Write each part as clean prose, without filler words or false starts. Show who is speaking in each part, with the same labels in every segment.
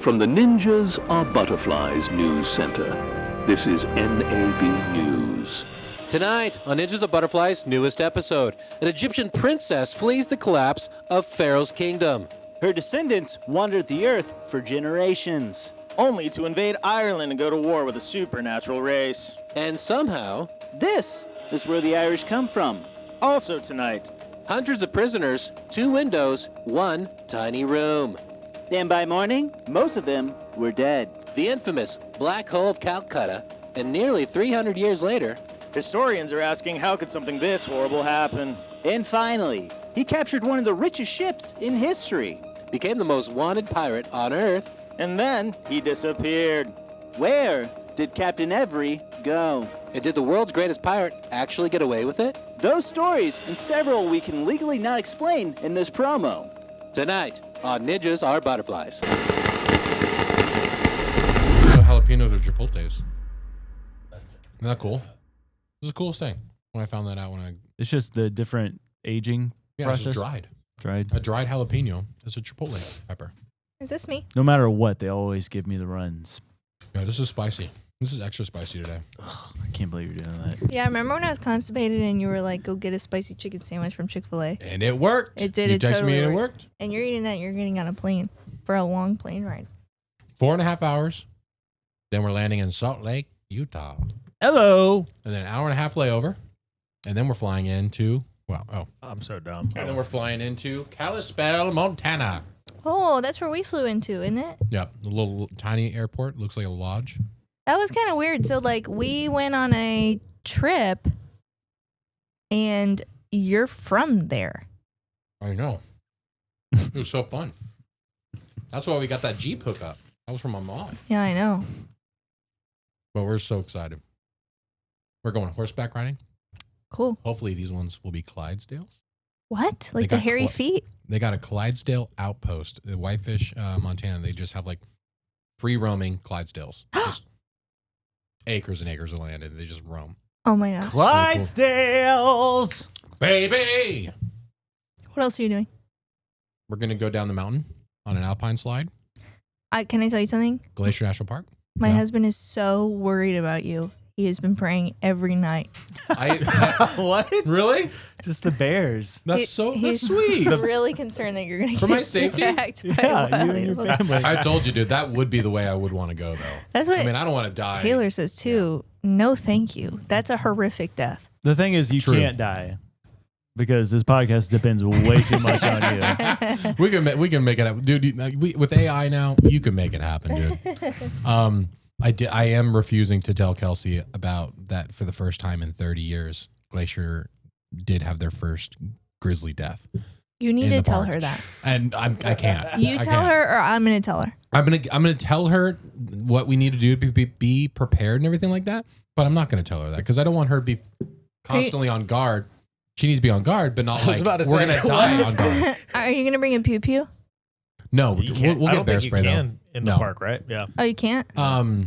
Speaker 1: From the Ninjas Are Butterflies News Center, this is NAB News.
Speaker 2: Tonight, on Ninjas Are Butterflies' newest episode, an Egyptian princess flees the collapse of Pharaoh's kingdom.
Speaker 3: Her descendants wandered the earth for generations, only to invade Ireland and go to war with a supernatural race.
Speaker 2: And somehow,
Speaker 3: This is where the Irish come from. Also tonight.
Speaker 2: hundreds of prisoners, 2 windows, 1 tiny room.
Speaker 3: And by morning, most of them were dead.
Speaker 2: The infamous Black Hole of Calcutta, and nearly 300 years later,
Speaker 3: Historians are asking how could something this horrible happen? And finally, he captured one of the richest ships in history.
Speaker 2: became the most wanted pirate on Earth.
Speaker 3: And then he disappeared. Where did Captain Every go?
Speaker 2: And did the world's greatest pirate actually get away with it?
Speaker 3: Those stories and several we can legally not explain in this promo.
Speaker 2: Tonight, on Ninjas Are Butterflies.
Speaker 4: Jalapenos or chipotles. Isn't that cool? This is the coolest thing when I found that out.
Speaker 5: It's just the different aging
Speaker 4: It's
Speaker 5: process.
Speaker 4: just dried.
Speaker 5: Dried.
Speaker 4: A dried jalapeno is a chipotle pepper.
Speaker 6: Is this me?
Speaker 5: No matter what, they always give me the runs.
Speaker 4: Yeah, this is spicy. This is extra spicy today.
Speaker 5: Ugh, I can't believe you're doing that.
Speaker 6: Yeah, I remember when I was constipated and you were like, go get a spicy chicken sandwich from Chick-fil-A.
Speaker 4: And it worked.
Speaker 6: It did.
Speaker 4: You
Speaker 6: It
Speaker 4: texted
Speaker 6: totally
Speaker 4: me and it
Speaker 6: worked.
Speaker 4: worked.
Speaker 6: And you're eating that, you're getting on a plane for a long plane ride.
Speaker 4: 4.5 hours. Then we're landing in Salt Lake, Utah.
Speaker 5: Hello.
Speaker 4: And then an hour and a half layover. And then we're flying into,
Speaker 7: I'm so dumb.
Speaker 4: And then we're flying into Kalispell, Montana.
Speaker 6: Oh, that's where we flew into, isn't it?
Speaker 4: Yep. A little tiny airport. Looks like a lodge.
Speaker 6: That was kind of weird. So, like, we went on a trip and you're from there.
Speaker 4: I know. It was so fun. That's why we got that Jeep hookup. That was from my mom.
Speaker 6: Yeah, I know.
Speaker 4: But we're so excited. We're going horseback riding.
Speaker 6: Cool.
Speaker 4: Hopefully these ones will be Clydesdales.
Speaker 6: What?
Speaker 4: They
Speaker 6: Like the
Speaker 4: got
Speaker 6: hairy feet?
Speaker 4: They got a Clydesdale outpost. The Whitefish, Montana, they just have like free roaming Clydesdales. Just acres and acres of land and they just roam.
Speaker 6: Oh my gosh.
Speaker 5: Clydesdales.
Speaker 4: Baby!
Speaker 6: What else are you doing?
Speaker 4: We're going to go down the mountain on an alpine slide.
Speaker 6: Can I tell you something?
Speaker 4: Glacier National Park.
Speaker 6: My
Speaker 4: Yeah.
Speaker 6: husband is so worried about you. He has been praying every night.
Speaker 5: What?
Speaker 4: Really?
Speaker 5: Just the bears.
Speaker 4: That's
Speaker 6: He's
Speaker 4: sweet.
Speaker 6: really concerned that you're going to
Speaker 4: For
Speaker 6: get
Speaker 4: my safety?
Speaker 6: attacked by
Speaker 5: Yeah,
Speaker 6: wild
Speaker 5: you and your
Speaker 6: animals.
Speaker 5: family.
Speaker 4: I told you, dude, that would be the way I would want to go, though.
Speaker 6: That's what
Speaker 4: I mean, I don't want to die.
Speaker 6: Taylor says too. No, thank you. That's a horrific death.
Speaker 5: The thing is, you
Speaker 4: True.
Speaker 5: can't die because this podcast depends way too much on you.
Speaker 4: We can make it happen, dude. With AI now, you can make it happen, dude. I am refusing to tell Kelsey about that for the first time in 30 years. Glacier did have their first grizzly death.
Speaker 6: You need
Speaker 4: in
Speaker 6: to
Speaker 4: the
Speaker 6: tell
Speaker 4: park.
Speaker 6: her that.
Speaker 4: And I can't.
Speaker 6: You
Speaker 4: I
Speaker 6: tell
Speaker 4: can't.
Speaker 6: her, or I'm going to tell her.
Speaker 4: I'm gonna tell her what we need to do to be prepared and everything like that. But I'm not gonna tell her that because I don't want her to be constantly on guard. She needs to be on guard, but not like
Speaker 7: about to
Speaker 4: we're
Speaker 7: say,
Speaker 4: gonna die on guard.
Speaker 6: Are you going to bring a pew pew?
Speaker 4: No,
Speaker 7: You
Speaker 4: we'll
Speaker 7: can't. I
Speaker 4: get
Speaker 7: don't
Speaker 4: bear
Speaker 7: think you
Speaker 4: spray though.
Speaker 7: can in the
Speaker 4: No.
Speaker 7: park, right? Yeah.
Speaker 6: Oh, you can't?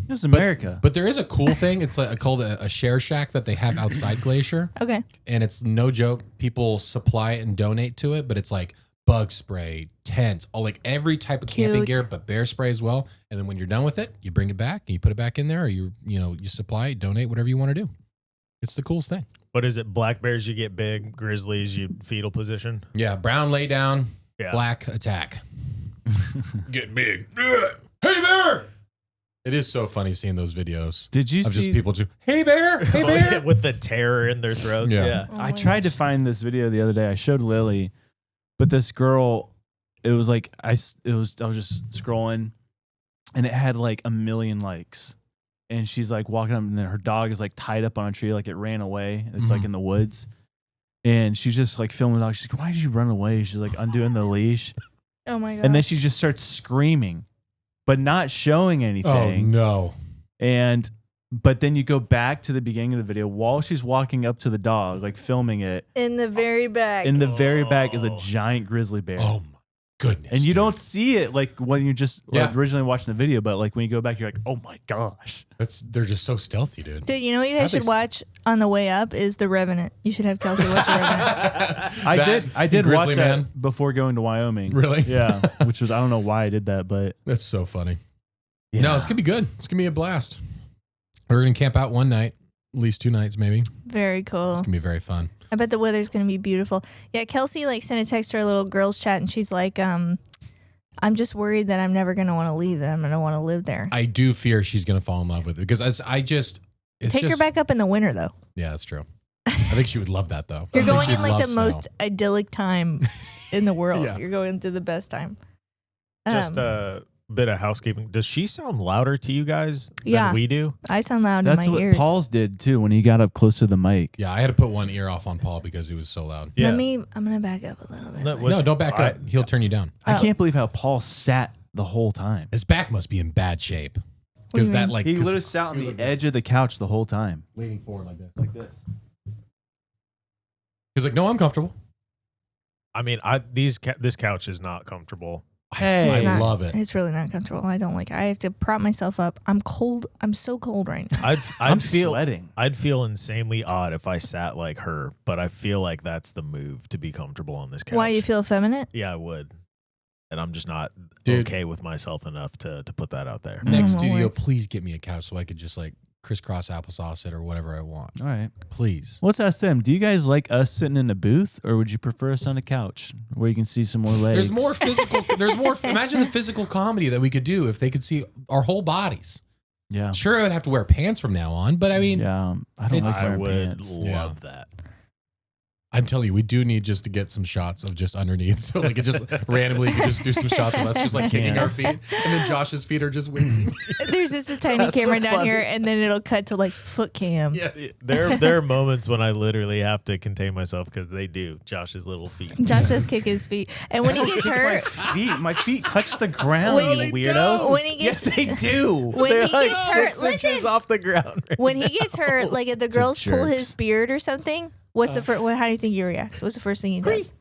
Speaker 5: This is America.
Speaker 4: But there is a cool thing. It's like called a share shack that they have outside Glacier,
Speaker 6: Okay.
Speaker 4: and it's no joke. People supply it and donate to it, but it's like bug spray, tents, all like every type of camping
Speaker 6: Cute.
Speaker 4: gear, but bear spray as well. And then when you're done with it, you bring it back and you put it back in there, or you supply it, donate, whatever you want to do. It's the coolest thing.
Speaker 7: What is it? Black bears, you get big. Grizzlies, you fetal position.
Speaker 4: Yeah, brown lay down,
Speaker 7: Yeah.
Speaker 4: black attack. Get big. Hey bear! It is so funny seeing those videos
Speaker 5: Did you
Speaker 4: of
Speaker 5: see?
Speaker 4: just people just, hey bear, hey bear.
Speaker 7: With the terror in their throats.
Speaker 4: Yeah.
Speaker 7: Yeah.
Speaker 6: Oh
Speaker 5: I
Speaker 6: my
Speaker 5: tried to
Speaker 6: gosh.
Speaker 5: find this video the other day. I showed Lily, but this girl, it was like I was just scrolling, and it had like 1 million likes, and she's like walking up, and then her dog is like tied up on a tree, like it ran away. It's like
Speaker 4: Mhm.
Speaker 5: in the woods, and she's just like filming the dog. She's like, "Why did you run away?" She's like undoing the leash,
Speaker 6: Oh my god.
Speaker 5: and then she just starts screaming, but not showing
Speaker 4: Oh
Speaker 5: anything.
Speaker 4: no.
Speaker 5: But then you go back to the beginning of the video while she's walking up to the dog, like filming it.
Speaker 6: in the very back.
Speaker 5: In the very back is a giant grizzly bear.
Speaker 4: Oh my goodness.
Speaker 5: and you
Speaker 4: dude.
Speaker 5: don't see it like when you're just
Speaker 4: Yeah.
Speaker 5: originally watching the video, but like when you go back, you're like, oh my gosh.
Speaker 4: They're just so stealthy, dude.
Speaker 6: Dude, you know what you
Speaker 4: That
Speaker 6: guys should
Speaker 4: makes-
Speaker 6: watch on the way up is The Revenant. You should have Kelsey watch The Revenant.
Speaker 5: I did
Speaker 4: Grizzly
Speaker 5: watch
Speaker 4: Man.
Speaker 5: that before going to Wyoming.
Speaker 4: Really?
Speaker 5: Yeah. Which was, I don't know why I did that, but
Speaker 4: That's so funny.
Speaker 5: Yeah.
Speaker 4: No, it's gonna be good. It's gonna be a blast. We're gonna camp out one night, at least 2 nights maybe.
Speaker 6: Very cool.
Speaker 4: It's gonna be very fun.
Speaker 6: I bet the weather's gonna be beautiful. Yeah, Kelsey like sent a text to our little girls chat, and she's like, I'm just worried that I'm never gonna want to leave. That I'm gonna want to live there.
Speaker 4: I do fear she's gonna fall in love with it because
Speaker 6: Take her back up in the winter though.
Speaker 4: Yeah, that's true. I think she would love that though.
Speaker 6: You're
Speaker 4: I think
Speaker 6: going
Speaker 4: she'd
Speaker 6: in like
Speaker 4: love
Speaker 6: the
Speaker 4: snow.
Speaker 6: most idyllic time in the world.
Speaker 4: Yeah.
Speaker 6: You're going through the best time.
Speaker 7: Just a bit of housekeeping. Does she sound louder to you guys than we do?
Speaker 6: I sound loud
Speaker 5: That's
Speaker 6: in my
Speaker 5: what
Speaker 6: ears.
Speaker 5: Paul's did too when he got up close to the mic.
Speaker 4: Yeah, I had to put one ear off on Paul because he was so loud.
Speaker 7: Yeah.
Speaker 6: I'm gonna back up a little bit.
Speaker 4: No, don't back up. He'll turn you down.
Speaker 5: I can't believe how Paul sat the whole time.
Speaker 4: His back must be in bad shape.
Speaker 6: do
Speaker 4: Because
Speaker 6: you
Speaker 4: that
Speaker 6: mean?
Speaker 4: like
Speaker 5: He
Speaker 4: 'cause-
Speaker 5: literally sat on the edge of the couch the whole time.
Speaker 4: leaning forward like this.
Speaker 5: Like this.
Speaker 4: He's like, no, I'm comfortable.
Speaker 7: I mean, this couch is not comfortable.
Speaker 5: Hey.
Speaker 6: It's
Speaker 4: I
Speaker 6: not-
Speaker 4: love it.
Speaker 6: It's really not comfortable. I don't like it. I have to prop myself up. I'm cold. I'm so cold right now.
Speaker 5: I'm
Speaker 7: I'd feel
Speaker 5: sweating.
Speaker 7: I'd feel insanely odd if I sat like her, but I feel like that's the move to be comfortable on this couch.
Speaker 6: Why you feel effeminate?
Speaker 7: Yeah, I would. And I'm just not
Speaker 4: Dude.
Speaker 7: okay with myself enough to put that out there.
Speaker 4: Next
Speaker 6: Oh,
Speaker 4: studio,
Speaker 6: Lord.
Speaker 4: please get me a couch so I could just like crisscross applesauce it or whatever I want.
Speaker 5: All right.
Speaker 4: Please.
Speaker 5: Let's ask them. Do you guys like us sitting in a booth, or would you prefer us on a couch where you can see some more legs?
Speaker 4: There's more physical. There's more. Imagine the physical comedy that we could do if they could see our whole bodies.
Speaker 5: Yeah.
Speaker 4: Sure, I would have to wear pants from now on, but I mean,
Speaker 5: Yeah. I don't
Speaker 4: It's-
Speaker 5: like
Speaker 7: I
Speaker 5: wearing
Speaker 7: would
Speaker 5: pants.
Speaker 7: love that.
Speaker 4: I'm telling you, we do need just to get some shots of just underneath. So like it just randomly you could just do some shots of us just like kicking our feet, and then Josh's feet are just waving.
Speaker 6: There's just a tiny
Speaker 5: That's so
Speaker 6: camera down
Speaker 5: funny.
Speaker 6: here, and then it'll cut to like foot cam.
Speaker 4: Yeah.
Speaker 7: There are moments when I literally have to contain myself because they do Josh's little feet.
Speaker 6: Josh does kick his feet, and when he gets hurt,
Speaker 5: My feet touch the ground,
Speaker 6: When
Speaker 5: you
Speaker 6: he
Speaker 5: weirdos.
Speaker 6: when he gets
Speaker 5: Yes, they do.
Speaker 6: when
Speaker 7: They're
Speaker 6: he
Speaker 7: like
Speaker 6: gets hurt,
Speaker 7: 6 inches
Speaker 6: listen.
Speaker 7: off the ground.
Speaker 6: When he gets hurt, like if the girls pull
Speaker 5: jerks.
Speaker 6: his beard or something, what's the first? How do you think he reacts? What's the first thing he does?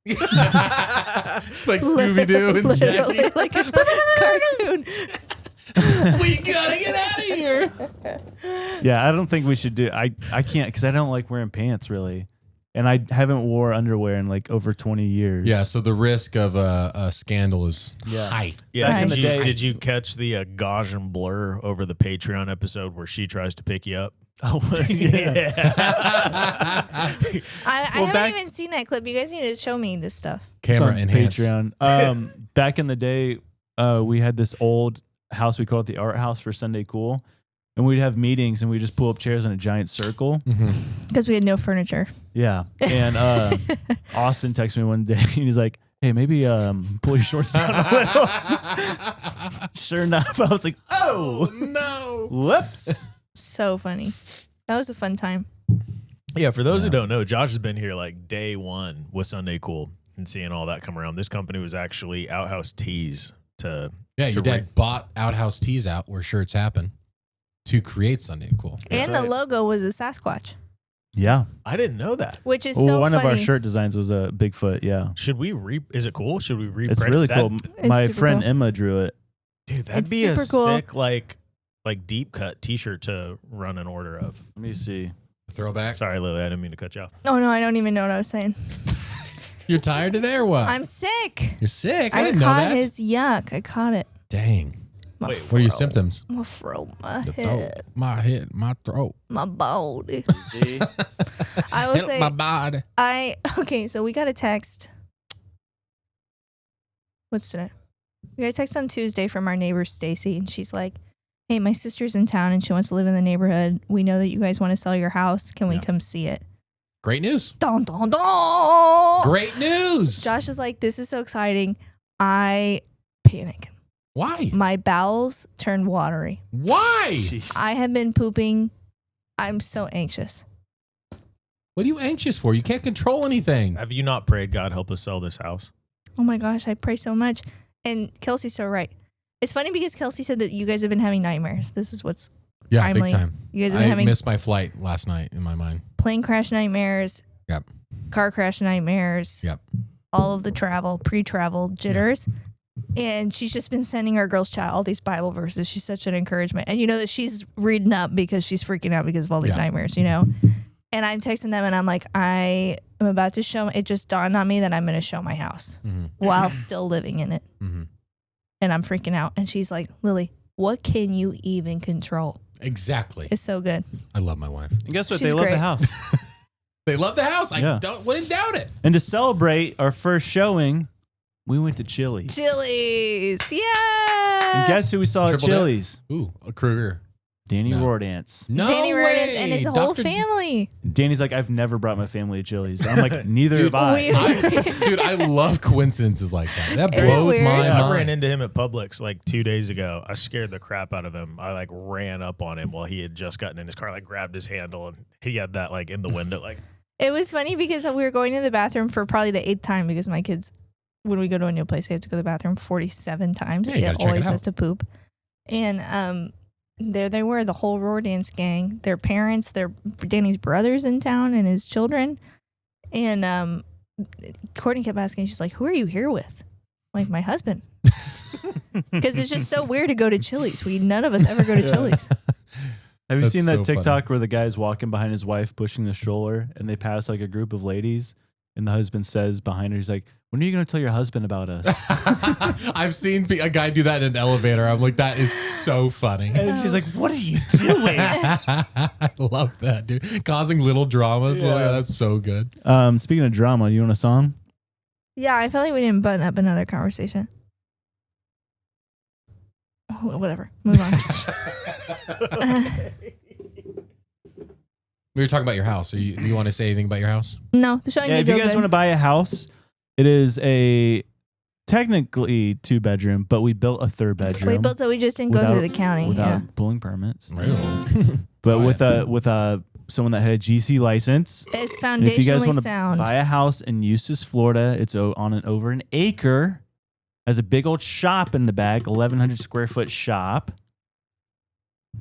Speaker 4: Like Scooby Doo and
Speaker 6: Literally,
Speaker 4: Shaggy.
Speaker 6: like a cartoon.
Speaker 4: We gotta get out of here.
Speaker 5: Yeah, I don't think we should do. I can't because I don't like wearing pants really, and I haven't wore underwear in like over 20 years.
Speaker 4: Yeah, so the risk of a scandal is
Speaker 5: Yeah.
Speaker 4: high.
Speaker 7: Yeah,
Speaker 6: Back in
Speaker 7: did
Speaker 5: the
Speaker 7: you,
Speaker 5: day-
Speaker 7: did you catch the Gauge and Blur over the Patreon episode where she tries to pick you up?
Speaker 5: Oh, yeah.
Speaker 6: I haven't
Speaker 5: back-
Speaker 6: even seen that clip. You guys need to show me this stuff.
Speaker 5: It's
Speaker 4: Camera
Speaker 5: on
Speaker 4: enhanced.
Speaker 5: Patreon. Back in the day, we had this old house. We called it the Art House for Sunday Cool, and we'd have meetings, and we just pull up chairs in a giant circle.
Speaker 6: Because we had no furniture.
Speaker 5: Yeah, and Austin texted me one day, and he's like, "Hey, maybe pull your shorts down a little." Sure enough, I was like, "Oh
Speaker 4: no.
Speaker 5: whoops."
Speaker 6: So funny. That was a fun time.
Speaker 7: Yeah, for those who don't know, Josh has been here like day one with Sunday Cool and seeing all that come around. This company was actually Outhouse Tees to
Speaker 4: Yeah, your
Speaker 7: to
Speaker 4: dad bought Outhouse Tees out where shirts happen to create Sunday Cool.
Speaker 6: And
Speaker 5: right.
Speaker 6: the logo was a Sasquatch,
Speaker 5: Yeah.
Speaker 7: I didn't know that.
Speaker 6: which is
Speaker 5: Well,
Speaker 6: so
Speaker 5: one
Speaker 6: funny.
Speaker 5: of our shirt designs was a Bigfoot. Yeah.
Speaker 7: Should we is it cool? Should we reprint
Speaker 5: It's really
Speaker 7: that?
Speaker 5: cool.
Speaker 6: It's
Speaker 5: My
Speaker 6: super
Speaker 5: friend
Speaker 6: cool.
Speaker 5: Emma drew it.
Speaker 7: Dude, that'd
Speaker 6: It's
Speaker 7: be a
Speaker 6: super cool.
Speaker 7: sick like deep cut t-shirt to run an order of.
Speaker 5: Let me see.
Speaker 4: Throwback.
Speaker 7: Sorry, Lily, I didn't mean to cut you off.
Speaker 6: Oh no, I don't even know what I was saying.
Speaker 4: You're tired today or what?
Speaker 6: I'm sick.
Speaker 4: You're sick. I
Speaker 6: I
Speaker 4: didn't know
Speaker 6: caught
Speaker 4: that.
Speaker 6: his yuck. I caught it.
Speaker 4: Dang.
Speaker 6: My
Speaker 7: Wait,
Speaker 4: What are your
Speaker 6: throat.
Speaker 4: symptoms?
Speaker 6: My throat, my
Speaker 4: The
Speaker 6: head,
Speaker 4: throat, my head, my throat.
Speaker 6: my body.
Speaker 5: See?
Speaker 6: I will
Speaker 4: Help
Speaker 6: say,
Speaker 4: my body.
Speaker 6: okay, so we got a text. What's today? We got a text on Tuesday from our neighbor Stacy, and she's like, "Hey, my sister's in town and she wants to live in the neighborhood. We know that you guys want to sell your house. Can we
Speaker 4: Yeah.
Speaker 6: come see it?"
Speaker 4: Great news.
Speaker 6: Dun, dun, dun.
Speaker 4: Great news.
Speaker 6: Josh is like, "This is so exciting." I panic.
Speaker 4: Why?
Speaker 6: My bowels turn watery.
Speaker 4: Why?
Speaker 5: Jeez.
Speaker 6: I have been pooping. I'm so anxious.
Speaker 4: What are you anxious for? You can't control anything.
Speaker 7: Have you not prayed God help us sell this house?
Speaker 6: Oh my gosh, I pray so much. And Kelsey's so right. It's funny because Kelsey said that you guys have been having nightmares. This is what's
Speaker 4: Yeah,
Speaker 6: timely.
Speaker 4: big time.
Speaker 6: You guys have been
Speaker 4: I
Speaker 6: having
Speaker 4: missed my flight last night in my mind.
Speaker 6: plane crash nightmares,
Speaker 4: Yep.
Speaker 6: car crash nightmares,
Speaker 4: Yep.
Speaker 6: all of the travel, pre-travel jitters. And she's just been sending our girls chat all these Bible verses. She's such an encouragement. And you know that she's reading up because she's freaking out because of all these
Speaker 4: Yeah.
Speaker 6: nightmares, you know? And I'm texting them and I'm like, I am about to show, it just dawned on me that I'm going to show my house
Speaker 4: Mhm.
Speaker 6: while still living in it.
Speaker 4: Mhm.
Speaker 6: And I'm freaking out. And she's like, Lily, what can you even control?
Speaker 4: Exactly.
Speaker 6: It's so good.
Speaker 4: I love my wife.
Speaker 5: And guess what?
Speaker 6: She's
Speaker 5: They love
Speaker 6: great.
Speaker 5: the house.
Speaker 4: They love the house.
Speaker 5: Yeah.
Speaker 4: Wouldn't doubt it.
Speaker 5: And to celebrate our first showing, we went to Chili's.
Speaker 6: Chili's. Yeah.
Speaker 5: And guess who we saw
Speaker 4: Triple
Speaker 5: at
Speaker 4: dip?
Speaker 5: Chili's?
Speaker 4: Ooh, a Kruger.
Speaker 5: Danny
Speaker 4: No.
Speaker 5: Roardance.
Speaker 4: No
Speaker 6: Danny
Speaker 4: way.
Speaker 6: Rodas and his whole
Speaker 4: Dr.
Speaker 6: family.
Speaker 5: Danny's like, I've never brought my family to Chili's. I'm like, neither
Speaker 4: Dude,
Speaker 5: have I.
Speaker 6: we-
Speaker 4: I love coincidences like that. That
Speaker 6: Isn't it
Speaker 4: blows
Speaker 6: weird?
Speaker 4: my
Speaker 7: I
Speaker 4: mind.
Speaker 7: ran into him at Publix like 2 days ago. I scared the crap out of him. I like ran up on him while he had just gotten in his car, like grabbed his handle, and he had that like in the window, like.
Speaker 6: It was funny because we were going to the bathroom for probably the 8th time because my kids, when we go to a new place, they have to go to the bathroom 47 times.
Speaker 4: Yeah, you
Speaker 6: It
Speaker 4: gotta check it
Speaker 6: always
Speaker 4: out.
Speaker 6: has to poop. And there they were, the whole Roardance gang, their parents, Danny's brothers in town and his children. And Courtney kept asking, she's like, who are you here with? I'm like, my husband. Because it's just so weird to go to Chili's. None of us ever go to Chili's.
Speaker 5: Have you
Speaker 4: That's
Speaker 5: seen that
Speaker 4: so
Speaker 5: TikTok where the guy's walking behind his wife pushing the stroller and they pass like a group of ladies and the husband says behind her, he's like, when are you going to tell your husband about us?
Speaker 4: I've seen a guy do that in an elevator. I'm like, that is so funny.
Speaker 5: And she's like, what are you doing?
Speaker 4: I love that, dude. Causing little dramas.
Speaker 5: Yeah.
Speaker 4: That's so good.
Speaker 5: Speaking of drama, you want a song?
Speaker 6: Yeah, I felt like we didn't button up another conversation. Whatever. Move on.
Speaker 4: We were talking about your house. Do you want to say anything about your house?
Speaker 6: No, the show
Speaker 5: Yeah, if you guys want to buy a house, it is a technically 2-bedroom, but we built a 3rd bedroom.
Speaker 6: We built it. We just didn't go through the county.
Speaker 5: without pulling permits.
Speaker 4: Really?
Speaker 5: But
Speaker 4: Buy
Speaker 5: with someone that had a GC license.
Speaker 6: It's
Speaker 5: And if you guys
Speaker 6: foundationally
Speaker 5: want to
Speaker 6: sound.
Speaker 5: buy a house in Eustis, Florida, it's on over an acre. Has a big old shop in the back, 1,100 square foot shop.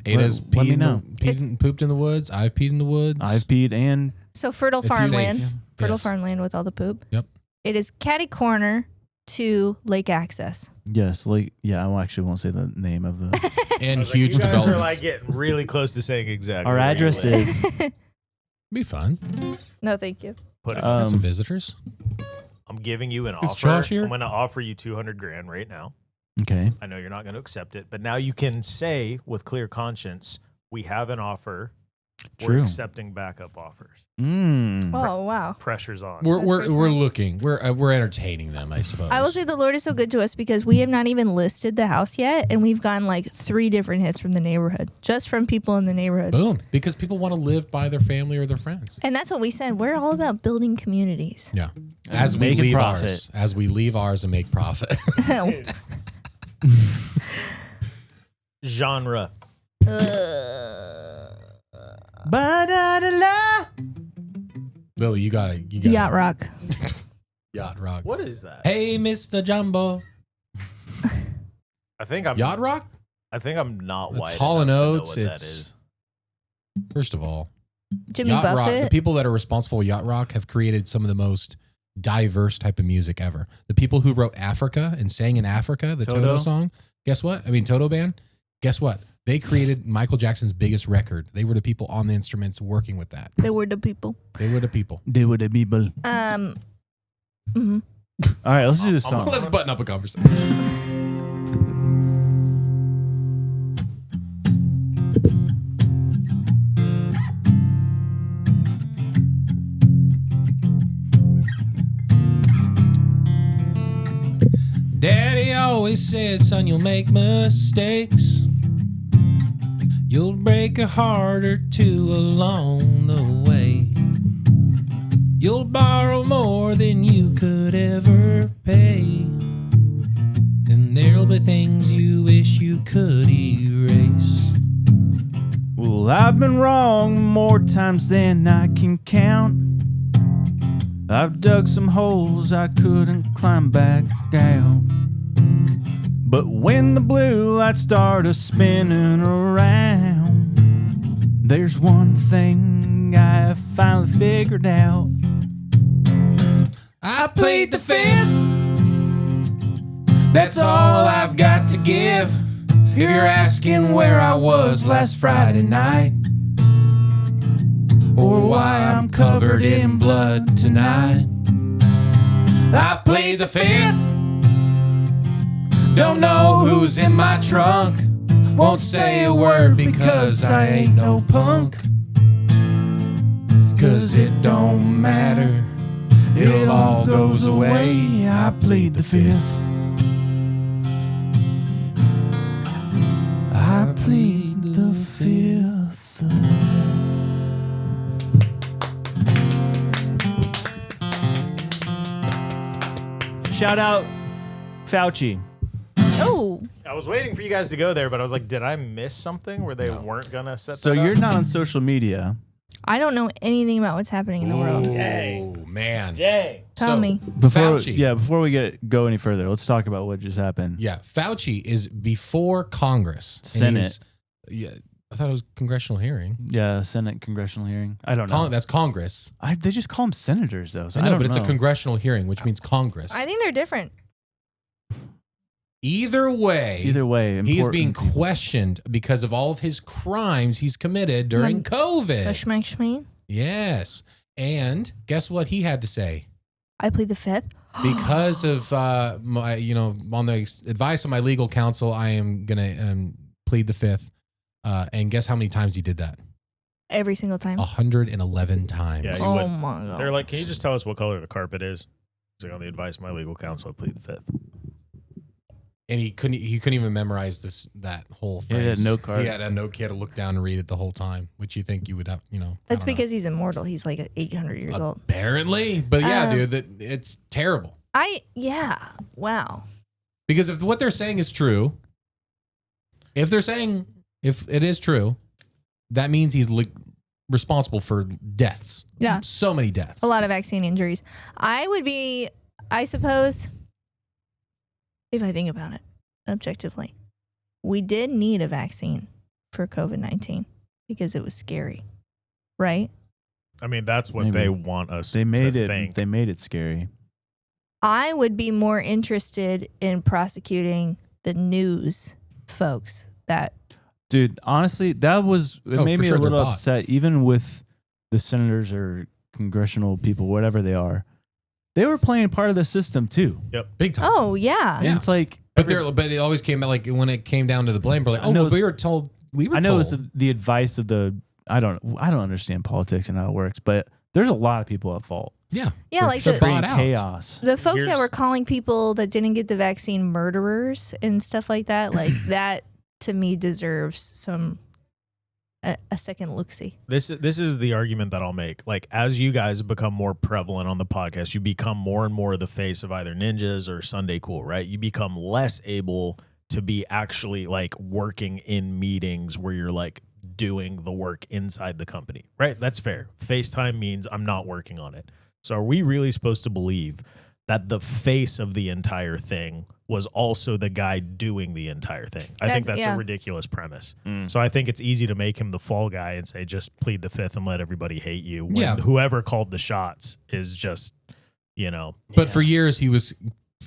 Speaker 4: Ada's
Speaker 5: Let me know.
Speaker 4: peed and pooped in the woods. I've peed in the woods.
Speaker 5: I've peed and
Speaker 6: So fertile
Speaker 4: It's
Speaker 6: farmland.
Speaker 4: safe.
Speaker 6: Fertile
Speaker 4: Yes.
Speaker 6: farmland with all the poop.
Speaker 4: Yep.
Speaker 6: It is catty corner to lake access.
Speaker 5: yes, I actually won't say the name of the.
Speaker 4: And
Speaker 7: I was like,
Speaker 4: huge
Speaker 7: you guys
Speaker 4: development.
Speaker 7: are like getting really close to saying exactly.
Speaker 5: Our
Speaker 7: where you
Speaker 5: address
Speaker 7: live.
Speaker 5: is.
Speaker 4: Be fun.
Speaker 6: No, thank you.
Speaker 7: Put it.
Speaker 4: Have some
Speaker 5: Um,
Speaker 4: visitors.
Speaker 7: I'm giving you an
Speaker 4: Is
Speaker 7: offer.
Speaker 4: Josh here?
Speaker 7: I'm going to offer you $200,000 right now.
Speaker 5: Okay.
Speaker 7: I know you're not going to accept it, but now you can say with clear conscience, we have an offer.
Speaker 5: True.
Speaker 7: We're accepting backup offers.
Speaker 6: Oh, wow.
Speaker 7: Pressure's on.
Speaker 4: We're looking. We're entertaining them, I suppose.
Speaker 6: I will say the Lord is so good to us because we have not even listed the house yet, and we've gotten like 3 different hits from the neighborhood, just from people in the neighborhood.
Speaker 4: Boom. Because people want to live by their family or their friends.
Speaker 6: And that's what we said. We're all about building communities.
Speaker 4: Yeah. As we
Speaker 5: making
Speaker 4: leave
Speaker 5: profit.
Speaker 4: ours. As we leave ours and make profit.
Speaker 7: Genre.
Speaker 5: Ba-da-da-la.
Speaker 4: Lily, you got it.
Speaker 6: Yacht rock.
Speaker 4: Yacht rock.
Speaker 7: What is that?
Speaker 4: Hey, Mr. Jumbo.
Speaker 7: I think I'm
Speaker 4: Yacht rock?
Speaker 7: I think I'm not
Speaker 4: It's
Speaker 7: white.
Speaker 4: Hall &
Speaker 7: enough to know
Speaker 4: Oates,
Speaker 7: what that
Speaker 4: it's-
Speaker 7: is.
Speaker 4: First of all,
Speaker 6: Jimmy
Speaker 4: Yacht rock.
Speaker 6: Buffett.
Speaker 4: The people that are responsible for Yacht rock have created some of the most diverse type of music ever. The people who wrote Africa and sang in Africa, the Toto
Speaker 5: Toto?
Speaker 4: song, guess what? I mean, Toto band, guess what? They created Michael Jackson's biggest record. They were the people on the instruments working with that.
Speaker 6: They were the people.
Speaker 4: They were the people.
Speaker 5: They were the people.
Speaker 6: Mhm.
Speaker 5: All right, let's do this song.
Speaker 4: Let's button up a conversation. Daddy always said, son, you'll make mistakes. You'll break a heart or two along the way. You'll borrow more than you could ever pay. And there'll be things you wish you could erase.
Speaker 5: Well, I've been wrong more times than I can count. I've dug some holes I couldn't climb back out. But when the blue lights start a-spinning around, there's one thing I have finally figured out.
Speaker 4: I played the fifth. That's all I've got to give. If you're asking where I was last Friday night, or why I'm covered in blood tonight, I played the fifth. Don't know who's in my trunk Won't say a word because I ain't no punk. Cause it don't matter. It all goes away. I plead the fifth. I plead the fifth.
Speaker 5: Shout out Fauci.
Speaker 6: Oh,
Speaker 7: I was waiting for you guys to go there, but I was like, did I miss something where they weren't gonna set
Speaker 5: So
Speaker 7: that up?
Speaker 5: you're not on social media.
Speaker 6: I don't know anything about what's happening in the world.
Speaker 7: Dang.
Speaker 4: Oh, man.
Speaker 7: Dang.
Speaker 6: Tell me.
Speaker 5: Before we go any further, let's talk about what just happened.
Speaker 4: Yeah, Fauci is before Congress. And
Speaker 5: Senate.
Speaker 4: he's- Yeah, I thought it was congressional hearing.
Speaker 5: Yeah, Senate congressional hearing. I don't know.
Speaker 4: That's Congress.
Speaker 5: They just call them senators though. So
Speaker 4: I know,
Speaker 5: don't
Speaker 4: but it's a
Speaker 5: know.
Speaker 4: congressional hearing, which means Congress.
Speaker 6: I think they're different.
Speaker 4: Either way, he's being
Speaker 5: important.
Speaker 4: questioned because of all of his crimes he's committed during COVID.
Speaker 6: Shmee.
Speaker 4: Yes. And guess what he had to say?
Speaker 6: I plead the fifth.
Speaker 4: Because of my, on the advice of my legal counsel, I am gonna plead the fifth. And guess how many times he did that?
Speaker 6: Every single time.
Speaker 4: 111 times.
Speaker 7: Yeah,
Speaker 6: Oh my god.
Speaker 7: They're like, can you just tell us what color the carpet is? He's like, on the advice of my legal counsel, I plead the fifth.
Speaker 4: And he couldn't even memorize that whole
Speaker 5: Yeah, he
Speaker 4: phrase.
Speaker 5: had a note card.
Speaker 4: He had a note. He had to look down and read it the whole time, which you think you would have. I
Speaker 6: That's
Speaker 4: don't know.
Speaker 6: because he's immortal. He's like 800 years old.
Speaker 4: Apparently, but yeah, dude, it's terrible.
Speaker 6: Wow.
Speaker 4: Because if what they're saying is true, if it is true, that means he's responsible for deaths.
Speaker 6: Yeah.
Speaker 4: So many deaths.
Speaker 6: A lot of vaccine injuries. I suppose, if I think about it objectively, we did need a vaccine for COVID-19 because it was scary, right?
Speaker 7: I mean, that's what
Speaker 5: Maybe.
Speaker 7: they want us
Speaker 5: They made
Speaker 7: to
Speaker 5: it.
Speaker 7: think.
Speaker 5: They made it scary.
Speaker 6: I would be more interested in prosecuting the news folks that
Speaker 5: Dude, honestly, it made
Speaker 4: for
Speaker 5: me
Speaker 4: sure
Speaker 5: a little
Speaker 4: they're bots.
Speaker 5: upset, even with the senators or congressional people, whatever they are. They were playing part of the system too.
Speaker 4: Big time.
Speaker 6: oh yeah.
Speaker 5: And it's like,
Speaker 4: But it always came out like when it came down to the blame, we're like,
Speaker 5: I know
Speaker 4: we were told.
Speaker 5: I know it's the advice of I don't understand politics and how it works, but there's a lot of people at fault.
Speaker 4: Yeah.
Speaker 6: Yeah, like
Speaker 4: they're
Speaker 6: the,
Speaker 4: bought out.
Speaker 5: Chaos.
Speaker 6: the folks that
Speaker 7: Here's-
Speaker 6: were calling people that didn't get the vaccine murderers and stuff like that, like that to me deserves a second look-see.
Speaker 7: This is the argument that I'll make. Like, as you guys become more prevalent on the podcast, you become more and more the face of either ninjas or Sunday Cool, right? You become less able to be actually like working in meetings where you're like doing the work inside the company, right? That's fair. FaceTime means I'm not working on it. So are we really supposed to believe that the face of the entire thing was also the guy doing the entire thing? I think that's a ridiculous premise. So I think it's easy to make him the fall guy and say, just plead the fifth and let everybody hate you. When whoever called the shots is just,
Speaker 4: But for years he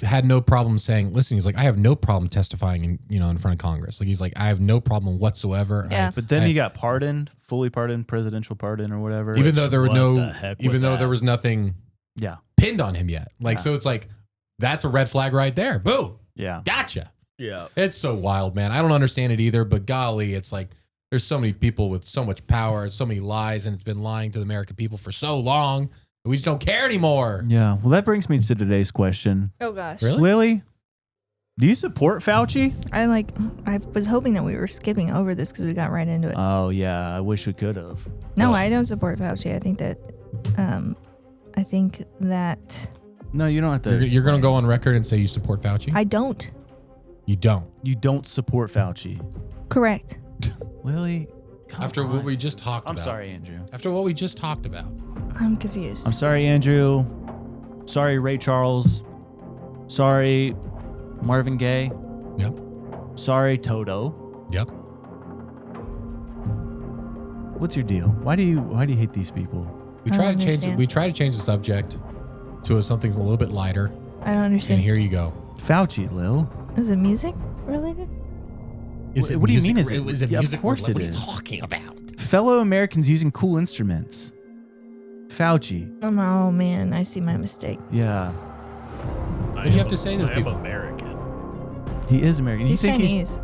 Speaker 4: had no problem saying, listen, he's like, I have no problem testifying in front of Congress. Like he's like, I have no problem whatsoever.
Speaker 6: Yeah.
Speaker 5: But then he got pardoned, fully pardoned, presidential pardon or whatever.
Speaker 4: Even though there were
Speaker 7: What
Speaker 4: there was nothing
Speaker 5: yeah.
Speaker 4: pinned on him yet. Like, so it's like, that's a red flag right there. Boom.
Speaker 5: Yeah.
Speaker 4: Gotcha.
Speaker 7: Yeah.
Speaker 4: It's so wild, man. I don't understand it either, but golly, it's like there's so many people with so much power, so many lies, and it's been lying to the American people for so long. We just don't care anymore.
Speaker 5: Yeah. Well, that brings me to today's question.
Speaker 6: Oh gosh.
Speaker 4: Really?
Speaker 5: Lily, do you support Fauci?
Speaker 6: I was hoping that we were skipping over this because we got right into it.
Speaker 5: Oh, yeah. I wish we could have.
Speaker 6: No, I don't support Fauci. I think that
Speaker 5: No, you don't have to.
Speaker 4: You're going to go on record and say you support Fauci?
Speaker 6: I don't.
Speaker 4: You don't.
Speaker 5: You don't support Fauci.
Speaker 6: Correct.
Speaker 5: Lily, come
Speaker 4: After
Speaker 5: on.
Speaker 4: what we just talked about.
Speaker 5: I'm sorry, Andrew.
Speaker 4: After what we just talked about.
Speaker 6: I'm confused.
Speaker 5: I'm sorry, Andrew. Sorry, Ray Charles. Sorry, Marvin Gaye.
Speaker 4: Yep.
Speaker 5: Sorry, Toto.
Speaker 4: Yep.
Speaker 5: What's your deal? Why do you hate these people?
Speaker 4: We
Speaker 6: I
Speaker 4: try
Speaker 6: don't
Speaker 4: to change it.
Speaker 6: understand.
Speaker 4: We try to change the subject to something a little bit lighter.
Speaker 6: I don't understand.
Speaker 4: And here you go.
Speaker 5: Fauci, Lil.
Speaker 6: Is it music related?
Speaker 5: What do you mean, is it?
Speaker 4: Is it
Speaker 5: Yeah, of
Speaker 4: music?
Speaker 5: course
Speaker 4: What
Speaker 5: it
Speaker 4: are you
Speaker 5: is.
Speaker 4: talking about?
Speaker 5: Fellow Americans using cool instruments. Fauci.
Speaker 6: Oh man, I see my mistake.
Speaker 5: Yeah.
Speaker 4: What do you have to say to
Speaker 7: I am
Speaker 4: people?
Speaker 7: American.
Speaker 5: He is American.
Speaker 6: He's
Speaker 5: you think
Speaker 6: Chinese.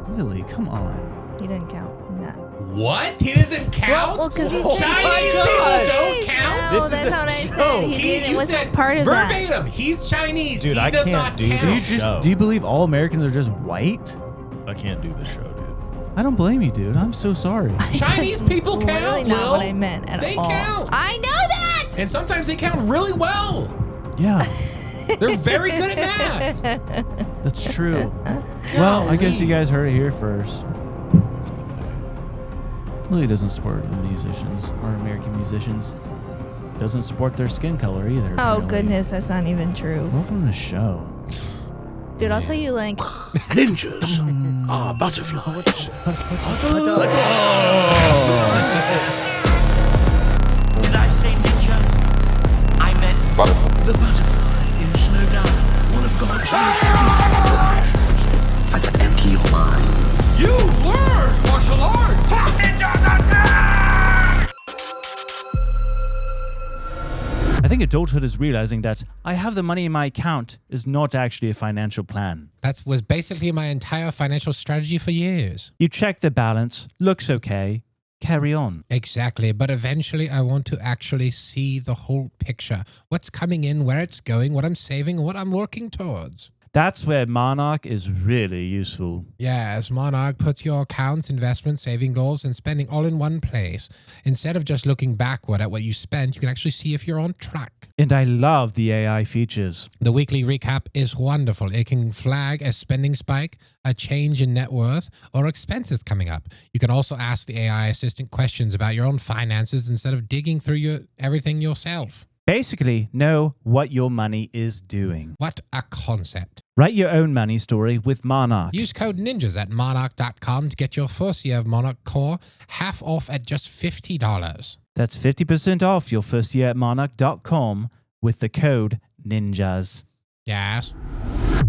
Speaker 5: Lily, come on.
Speaker 6: He didn't count in that.
Speaker 4: What? He doesn't count?
Speaker 6: Well, because he's
Speaker 4: Chinese people don't count?
Speaker 6: No, that's what I said. He wasn't part of that.
Speaker 4: Verbatim, he's Chinese.
Speaker 7: Dude,
Speaker 4: he
Speaker 7: I
Speaker 4: does
Speaker 7: can't
Speaker 4: not
Speaker 7: do
Speaker 4: count.
Speaker 7: this.
Speaker 5: Do you believe all Americans are just white?
Speaker 7: I can't do this show, dude.
Speaker 5: I don't blame you, dude. I'm so sorry.
Speaker 4: Chinese people
Speaker 6: That's
Speaker 4: count,
Speaker 6: literally not
Speaker 4: Lil.
Speaker 6: what I meant at
Speaker 4: They
Speaker 6: all.
Speaker 4: count.
Speaker 6: I know that.
Speaker 4: And sometimes they count really well.
Speaker 5: Yeah,
Speaker 4: They're very good at math.
Speaker 5: that's true. Well, I guess you guys heard it here first. Lily doesn't support the musicians or American musicians. Doesn't support their skin color either.
Speaker 6: Oh
Speaker 5: apparently.
Speaker 6: goodness, that's not even true.
Speaker 5: Welcome to the show.
Speaker 6: Dude, I'll tell you like
Speaker 1: Ninjas are butterflies.
Speaker 8: Did I say ninja? I meant butterfly.
Speaker 1: The butterfly is no doubt one of God's most beautiful creations.
Speaker 8: I said empty your mind.
Speaker 1: You learn martial arts!
Speaker 8: Ninjas attack!
Speaker 5: I think adulthood is realizing that I have the money in my account is not actually a financial plan.
Speaker 4: That was basically my entire financial strategy for years.
Speaker 5: You check the balance, looks okay, carry on.
Speaker 4: Exactly, but eventually I want to actually see the whole picture. What's coming in, where it's going, what I'm saving, what I'm working towards.
Speaker 5: That's where Monarch is really useful.
Speaker 4: Yes, Monarch puts your accounts, investments, saving goals, and spending all in one place. Instead of just looking backward at what you spent, you can actually see if you're on track.
Speaker 5: And I love the AI features.
Speaker 4: The weekly recap is wonderful. It can flag a spending spike, a change in net worth, or expenses coming up. You can also ask the AI assistant questions about your own finances instead of digging through everything yourself.
Speaker 5: Basically, know what your money is doing.
Speaker 4: What a concept.
Speaker 5: Write your own money story with Monarch.
Speaker 4: Use code NINJAS at monarch.com to get your first year of Monarch Core half off at just $50.
Speaker 5: That's 50% off your first year at monarch.com with the code NINJAS.
Speaker 4: Yes.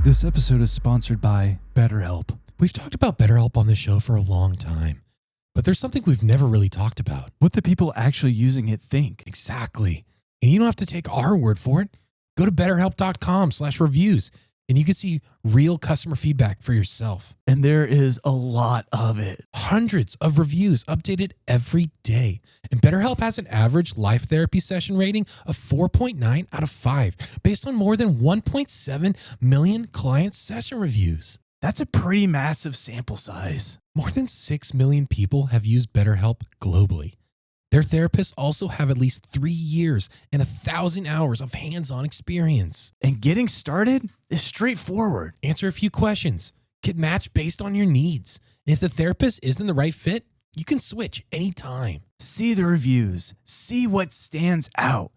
Speaker 5: This episode is sponsored by BetterHelp.
Speaker 4: We've talked about BetterHelp on the show for a long time, but there's something we've never really talked about.
Speaker 5: What the people actually using it think.
Speaker 4: Exactly. And you don't have to take our word for it. Go to betterhelp.com/reviews and you can see real customer feedback for yourself.
Speaker 5: And there is a lot of it.
Speaker 4: Hundreds of reviews updated every day. And BetterHelp has an average life therapy session rating of 4.9 out of 5 based on more than 1.7 million client session reviews.
Speaker 5: That's a pretty massive sample size.
Speaker 4: More than 6 million people have used BetterHelp globally. Their therapists also have at least 3 years and 1,000 hours of hands-on experience.
Speaker 5: And getting started is straightforward.
Speaker 4: Answer a few questions. Get matched based on your needs. And if the therapist isn't the right fit, you can switch anytime.
Speaker 5: See the reviews, see what stands out,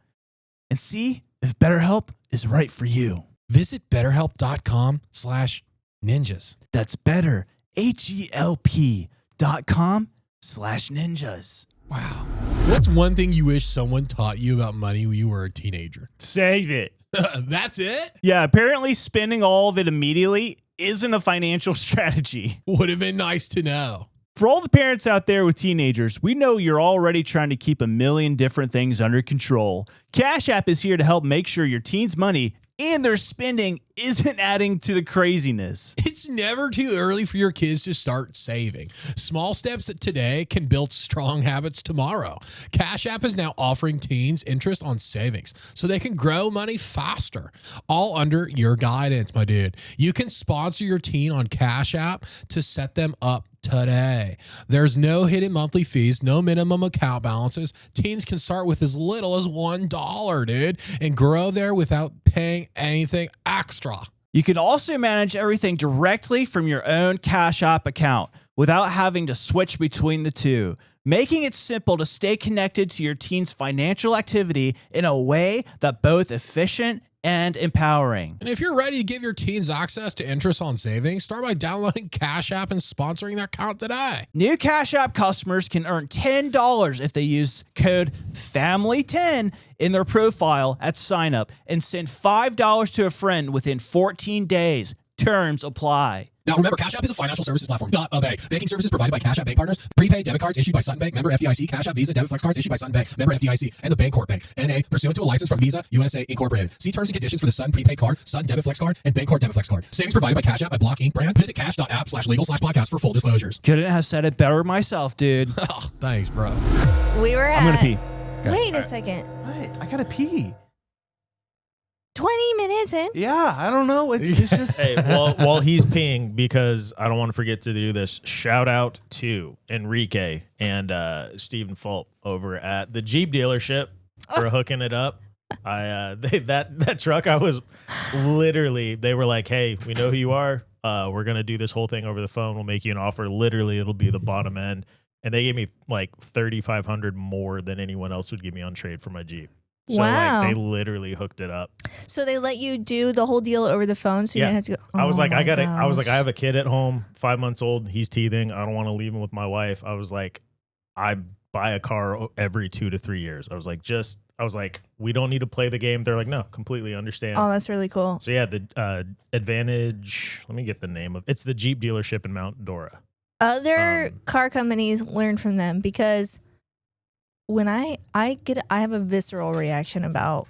Speaker 5: and see if BetterHelp is right for you.
Speaker 4: Visit betterhelp.com/ninjas.
Speaker 5: That's better, HELP.com/ninjas.
Speaker 4: Wow. What's one thing you wish someone taught you about money when you were a teenager?
Speaker 5: Save it.
Speaker 4: That's it?
Speaker 5: Yeah, apparently spending all of it immediately isn't a financial strategy.
Speaker 4: Would have been nice to know.
Speaker 5: For all the parents out there with teenagers, we know you're already trying to keep a million different things under control. Cash App is here to help make sure your teen's money and their spending isn't adding to the craziness.
Speaker 4: It's never too early for your kids to start saving. Small steps today can build strong habits tomorrow. Cash App is now offering teens interest on savings so they can grow money faster. All under your guidance, my dude. You can sponsor your teen on Cash App to set them up today. There's no hidden monthly fees, no minimum account balances. Teens can start with as little as $1, dude, and grow there without paying anything extra.
Speaker 5: You can also manage everything directly from your own Cash App account without having to switch between the two, making it simple to stay connected to your teen's financial activity in a way that both efficient and empowering.
Speaker 4: And if you're ready to give your teens access to interest on savings, start by downloading Cash App and sponsoring their account today.
Speaker 5: New Cash App customers can earn $10 if they use code FAMILY10 in their profile at sign up and send $5 to a friend within 14 days. Terms apply.
Speaker 4: Now, remember, Cash App is a financial services platform, not a bank. Banking services provided by Cash App Bank Partners. Prepaid debit cards issued by Sutton Bank, member FDIC. Cash App Visa debit flex cards issued by Sutton Bank, member FDIC. And the Bancorp Bank, N.A., pursuant to a license from Visa USA Incorporated. See terms and conditions for the Sutton prepaid card, Sutton debit flex card, and Bancorp debit flex card. Savings provided by Cash App by Block Inc. brand. Visit cash.app/legal/podcast for full disclosures.
Speaker 5: Couldn't have said it better myself, dude.
Speaker 4: Oh, thanks, bro.
Speaker 6: We were at.
Speaker 5: I'm gonna pee.
Speaker 6: Wait a second.
Speaker 5: What? I gotta pee.
Speaker 6: 20 minutes in.
Speaker 5: Yeah, I don't know. It's just.
Speaker 7: Hey, while he's peeing, because I don't want to forget to do this, shout out to Enrique and Stephen Fulp over at the Jeep dealership for hooking it up. That truck, I was literally, they were like, hey, we know who you are. We're going to do this whole thing over the phone. We'll make you an offer. Literally, it'll be the bottom end. And they gave me like $3,500 more than anyone else would give me on trade for my Jeep. So
Speaker 6: Wow.
Speaker 7: like they literally hooked it up.
Speaker 6: So they let you do the whole deal over the phone, so you
Speaker 7: Yeah.
Speaker 6: didn't have to go.
Speaker 7: I was
Speaker 6: Oh
Speaker 7: like,
Speaker 6: my
Speaker 7: I was like, I
Speaker 6: gosh.
Speaker 7: have a kid at home, 5 months old. He's teething. I don't want to leave him with my wife. I was like, I buy a car every 2 to 3 years. I was like, we don't need to play the game. They're like, no, completely understand.
Speaker 6: Oh, that's really cool.
Speaker 7: So yeah, the Advantage. Let me get the name of. It's the Jeep dealership in Mount Dora.
Speaker 6: Other car companies learn from them, because when I have a visceral reaction about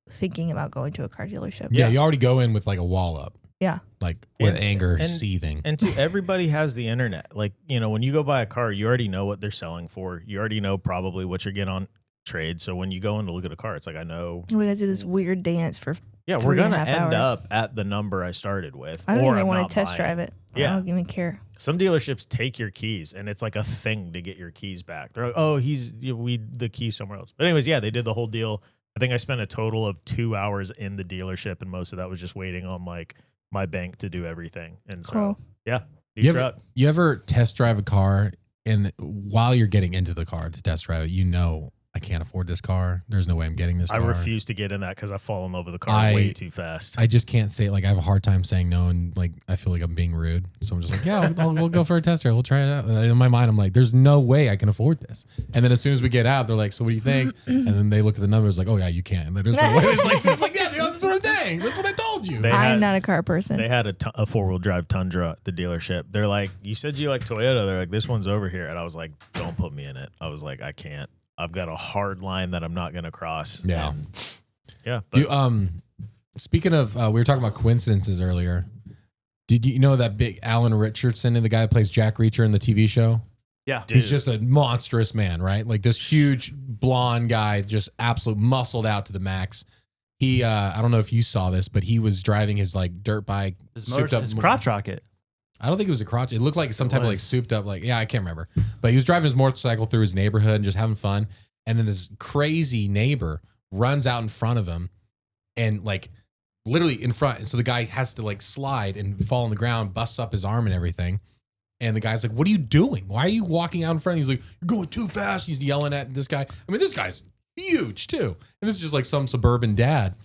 Speaker 6: thinking about going to a car dealership.
Speaker 4: Yeah, you already go in with like a wall up.
Speaker 6: Yeah.
Speaker 4: Like with
Speaker 7: And-
Speaker 4: anger
Speaker 7: and-
Speaker 4: seething.
Speaker 7: And everybody has the internet. Like, you know, when you go buy a car, you already know what they're selling for. You already know probably what you're getting on trade. So when you go in to look at a car, it's like, I know.
Speaker 6: We got to do this weird dance for.
Speaker 7: Yeah, we're
Speaker 6: 3.5
Speaker 7: gonna end
Speaker 6: hours.
Speaker 7: up at the number I started with.
Speaker 6: I don't
Speaker 7: or
Speaker 6: even
Speaker 7: I'm
Speaker 6: want
Speaker 7: not
Speaker 6: to test
Speaker 7: buying.
Speaker 6: drive it.
Speaker 7: Yeah.
Speaker 6: I don't even care.
Speaker 7: Some dealerships take your keys, and it's like a thing to get your keys back. They're like, "Oh, the key somewhere else." But anyways, yeah, they did the whole deal. I think I spent a total of 2 hours in the dealership, and most of that was just waiting on like my bank to do everything. And so,
Speaker 6: Cool.
Speaker 7: yeah, new
Speaker 4: You
Speaker 7: truck.
Speaker 4: ever test drive a car, and while you're getting into the car to test drive it, you know, I can't afford this car. There's no way I'm getting this
Speaker 7: I
Speaker 4: car.
Speaker 7: refuse to get in that because I fall in love with the car way too fast.
Speaker 4: I just can't say, like, I have a hard time saying no, and like I feel like I'm being rude. So I'm just like, yeah, we'll go for a test drive. We'll try it out. And in my mind, I'm like, there's no way I can afford this. And then as soon as we get out, they're like, so what do you think? And then they look at the numbers like, oh yeah, you can't. And there's no way. It's like, yeah, that's what I'm saying. That's what I told you.
Speaker 6: I'm not a car person.
Speaker 7: They had a 4-wheel drive Tundra at the dealership. They're like, you said you like Toyota. They're like, this one's over here. And I was like, don't put me in it. I was like, I can't. I've got a hard line that I'm not going to cross.
Speaker 4: Yeah.
Speaker 7: And yeah. But
Speaker 4: Speaking of, we were talking about coincidences earlier. Did you know that big Alan Ritchson, the guy that plays Jack Reacher in the TV show?
Speaker 5: Yeah.
Speaker 7: dude,
Speaker 4: He's just a monstrous man, right? Like this huge blonde guy, just absolute muscled out to the max. He, I don't know if you saw this, but he was driving his like dirt bike, souped up.
Speaker 5: His crotch rocket.
Speaker 4: I don't think it was a crotch. It looked like some type of like souped up, like, yeah, I can't remember. But he was driving his motorcycle through his neighborhood and just having fun. And then this crazy neighbor runs out in front of him and like literally in front. And so the guy has to like slide and fall on the ground, busts up his arm and everything. And the guy's like, what are you doing? Why are you walking out in front? He's like, you're going too fast. He's yelling at this guy. I mean, this guy's huge too. And this is just like some suburban dad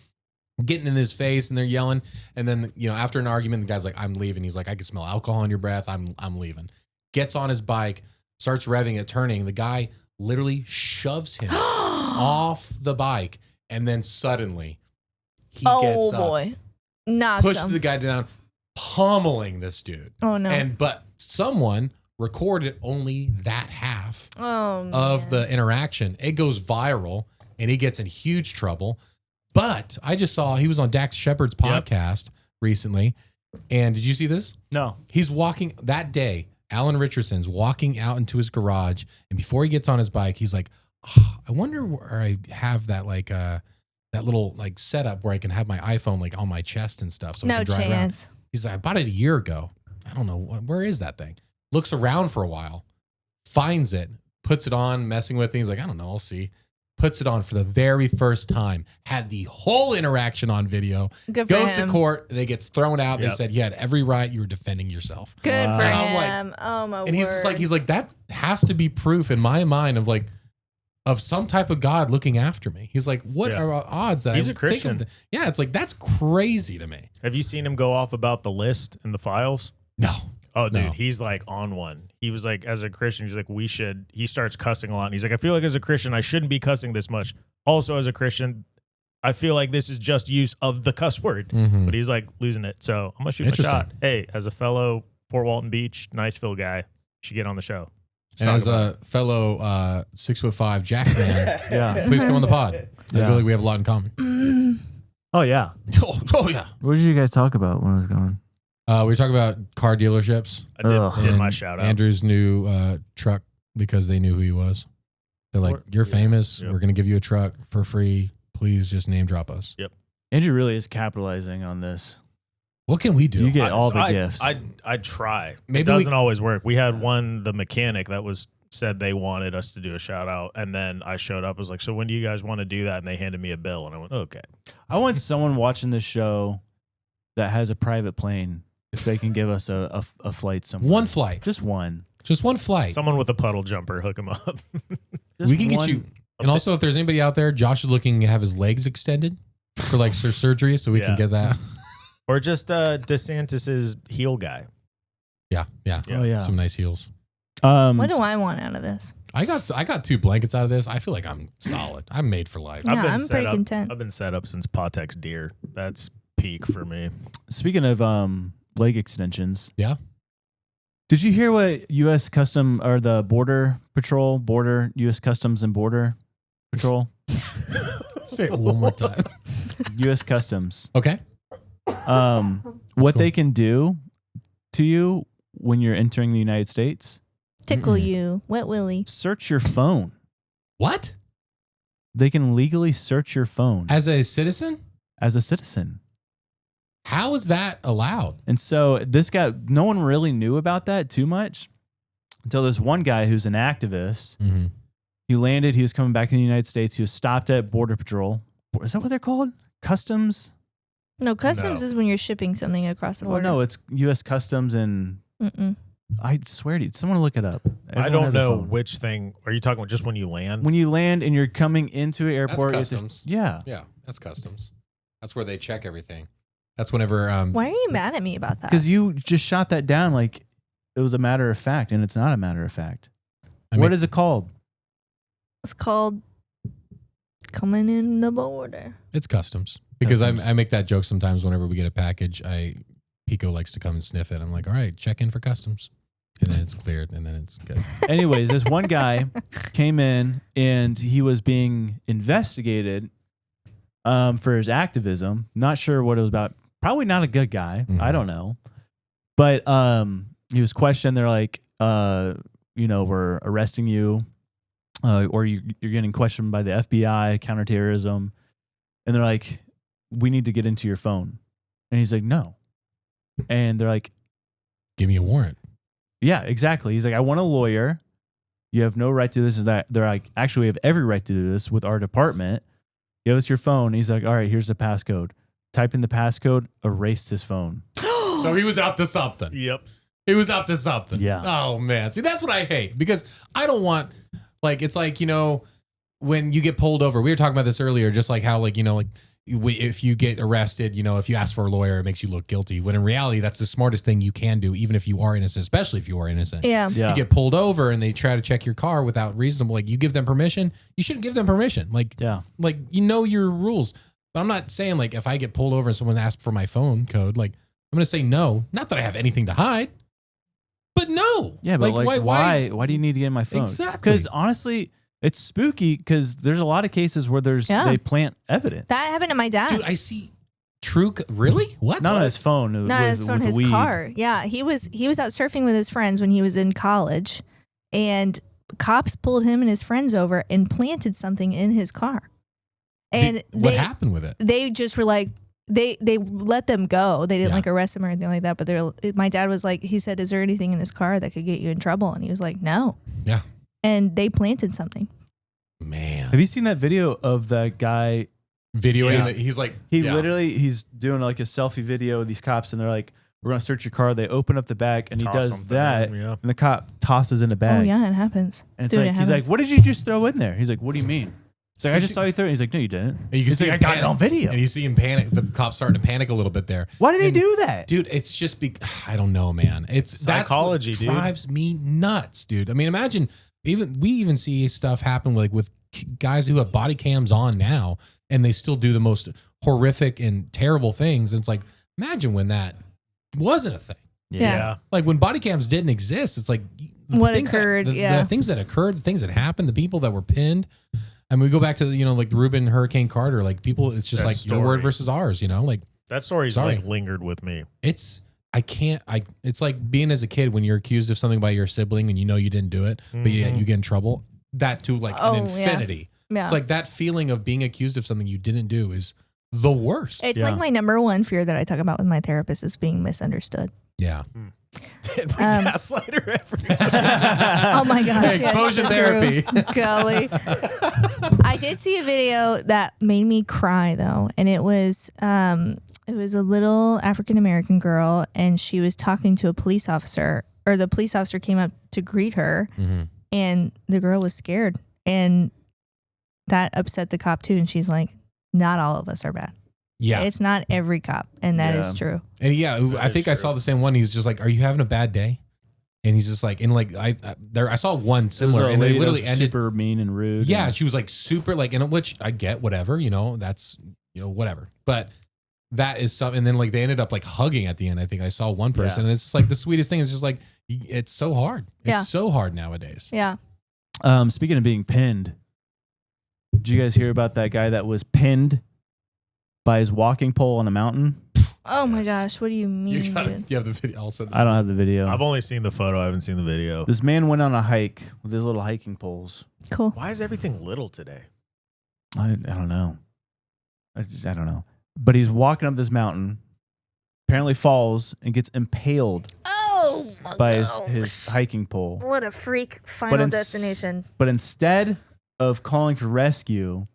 Speaker 4: getting in his face and they're yelling. And then, you know, after an argument, the guy's like, I'm leaving. He's like, I can smell alcohol in your breath. I'm leaving. Gets on his bike, starts revving it, turning. The guy literally shoves him off the bike. And then suddenly he gets up,
Speaker 6: boy. Knocks
Speaker 4: pushes
Speaker 6: him.
Speaker 4: the guy down, pummeling this dude.
Speaker 6: Oh no.
Speaker 4: But someone recorded only that half
Speaker 6: Oh,
Speaker 4: of
Speaker 6: man.
Speaker 4: the interaction. It goes viral and he gets in huge trouble. But I just saw he was on Dax Shepard's podcast recently. And did you see this?
Speaker 5: No.
Speaker 4: He's walking that day. Alan Richardson's walking out into his garage. And before he gets on his bike, he's like, oh, I wonder where I have that like that little like setup where I can have my iPhone like on my chest and stuff. So I
Speaker 6: No
Speaker 4: can drive around.
Speaker 6: chance.
Speaker 4: He's like, I bought it a year ago. I don't know. Where is that thing? Looks around for a while, finds it, puts it on, messing with it. He's like, I don't know. I'll see. Puts it on for the very first time. Had the whole interaction on video.
Speaker 6: Good for
Speaker 4: Goes
Speaker 6: him.
Speaker 4: to court. They gets thrown out. They
Speaker 7: Yep.
Speaker 4: said you had every right. You were defending yourself.
Speaker 6: Good for
Speaker 4: And I'm like-
Speaker 6: him. Oh my
Speaker 4: And he's just like,
Speaker 6: word.
Speaker 4: that has to be proof in my mind of like, of some type of God looking after me. He's like, what
Speaker 7: Yeah.
Speaker 4: are odds that
Speaker 7: He's
Speaker 4: I
Speaker 7: a
Speaker 4: would think of
Speaker 7: Christian.
Speaker 4: th- Yeah, it's like, that's crazy to me.
Speaker 7: have you seen him go off about the list and the files?
Speaker 4: No.
Speaker 7: Oh, dude,
Speaker 4: No.
Speaker 7: he's like on one. He was like, as a Christian, he's like, he starts cussing a lot. And he's like, I feel like as a Christian, I shouldn't be cussing this much. Also, as a Christian, I feel like this is just use of the cuss word.
Speaker 4: Mhm.
Speaker 7: But he's like losing it. So I'm going to shoot my
Speaker 4: Interesting.
Speaker 7: shot. Hey, as a fellow Fort Walton Beach, Niceville guy, you should get on the show. Let's
Speaker 4: And
Speaker 7: talk
Speaker 4: as
Speaker 7: about
Speaker 4: a fellow 6'5" Jack man,
Speaker 5: Yeah.
Speaker 4: please come on the pod. I
Speaker 5: Yeah.
Speaker 4: feel like we have a lot in common.
Speaker 5: Oh yeah.
Speaker 4: Oh yeah.
Speaker 5: What did you guys talk about when I was gone?
Speaker 4: We were talking about car dealerships.
Speaker 7: I did
Speaker 4: and
Speaker 7: my shout out.
Speaker 4: Andrew's new truck because they knew who he was. They're like, you're famous.
Speaker 7: Yep.
Speaker 4: We're going to give you a truck for free. Please just name drop us.
Speaker 5: Andrew really is capitalizing on this.
Speaker 4: What can we do?
Speaker 5: You get all the gifts.
Speaker 7: I try.
Speaker 4: Maybe
Speaker 7: it
Speaker 4: we-
Speaker 7: doesn't always work. We had the mechanic that said they wanted us to do a shout out, and then I showed up. I was like, so when do you guys want to do that? And they handed me a bill, and I went, okay.
Speaker 5: I want someone watching this show that has a private plane if they can give us a flight somewhere.
Speaker 4: One flight.
Speaker 5: Just one.
Speaker 4: Just one flight.
Speaker 7: Someone with a puddle jumper, hook him up.
Speaker 5: Just
Speaker 4: We can get
Speaker 5: one-
Speaker 4: you. And also, if there's anybody out there, Josh is looking to have his legs extended for like surgery, so we can
Speaker 7: Yeah.
Speaker 4: get that.
Speaker 7: Or just DeSantis's heel guy.
Speaker 4: Yeah.
Speaker 5: Oh yeah.
Speaker 4: Some nice heels.
Speaker 6: What do I want out of this?
Speaker 4: I got 2 blankets out of this. I feel like I'm solid. I'm made for life.
Speaker 6: Yeah, I'm
Speaker 7: set
Speaker 6: pretty
Speaker 7: up.
Speaker 6: content.
Speaker 7: I've been set up since Patek's deer. That's peak for me.
Speaker 5: Speaking of leg extensions.
Speaker 4: Yeah.
Speaker 5: Did you hear what U.S. Custom or the Border Patrol, U.S. Customs and Border Patrol,
Speaker 4: Say it one more time.
Speaker 5: U.S. Customs,
Speaker 4: Okay.
Speaker 5: what
Speaker 4: cool.
Speaker 5: they can do to you when you're entering the United States?
Speaker 6: Tickle you, wet willy.
Speaker 5: Search your phone.
Speaker 4: What?
Speaker 5: They can legally search your phone
Speaker 4: As a citizen?
Speaker 5: as a citizen.
Speaker 4: How is that allowed?
Speaker 5: And so this guy, no one really knew about that too much until this one guy who's an activist.
Speaker 4: Mm-hmm.
Speaker 5: He landed. He was coming back to the United States. He was stopped at Border Patrol. Is that what they're called? Customs?
Speaker 6: No, customs
Speaker 7: No.
Speaker 6: is when you're shipping something across the
Speaker 5: Well,
Speaker 6: border.
Speaker 5: no, it's U.S. Customs and
Speaker 6: Mm-mm.
Speaker 5: I swear to you, someone look it up.
Speaker 7: I
Speaker 5: Everyone
Speaker 7: don't
Speaker 5: has a
Speaker 7: know
Speaker 5: phone.
Speaker 7: which thing. Are you talking about just when you land?
Speaker 5: When you land and you're coming into an airport, you have to-
Speaker 4: customs.
Speaker 5: yeah.
Speaker 4: Yeah, that's customs. That's where they check everything. That's whenever
Speaker 6: Why are you mad at me about that?
Speaker 5: Because you just shot that down like it was a matter of fact, and it's not a matter of fact.
Speaker 4: I
Speaker 5: What
Speaker 4: mean-
Speaker 5: is it called?
Speaker 6: It's called coming in the border.
Speaker 4: it's customs. Because
Speaker 5: Customs.
Speaker 4: I make that joke sometimes whenever we get a package. Pico likes to come and sniff it. I'm like, all right, check in for customs. And then it's cleared and then it's good.
Speaker 5: Anyways, this one guy came in and he was being investigated for his activism. Not sure what it was about. Probably not a good guy.
Speaker 4: Mhm.
Speaker 5: I don't know. But he was questioned. They're like, we're arresting you, or you're getting questioned by the FBI, counterterrorism. And they're like, we need to get into your phone. And he's like, no. And they're like,
Speaker 4: Give me a warrant.
Speaker 5: yeah, exactly. He's like, I want a lawyer. You have no right to do this and that. They're like, actually, we have every right to do this with our department. Give us your phone. He's like, all right, here's the passcode. Type in the passcode, erased his phone.
Speaker 4: So he was up to something.
Speaker 7: Yep.
Speaker 4: He was up to something.
Speaker 5: Yeah.
Speaker 4: Oh, man. See, that's what I hate because I don't want, it's like, when you get pulled over, we were talking about this earlier, just like how, if you get arrested, if you ask for a lawyer, it makes you look guilty. When in reality, that's the smartest thing you can do, even if you are innocent, especially if you are innocent.
Speaker 6: Yeah.
Speaker 5: Yeah.
Speaker 4: You get pulled over and they try to check your car without reasonable, you give them permission. You shouldn't give them permission.
Speaker 5: Yeah.
Speaker 4: Your rules. But I'm not saying if I get pulled over and someone asks for my phone code, I'm going to say no. Not that I have anything to hide, but no.
Speaker 5: Yeah, but why do you need to get in my phone?
Speaker 4: Exactly.
Speaker 5: Because honestly, it's spooky because there's a lot of cases where they plant evidence.
Speaker 6: That happened to my dad.
Speaker 4: Dude, I see really? What?
Speaker 5: Not on his phone.
Speaker 6: Not on his phone, his
Speaker 5: weed.
Speaker 6: car. Yeah, he was out surfing with his friends when he was in college, and cops pulled him and his friends over and planted something in his car. And
Speaker 4: What happened with it?
Speaker 6: They just were like, they let them go. They didn't
Speaker 4: Yeah.
Speaker 6: arrest him or anything like that. But my dad was like, he said, "Is there anything in this car that could get you in trouble?" And he was like, "No."
Speaker 4: Yeah.
Speaker 6: And they planted something.
Speaker 4: Man.
Speaker 5: Have you seen that video of that guy?
Speaker 4: Videoing
Speaker 5: Yeah.
Speaker 4: it? He's like,
Speaker 5: He's doing a selfie video of these cops, and they're like, "We're gonna search your car." They open up the bag, and he
Speaker 7: Toss
Speaker 5: does
Speaker 7: something
Speaker 5: that,
Speaker 7: in, yeah.
Speaker 5: and the cop tosses in the bag.
Speaker 6: Oh yeah, it happens.
Speaker 5: And it's
Speaker 6: Dude,
Speaker 5: like
Speaker 6: it
Speaker 5: he's like,
Speaker 6: happens.
Speaker 5: "What did you just throw in there?" He's like, "What do you mean?" It's like,
Speaker 4: So
Speaker 5: "I just
Speaker 4: you-
Speaker 5: saw you throw it." He's like, "No, you didn't."
Speaker 4: And you can
Speaker 5: He's
Speaker 4: see
Speaker 5: like,
Speaker 4: him
Speaker 5: "I got it
Speaker 4: panic.
Speaker 5: on video."
Speaker 4: And you see him panic. The cop's starting to panic a little bit there.
Speaker 5: Why do they
Speaker 4: And-
Speaker 5: do that?
Speaker 4: Dude, it's just I don't know, man. It's
Speaker 7: Psychology,
Speaker 4: that's
Speaker 7: dude.
Speaker 4: what drives me nuts, dude. I mean, imagine we even see stuff happen with guys who have body cams on now and they still do the most horrific and terrible things. And it's like, imagine when that wasn't a thing.
Speaker 6: Yeah.
Speaker 4: Like when body cams didn't exist, it's like
Speaker 6: What
Speaker 4: things
Speaker 6: occurred,
Speaker 4: the things that occurred, the things that happened, the people that were pinned. And we go back to, like the Reuben Hurricane Carter, like people, it's just
Speaker 7: That
Speaker 4: like your word versus ours, like
Speaker 7: That story's
Speaker 4: Sorry.
Speaker 7: like lingered with me.
Speaker 4: it's like being as a kid when you're accused of something by your sibling and you didn't do it, but yet you get in trouble. That to like
Speaker 6: Oh,
Speaker 4: an
Speaker 6: yeah.
Speaker 4: infinity.
Speaker 6: Yeah.
Speaker 4: It's like that feeling of being accused of something you didn't do is the worst.
Speaker 6: It's
Speaker 5: Yeah.
Speaker 6: like my number one fear that I talk about with my therapist is being misunderstood.
Speaker 4: Yeah.
Speaker 7: Gaslighter every
Speaker 6: Oh my gosh. yes,
Speaker 4: Exposure
Speaker 6: so
Speaker 4: therapy.
Speaker 6: true. Golly. I did see a video that made me cry though. And it was a little African American girl and she was talking to a police officer, or the police officer came up to greet her and the girl was scared. And that upset the cop too. And she's like, not all of us are bad.
Speaker 4: Yeah.
Speaker 6: It's not every cop. And that is
Speaker 5: Yeah.
Speaker 6: true.
Speaker 4: And I think I saw the same one. He's just like, "Are you having a bad day?" And he's just like, and like I saw one similar, and they literally ended
Speaker 5: super mean and rude.
Speaker 4: Yeah,
Speaker 5: and-
Speaker 4: she was like super like, and which I get, whatever, that's whatever. But that is something. And then like they ended up like hugging at the end. I think I saw one person, and it's just like the sweetest thing. It's just like it's so hard.
Speaker 6: Yeah.
Speaker 4: It's so hard nowadays.
Speaker 6: Yeah.
Speaker 5: Speaking of being pinned, did you guys hear about that guy that was pinned by his walking pole on a mountain?
Speaker 6: Oh my gosh. What do you mean, dude?
Speaker 4: You have the video. I'll send
Speaker 5: I don't have the video.
Speaker 7: I've only seen the photo. I haven't seen the video.
Speaker 5: This man went on a hike with his little hiking poles.
Speaker 6: Cool.
Speaker 7: Why is everything little today?
Speaker 5: I don't know. I don't know. But he's walking up this mountain, apparently falls and gets impaled
Speaker 6: Oh my
Speaker 5: by
Speaker 6: gosh.
Speaker 5: his hiking pole.
Speaker 6: What a freak final
Speaker 5: ins-
Speaker 6: destination.
Speaker 5: But instead of calling for rescue,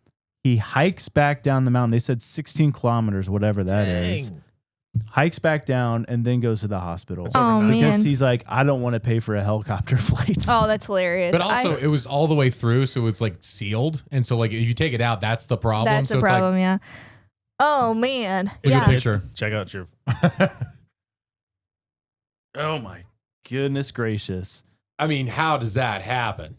Speaker 5: he hikes back down the mountain. They said 16 kilometers, whatever that is.
Speaker 7: Dang.
Speaker 5: Hikes back down and then goes to the hospital.
Speaker 6: Oh,
Speaker 5: Because
Speaker 6: man.
Speaker 5: he's like, I don't want to pay for a helicopter flight.
Speaker 6: Oh, that's hilarious.
Speaker 4: But also, it was all the way through, so it's like sealed, and so like if you take it out, that's the problem.
Speaker 6: that's
Speaker 4: so
Speaker 6: the
Speaker 4: it's
Speaker 6: problem, yeah. Oh, man.
Speaker 4: Like, look at
Speaker 6: Yeah.
Speaker 4: the picture.
Speaker 7: Check out your.
Speaker 5: Oh my goodness gracious.
Speaker 4: I mean, how does that happen?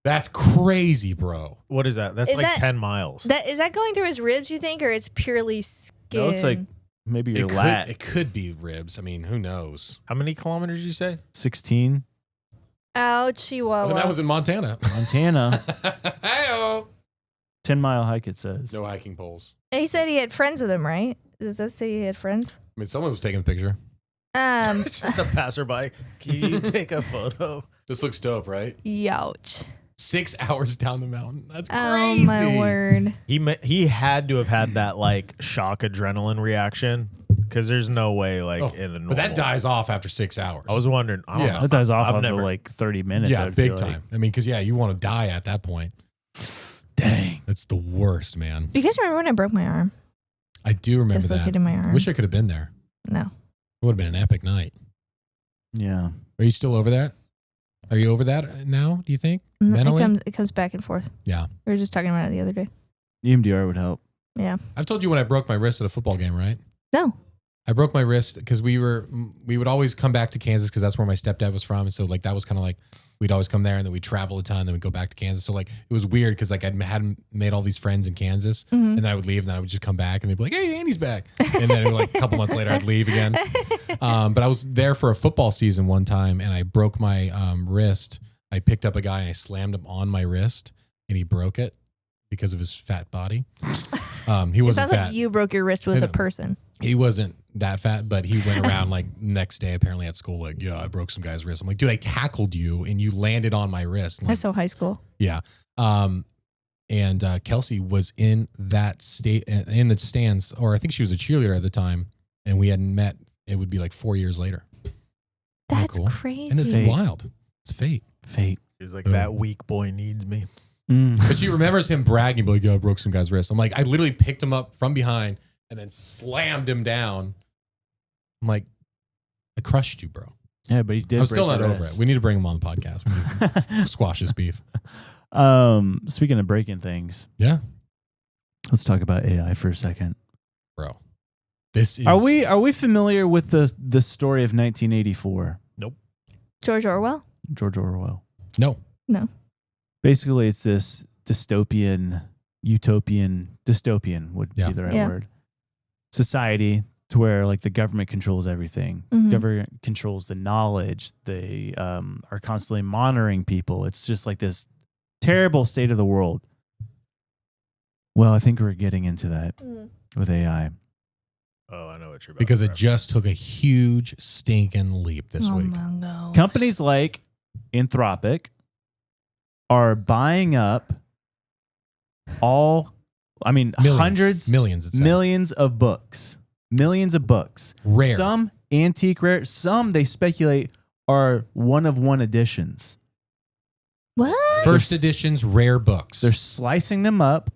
Speaker 4: That's crazy, bro.
Speaker 7: What is that? That's
Speaker 6: Is
Speaker 7: like
Speaker 6: that-
Speaker 7: 10 miles.
Speaker 6: Is that going through his ribs, you think, or it's purely skin?
Speaker 5: That looks like maybe your lat.
Speaker 4: It could be ribs. I mean, who knows?
Speaker 7: How many kilometers you say?
Speaker 5: 16.
Speaker 6: Ouch, Chihuahua.
Speaker 4: Well, that was in Montana.
Speaker 5: Montana.
Speaker 4: Hey-o.
Speaker 5: 10-mile hike, it says.
Speaker 4: No hiking poles.
Speaker 6: He said he had friends with him, right? Does that say he had friends?
Speaker 4: I mean, someone was taking the picture.
Speaker 7: It's just a passerby. Can you take a photo?
Speaker 4: This looks dope, right?
Speaker 6: Youch.
Speaker 4: 6 hours down the mountain. That's crazy.
Speaker 6: Oh, my word.
Speaker 7: He had to have had that like shock adrenaline reaction because there's no way like in a normal.
Speaker 4: But that dies off after 6 hours.
Speaker 7: I was wondering. I don't
Speaker 4: Yeah.
Speaker 7: know.
Speaker 5: That dies off
Speaker 7: I've
Speaker 5: after
Speaker 7: never-
Speaker 5: like 30 minutes.
Speaker 4: yeah,
Speaker 5: I would
Speaker 4: big
Speaker 5: feel like.
Speaker 4: time. I mean, because you want to die at that point.
Speaker 5: Dang.
Speaker 4: That's the worst, man.
Speaker 6: Do you guys remember when I broke my arm?
Speaker 4: I do remember that.
Speaker 6: Dislocated my arm.
Speaker 4: Wish I could have been there.
Speaker 6: No.
Speaker 4: It would have been an epic night.
Speaker 5: Yeah.
Speaker 4: Are you still over that? Are you over that now, do you think? Mentally?
Speaker 6: It comes back and forth.
Speaker 4: Yeah.
Speaker 6: We were just talking about it the other day.
Speaker 5: EMDR would help.
Speaker 6: Yeah.
Speaker 4: I've told you when I broke my wrist at a football game, right?
Speaker 6: No.
Speaker 4: I broke my wrist because we would always come back to Kansas because that's where my stepdad was from. And so like that was kind of like we'd always come there and then we'd travel a ton, then we'd go back to Kansas. So like it was weird because like I hadn't made all these friends in Kansas, and then I would leave and then I would just come back and they'd be like, "Hey, Andy's back," and then like a couple months later I'd leave again. But I was there for a football season one time and I broke my wrist. I picked up a guy and I slammed him on my wrist and he broke it because of his fat body. He
Speaker 6: It
Speaker 4: wasn't
Speaker 6: sounds
Speaker 4: fat.
Speaker 6: like you broke your wrist with
Speaker 4: I
Speaker 6: a
Speaker 4: know.
Speaker 6: person.
Speaker 4: He wasn't that fat, but he went around like next day apparently at school like, "Yeah, I broke some guy's wrist." I'm like, "Dude, I tackled you and you landed on my wrist." I'm like,
Speaker 6: That's so high school.
Speaker 4: yeah. And Kelsey was in that state in the stands, or I think she was a cheerleader at the time, and we hadn't met. It would be like 4 years later. Isn't that
Speaker 6: That's
Speaker 4: cool?
Speaker 6: crazy.
Speaker 4: And it's
Speaker 5: Fate.
Speaker 4: wild. It's fate.
Speaker 5: Fate.
Speaker 7: He's like
Speaker 4: Boom.
Speaker 7: that weak boy needs me.
Speaker 4: But she remembers him bragging, like, "Yeah, I broke some guy's wrist." I'm like, I literally picked him up from behind and then slammed him down. I'm like, I crushed you, bro.
Speaker 5: Yeah, but he did.
Speaker 4: I'm still
Speaker 5: break
Speaker 4: not
Speaker 5: the
Speaker 4: over
Speaker 5: wrist.
Speaker 4: it. We need to bring him on the podcast. We need to squash this beef.
Speaker 5: Speaking of breaking things,
Speaker 4: Yeah,
Speaker 5: let's talk about AI for a second.
Speaker 4: bro. This is.
Speaker 5: Are we familiar with the story of 1984?
Speaker 6: George Orwell?
Speaker 5: George Orwell.
Speaker 4: No.
Speaker 6: No.
Speaker 5: Basically, it's this dystopian dystopian would be the right word, society to where like the government controls everything. Government controls the knowledge. They are constantly monitoring people. It's just like this terrible state of the world. Well, I think we're getting into that with AI.
Speaker 7: Oh, I know what you're about
Speaker 4: Because
Speaker 7: to
Speaker 4: it just took a huge stinking leap this week.
Speaker 6: No.
Speaker 5: Companies like Anthropic are buying up millions of books. Millions of books.
Speaker 4: Rare.
Speaker 5: Some antique rare. Some they speculate are one-of-one editions.
Speaker 6: What?
Speaker 4: First editions, rare books.
Speaker 5: They're slicing them up,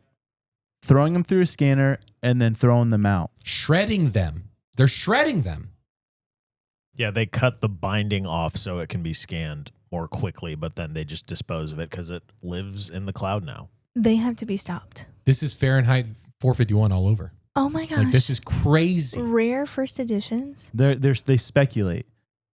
Speaker 5: throwing them through a scanner, and then throwing them out.
Speaker 4: Shredding them. They're shredding them.
Speaker 7: Yeah, they cut the binding off so it can be scanned more quickly, but then they just dispose of it because it lives in the cloud now.
Speaker 6: They have to be stopped.
Speaker 4: This is Fahrenheit 451 all over.
Speaker 6: Oh my gosh.
Speaker 4: Like, this is crazy.
Speaker 6: Rare first editions.
Speaker 5: They speculate.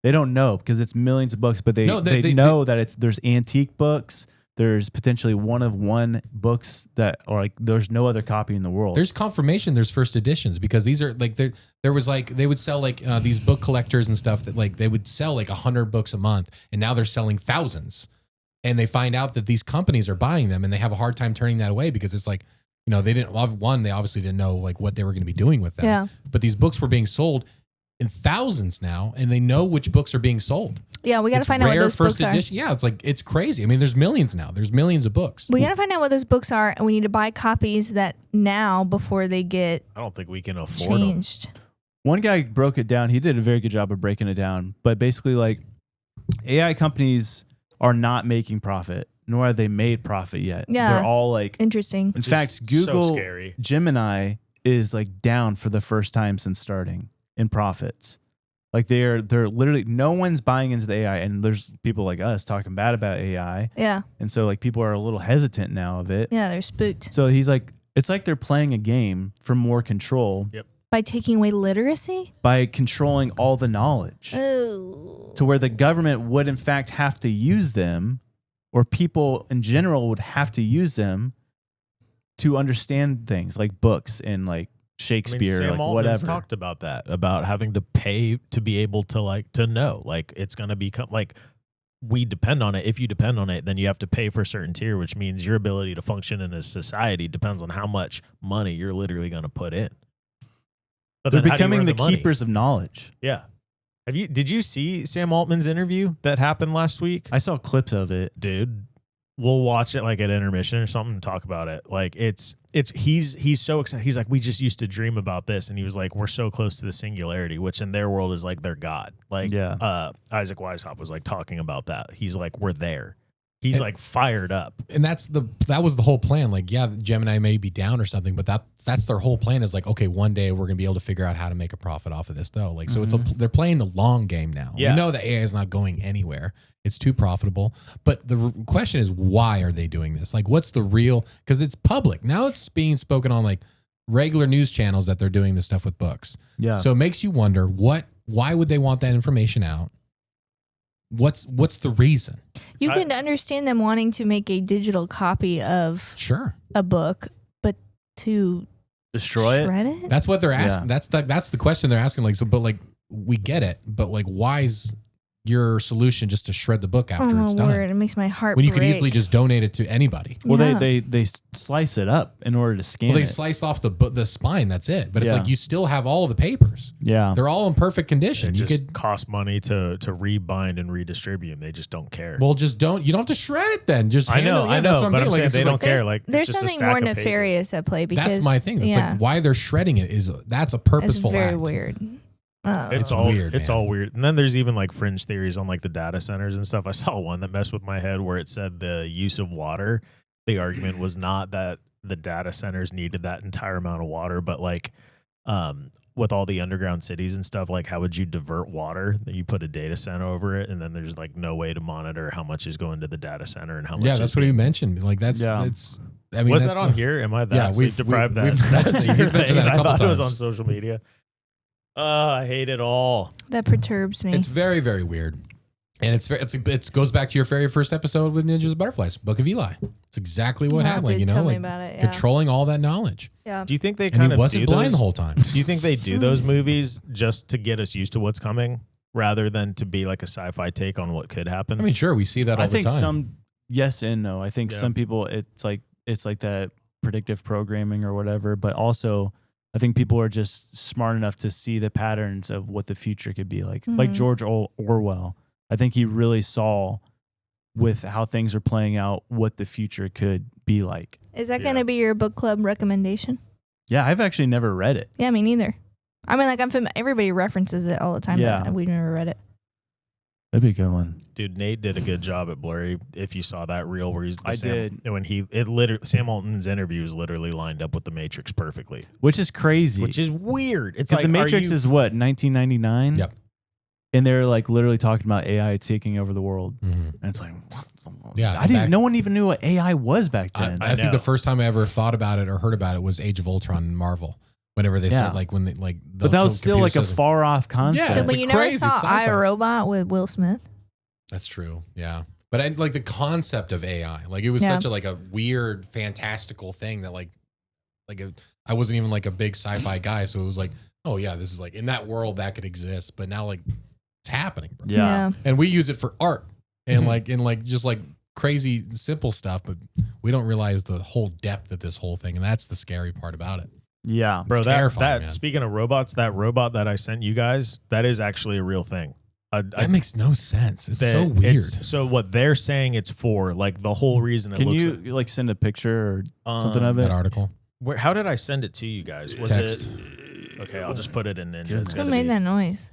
Speaker 5: They don't know because it's millions of books, but they know that there's antique books. There's potentially one-of-one books that are like there's no other copy in the world.
Speaker 4: There's confirmation there's first editions because these are like there was like they would sell like these book collectors and stuff that like they would sell like 100 books a month and now they're selling thousands. And they find out that these companies are buying them and they have a hard time turning that away because it's like, you know, they obviously didn't know like what they were going to be doing with them.
Speaker 6: Yeah.
Speaker 4: But these books were being sold in thousands now and they know which books are being sold.
Speaker 6: Yeah, we got to find out what those
Speaker 4: first
Speaker 6: books
Speaker 4: edition. Yeah, it's crazy. I mean, there's millions now. There's millions of books.
Speaker 6: We got to find out what those books are and we need to buy copies that now before they get
Speaker 7: I don't think we can afford
Speaker 6: changed.
Speaker 7: them.
Speaker 5: One guy broke it down. He did a very good job of breaking it down. But basically, like AI companies are not making profit, nor have they made profit yet.
Speaker 6: Yeah.
Speaker 5: They're all like
Speaker 6: Interesting.
Speaker 5: In fact, Google
Speaker 7: so scary.
Speaker 5: Gemini is like down for the first time since starting in profits. Like they're literally no one's buying into the AI, and there's people like us talking bad about AI.
Speaker 6: Yeah.
Speaker 5: And so like people are a little hesitant now of it.
Speaker 6: Yeah, they're spooked.
Speaker 5: So he's like, it's like they're playing a game for more control.
Speaker 7: Yep.
Speaker 6: By taking away literacy?
Speaker 5: By controlling all the knowledge.
Speaker 6: Oh.
Speaker 5: To where the government would in fact have to use them, or people in general would have to use them to understand things like books and like Shakespeare,
Speaker 7: Sam
Speaker 5: like
Speaker 7: Altman's
Speaker 5: whatever.
Speaker 7: talked about that, about having to pay to be able to like to know, like it's going to become like we depend on it. If you depend on it, then you have to pay for a certain tier, which means your ability to function in a society depends on how much money you're literally going to put in. But
Speaker 5: They're
Speaker 7: then how do you
Speaker 5: becoming
Speaker 7: earn
Speaker 5: the
Speaker 7: money?
Speaker 5: keepers of knowledge.
Speaker 7: Yeah. Did you see Sam Altman's interview that happened last week?
Speaker 5: I saw clips of it.
Speaker 7: Dude, we'll watch it like at intermission or something and talk about it. Like he's so excited. He's like, we just used to dream about this. And he was like, we're so close to the singularity, which in their world is like their God. Like Isaac Weishaupt was like talking about that. He's like, we're there. He's like fired up.
Speaker 4: And that was the whole plan. Like, yeah, Gemini may be down or something, but that's their whole plan is like, okay, one day we're going to be able to figure out how to make a profit off of this though. Like, so they're playing the long game now.
Speaker 7: Yeah.
Speaker 4: We know that AI is not going anywhere. It's too profitable. But the question is, why are they doing this? Like, what's the real, because it's public. Now it's being spoken on like regular news channels that they're doing this stuff with books.
Speaker 5: Yeah.
Speaker 4: So it makes you wonder why would they want that information out? What's the reason?
Speaker 6: You can understand them wanting to make a digital copy of
Speaker 4: Sure.
Speaker 6: a book, but to
Speaker 5: Destroy
Speaker 6: shred
Speaker 5: it?
Speaker 6: it?
Speaker 4: That's what they're asking.
Speaker 5: Yeah.
Speaker 4: That's the question they're asking. Like, so, but like, we get it, but like, why is your solution just to shred the book after
Speaker 6: oh
Speaker 4: it's
Speaker 6: my
Speaker 4: done?
Speaker 6: word, it makes my heart
Speaker 4: When you
Speaker 6: break.
Speaker 4: could easily just donate it to anybody.
Speaker 5: Well,
Speaker 6: Yeah.
Speaker 5: they slice it up in order to scan
Speaker 4: Well, they
Speaker 5: it.
Speaker 4: sliced off the spine. That's it. But it's
Speaker 5: Yeah.
Speaker 4: like you still have all the papers.
Speaker 5: Yeah.
Speaker 4: They're all in perfect condition.
Speaker 7: It
Speaker 4: You
Speaker 7: just
Speaker 4: could
Speaker 7: cost money to rebind and redistribute, and they just don't care.
Speaker 4: you don't have to shred it then. Just
Speaker 7: I know,
Speaker 4: hand it. Yeah, that's what
Speaker 7: but I'm
Speaker 4: Like,
Speaker 7: saying
Speaker 4: it's
Speaker 7: they
Speaker 4: just
Speaker 7: don't
Speaker 4: like,
Speaker 7: care. Like
Speaker 6: There's
Speaker 7: it's just a
Speaker 6: something
Speaker 7: stack
Speaker 6: more
Speaker 7: of paper.
Speaker 6: nefarious at play because
Speaker 4: that's my thing. It's like why they're shredding it that's a
Speaker 6: it's
Speaker 4: purposeful
Speaker 6: very
Speaker 4: act.
Speaker 6: weird.
Speaker 7: It's all
Speaker 4: weird,
Speaker 7: It's
Speaker 4: man.
Speaker 7: all weird. And then there's even like fringe theories on like the data centers and stuff. I saw one that messed with my head where it said the use of water. The argument was not that the data centers needed that entire amount of water, but like with all the underground cities and stuff, like how would you divert water? You put a data center over it, and then there's like no way to monitor how much is going to the data center and how much.
Speaker 4: Yeah, that's what he mentioned. Like it's. I mean,
Speaker 7: was
Speaker 4: that's
Speaker 7: that on here? Am I that
Speaker 4: yeah,
Speaker 7: sleep deprived that?
Speaker 4: we've
Speaker 7: That's
Speaker 4: mentioned- he's mentioned that a
Speaker 7: I
Speaker 4: couple
Speaker 7: thought it was on
Speaker 4: times.
Speaker 7: social media. I hate it all.
Speaker 6: That perturbs me.
Speaker 4: It's very, very weird. And it goes back to your very first episode with Ninjas and Butterflies, Book of Eli. It's exactly what happened.
Speaker 6: Dude,
Speaker 4: You know,
Speaker 6: tell me
Speaker 4: like
Speaker 6: about it, yeah.
Speaker 4: controlling all that knowledge.
Speaker 6: Yeah.
Speaker 7: Do you think they
Speaker 4: And
Speaker 7: kind
Speaker 4: he
Speaker 7: of
Speaker 4: wasn't blind
Speaker 7: those,
Speaker 4: the whole time.
Speaker 7: Do you think they do those movies just to get us used to what's coming, rather than to be like a sci-fi take on what could happen?
Speaker 4: I mean, sure, we see that all
Speaker 5: I
Speaker 4: the
Speaker 5: think
Speaker 4: time.
Speaker 5: some yes and no. I think
Speaker 7: Yeah.
Speaker 5: some people it's like that predictive programming or whatever, but also I think people are just smart enough to see the patterns of what the future could be like. Like George Orwell, I think he really saw with how things are playing out what the future could be like.
Speaker 6: Is that going to be your book club recommendation?
Speaker 5: Yeah, I've actually never read it.
Speaker 6: Yeah, me neither. I mean, like everybody references it all the time,
Speaker 5: Yeah.
Speaker 6: but we've never read it.
Speaker 5: That'd be a good one.
Speaker 7: Dude, Nate did a good job at Blurry. If you saw that reel where he's
Speaker 5: I did.
Speaker 7: when it literally Sam Alton's interview is literally lined up with the Matrix perfectly,
Speaker 5: Which is crazy.
Speaker 7: which is weird. It's
Speaker 5: because
Speaker 7: like
Speaker 5: the Matrix is what, 1999?
Speaker 4: Yep.
Speaker 5: And they're like literally talking about AI taking over the world.
Speaker 4: Mhm.
Speaker 5: And it's like,
Speaker 4: Yeah,
Speaker 5: no one even knew what AI was back then.
Speaker 4: I think
Speaker 7: know.
Speaker 4: the first time I ever thought about it or heard about it was Age of Ultron and Marvel. Whenever they start, like when they like, the
Speaker 5: but that was still like a
Speaker 4: system.
Speaker 5: far off concept.
Speaker 4: Yeah,
Speaker 6: But
Speaker 4: it's
Speaker 6: when
Speaker 4: a
Speaker 6: you never
Speaker 4: crazy
Speaker 6: saw
Speaker 4: sci-fi.
Speaker 6: iRobot with Will Smith.
Speaker 4: That's true. Yeah. But I like the concept of AI. Like it was
Speaker 6: Yeah.
Speaker 4: such a weird, fantastical thing that I wasn't even like a big sci-fi guy. So it was like, oh yeah, this is like in that world that could exist. But now like it's happening, bro.
Speaker 5: Yeah.
Speaker 4: And we use it for art and just crazy simple stuff, but we don't realize the whole depth of this whole thing. And that's the scary part about it.
Speaker 5: Yeah.
Speaker 7: bro.
Speaker 4: It's
Speaker 7: That
Speaker 4: terrifying, man.
Speaker 7: speaking of robots, that robot that I sent you guys, that is actually a real thing.
Speaker 4: That makes no sense. It's so weird.
Speaker 7: So what they're saying it's for, like the whole reason it
Speaker 5: Can
Speaker 7: looks
Speaker 5: you like send a picture or something of it?
Speaker 4: That article.
Speaker 7: how did I send it to you guys? Was
Speaker 4: Text.
Speaker 7: it okay? I'll just put it in Ninja. It's
Speaker 6: Who
Speaker 7: gonna
Speaker 6: made
Speaker 7: be-
Speaker 6: that noise?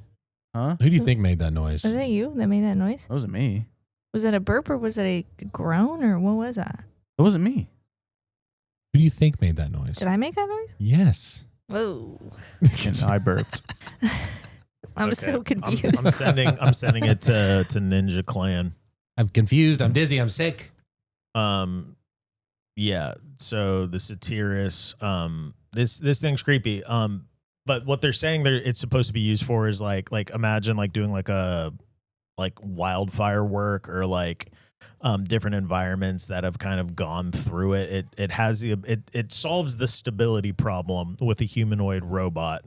Speaker 5: Huh?
Speaker 4: Who do you think made that noise?
Speaker 6: Was that you that made that noise?
Speaker 5: That wasn't me.
Speaker 6: Was it a burp or was it a groan or what was that?
Speaker 5: That wasn't me.
Speaker 4: Who do you think made that noise?
Speaker 6: Did I make that noise?
Speaker 4: Yes.
Speaker 6: Whoa.
Speaker 5: And I burped.
Speaker 6: I'm
Speaker 7: Okay.
Speaker 6: so confused.
Speaker 7: I'm sending it to Ninja Clan.
Speaker 4: I'm confused. I'm dizzy. I'm sick.
Speaker 7: Yeah. So the Satyress, this thing's creepy. But what they're saying it's supposed to be used for is like imagine like doing like a wildfire work or like different environments that have kind of gone through it. It has it solves the stability problem with a humanoid robot.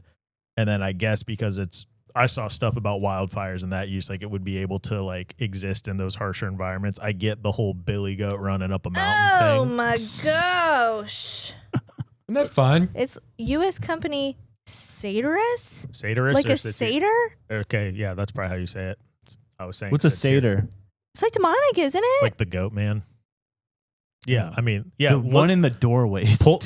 Speaker 7: And then I guess because I saw stuff about wildfires and that use, like it would be able to like exist in those harsher environments. I get the whole billy goat running up a mountain
Speaker 6: Oh
Speaker 7: thing.
Speaker 6: my gosh.
Speaker 4: Isn't that fun?
Speaker 6: It's U.S. company Satyress?
Speaker 7: Satyress
Speaker 6: Like
Speaker 7: or
Speaker 6: a satyr?
Speaker 7: Okay, yeah, that's probably how you say it. I was saying
Speaker 5: What's a
Speaker 7: satyr.
Speaker 5: satyr?
Speaker 6: It's like demonic, isn't it?
Speaker 7: It's like the goat man. Yeah, I mean, yeah.
Speaker 5: The one in the doorway. It's
Speaker 7: pull up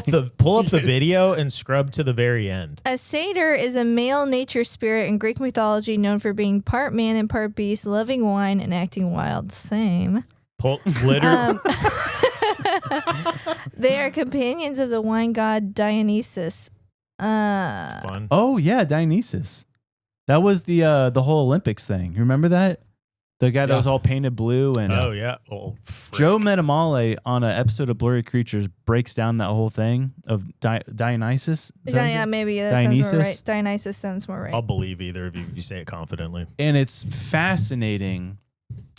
Speaker 5: terrifying.
Speaker 7: the video and scrub to the very end.
Speaker 6: A satyr is a male nature spirit in Greek mythology known for being part man and part beast, loving wine and acting wild. Same.
Speaker 7: Literally,
Speaker 6: They are companions of the wine god Dionysus.
Speaker 7: fun.
Speaker 5: Oh yeah, Dionysus. That was the whole Olympics thing. You remember that? The guy that
Speaker 4: Yeah.
Speaker 5: was all painted blue and
Speaker 7: Oh yeah. Oh, frick.
Speaker 5: Joe Metamale on an episode of Blurry Creatures breaks down that whole thing of Dionysus. Is that
Speaker 6: Yeah,
Speaker 5: it?
Speaker 6: maybe that sounds
Speaker 5: Dionysus?
Speaker 6: more right. Dionysus sounds more right.
Speaker 7: I'll believe either of you if you say it confidently.
Speaker 5: And it's fascinating.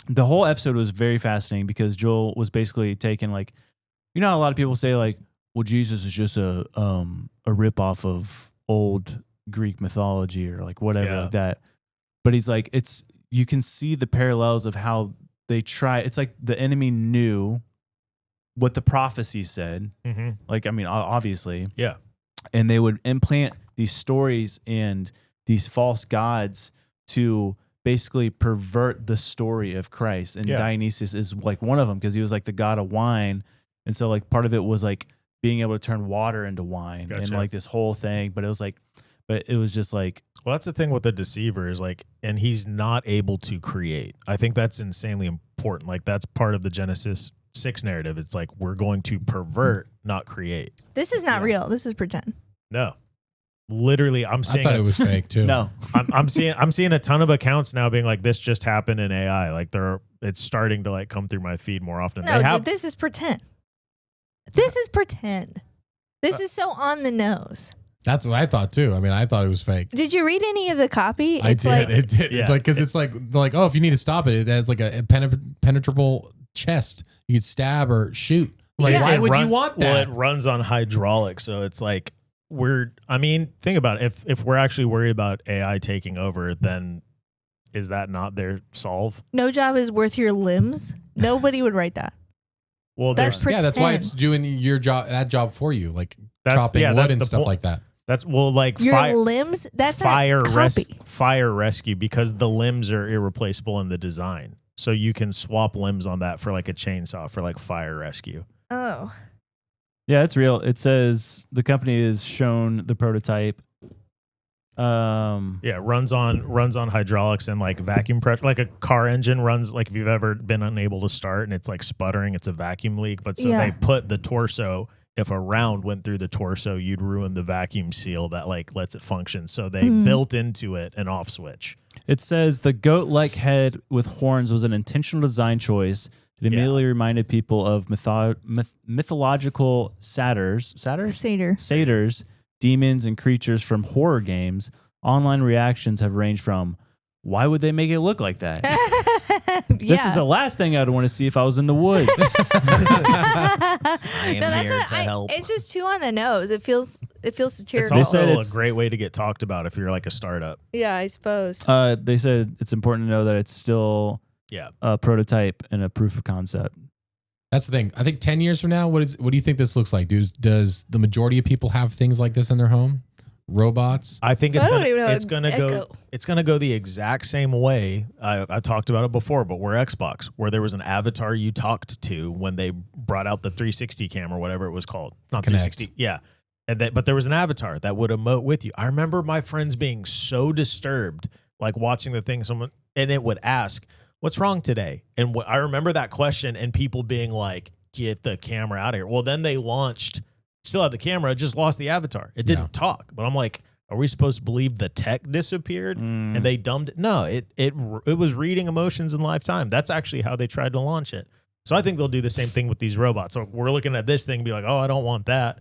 Speaker 5: The whole episode was very fascinating because Joel was basically taking like, you know how a lot of people say like, well, Jesus is just a ripoff of old Greek mythology or like whatever like that. But he's like, you can see the parallels of how they try. It's like the enemy knew what the prophecy said.
Speaker 7: Mm-hmm.
Speaker 5: Like, I mean, obviously.
Speaker 7: Yeah.
Speaker 5: And they would implant these stories and these false gods to basically pervert the story of Christ. And Dionysus is like one of them because he was like the god of wine. And so like part of it was like being able to turn water into wine and like this whole thing. But it was just like,
Speaker 7: well, that's the thing with the deceiver is like, and he's not able to create. I think that's insanely important. Like that's part of the Genesis 6 narrative. It's like, we're going to pervert, not create.
Speaker 6: This is not real. This is pretend.
Speaker 7: No, literally, I'm
Speaker 4: I
Speaker 7: seeing.
Speaker 4: thought it was fake too.
Speaker 5: no.
Speaker 7: I'm seeing a ton of accounts now being like, this just happened in AI. Like it's starting to like come through my feed more often.
Speaker 6: No, dude, this is pretend. This is pretend. This is so on the nose.
Speaker 4: That's what I thought too. I mean, I thought it was fake.
Speaker 6: Did you read any of the copy?
Speaker 4: I did. It did.
Speaker 7: Yeah.
Speaker 4: Like, because it's like, oh, if you need to stop it, it has like a penetrable chest. You could stab or shoot. Like,
Speaker 6: Yeah.
Speaker 4: why would you want
Speaker 7: Well,
Speaker 4: that?
Speaker 7: it runs on hydraulics, so it's like think about it. If we're actually worried about AI taking over, then is that not their solve?
Speaker 6: No job is worth your limbs. Nobody would write that.
Speaker 7: Well,
Speaker 6: That's
Speaker 7: there's
Speaker 4: Yeah, that's why it's
Speaker 6: pretend.
Speaker 4: doing your job, that job for you, like
Speaker 7: That's-
Speaker 4: chopping
Speaker 7: yeah,
Speaker 4: wood
Speaker 7: that's
Speaker 4: and
Speaker 7: the
Speaker 4: stuff
Speaker 7: point.
Speaker 4: like that.
Speaker 7: like
Speaker 6: Your
Speaker 7: fire,
Speaker 6: limbs? That's
Speaker 7: fire
Speaker 6: not copy.
Speaker 7: fire rescue, because the limbs are irreplaceable in the design. So you can swap limbs on that for like a chainsaw for like fire rescue.
Speaker 6: Oh.
Speaker 5: Yeah, it's real. It says the company has shown the prototype.
Speaker 7: Yeah, runs on hydraulics and like vacuum pressure, like a car engine runs. Like if you've ever been unable to start and it's like sputtering, it's a vacuum leak. But so
Speaker 6: Yeah.
Speaker 7: they put the torso. If a round went through the torso, you'd ruin the vacuum seal that like lets it function. So they built into it an off switch.
Speaker 5: It says the goat-like head with horns was an intentional design choice. It immediately reminded people of mythological satyrs, satyrs, demons, and creatures from horror games. Online reactions have ranged from, why would they make it look like that? This is the last thing I'd want to see if I was in the woods.
Speaker 7: I am
Speaker 6: No, that's
Speaker 7: here
Speaker 6: what
Speaker 7: to help.
Speaker 6: It's just too on the nose. It feels
Speaker 7: It's
Speaker 6: satirical.
Speaker 7: also
Speaker 5: said
Speaker 7: a
Speaker 5: it's-
Speaker 7: great way to get talked about if you're like a startup.
Speaker 6: Yeah, I suppose.
Speaker 5: They said it's important to know that it's still
Speaker 7: Yeah.
Speaker 5: a prototype and a proof of concept.
Speaker 4: That's the thing. I think 10 years from now, what do you think this looks like? Does the majority of people have things like this in their home? Robots?
Speaker 7: I think it's
Speaker 6: I don't
Speaker 7: gonna,
Speaker 6: even know
Speaker 7: it's
Speaker 6: how
Speaker 7: gonna
Speaker 6: to
Speaker 7: go.
Speaker 6: echo.
Speaker 7: It's gonna go the exact same way. I talked about it before, but we're Xbox, where there was an avatar you talked to when they brought out the 360 cam or whatever it was called. Not
Speaker 4: Kinect.
Speaker 7: 360, yeah. But there was an avatar that would emote with you. I remember my friends being so disturbed, like watching the thing. And it would ask, "What's wrong today?" And I remember that question, and people being like, "Get the camera out of here." Well, then they launched. Still had the camera, just lost the avatar. It didn't talk. But I'm like, are we supposed to believe the tech disappeared and they dumbed it? No, it was reading emotions in live time. That's actually how they tried to launch it. So I think they'll do the same thing with these robots. So we're looking at this thing and be like, oh, I don't want that.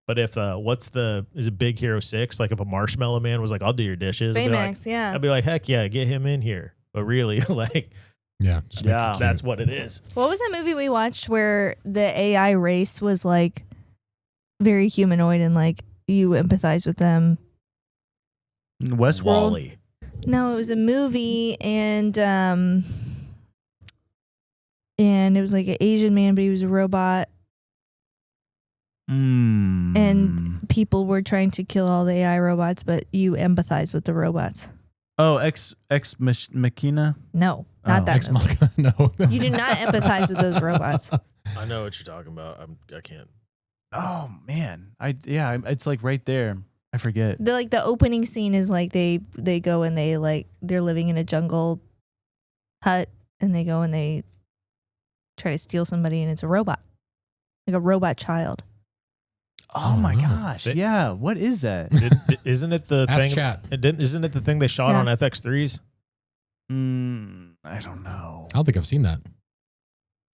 Speaker 7: But if is it Big Hero 6? Like if a Marshmallow Man was like, I'll do your dishes.
Speaker 6: Baymax, yeah.
Speaker 7: I'd be like, heck yeah, get him in here. But really, like,
Speaker 4: Yeah. Just make it cute.
Speaker 7: that's what it is.
Speaker 6: What was that movie we watched where the AI race was like very humanoid and like you empathize with them?
Speaker 5: Westworld?
Speaker 7: Wall-E.
Speaker 6: No, it was a movie and it was like an Asian man, but he was a robot, and people were trying to kill all the AI robots, but you empathize with the robots.
Speaker 5: Oh, Ex Machina?
Speaker 6: No, not
Speaker 5: Oh.
Speaker 6: that.
Speaker 4: Ex
Speaker 6: movie.
Speaker 4: Machina, no.
Speaker 6: You do not empathize with those robots.
Speaker 7: I know what you're talking about. I can't.
Speaker 5: Oh, man. It's like right there. I forget.
Speaker 6: The opening scene is like they go and they're living in a jungle hut and they go and they try to steal somebody and it's a robot, like a robot child.
Speaker 5: Oh, my
Speaker 4: no.
Speaker 5: gosh. Yeah. What is that?
Speaker 7: Isn't it the
Speaker 4: Ask
Speaker 7: thing?
Speaker 4: chat.
Speaker 7: Isn't it the thing they shot
Speaker 6: Yeah.
Speaker 7: on FX3s?
Speaker 5: I don't know.
Speaker 4: I don't think I've seen that.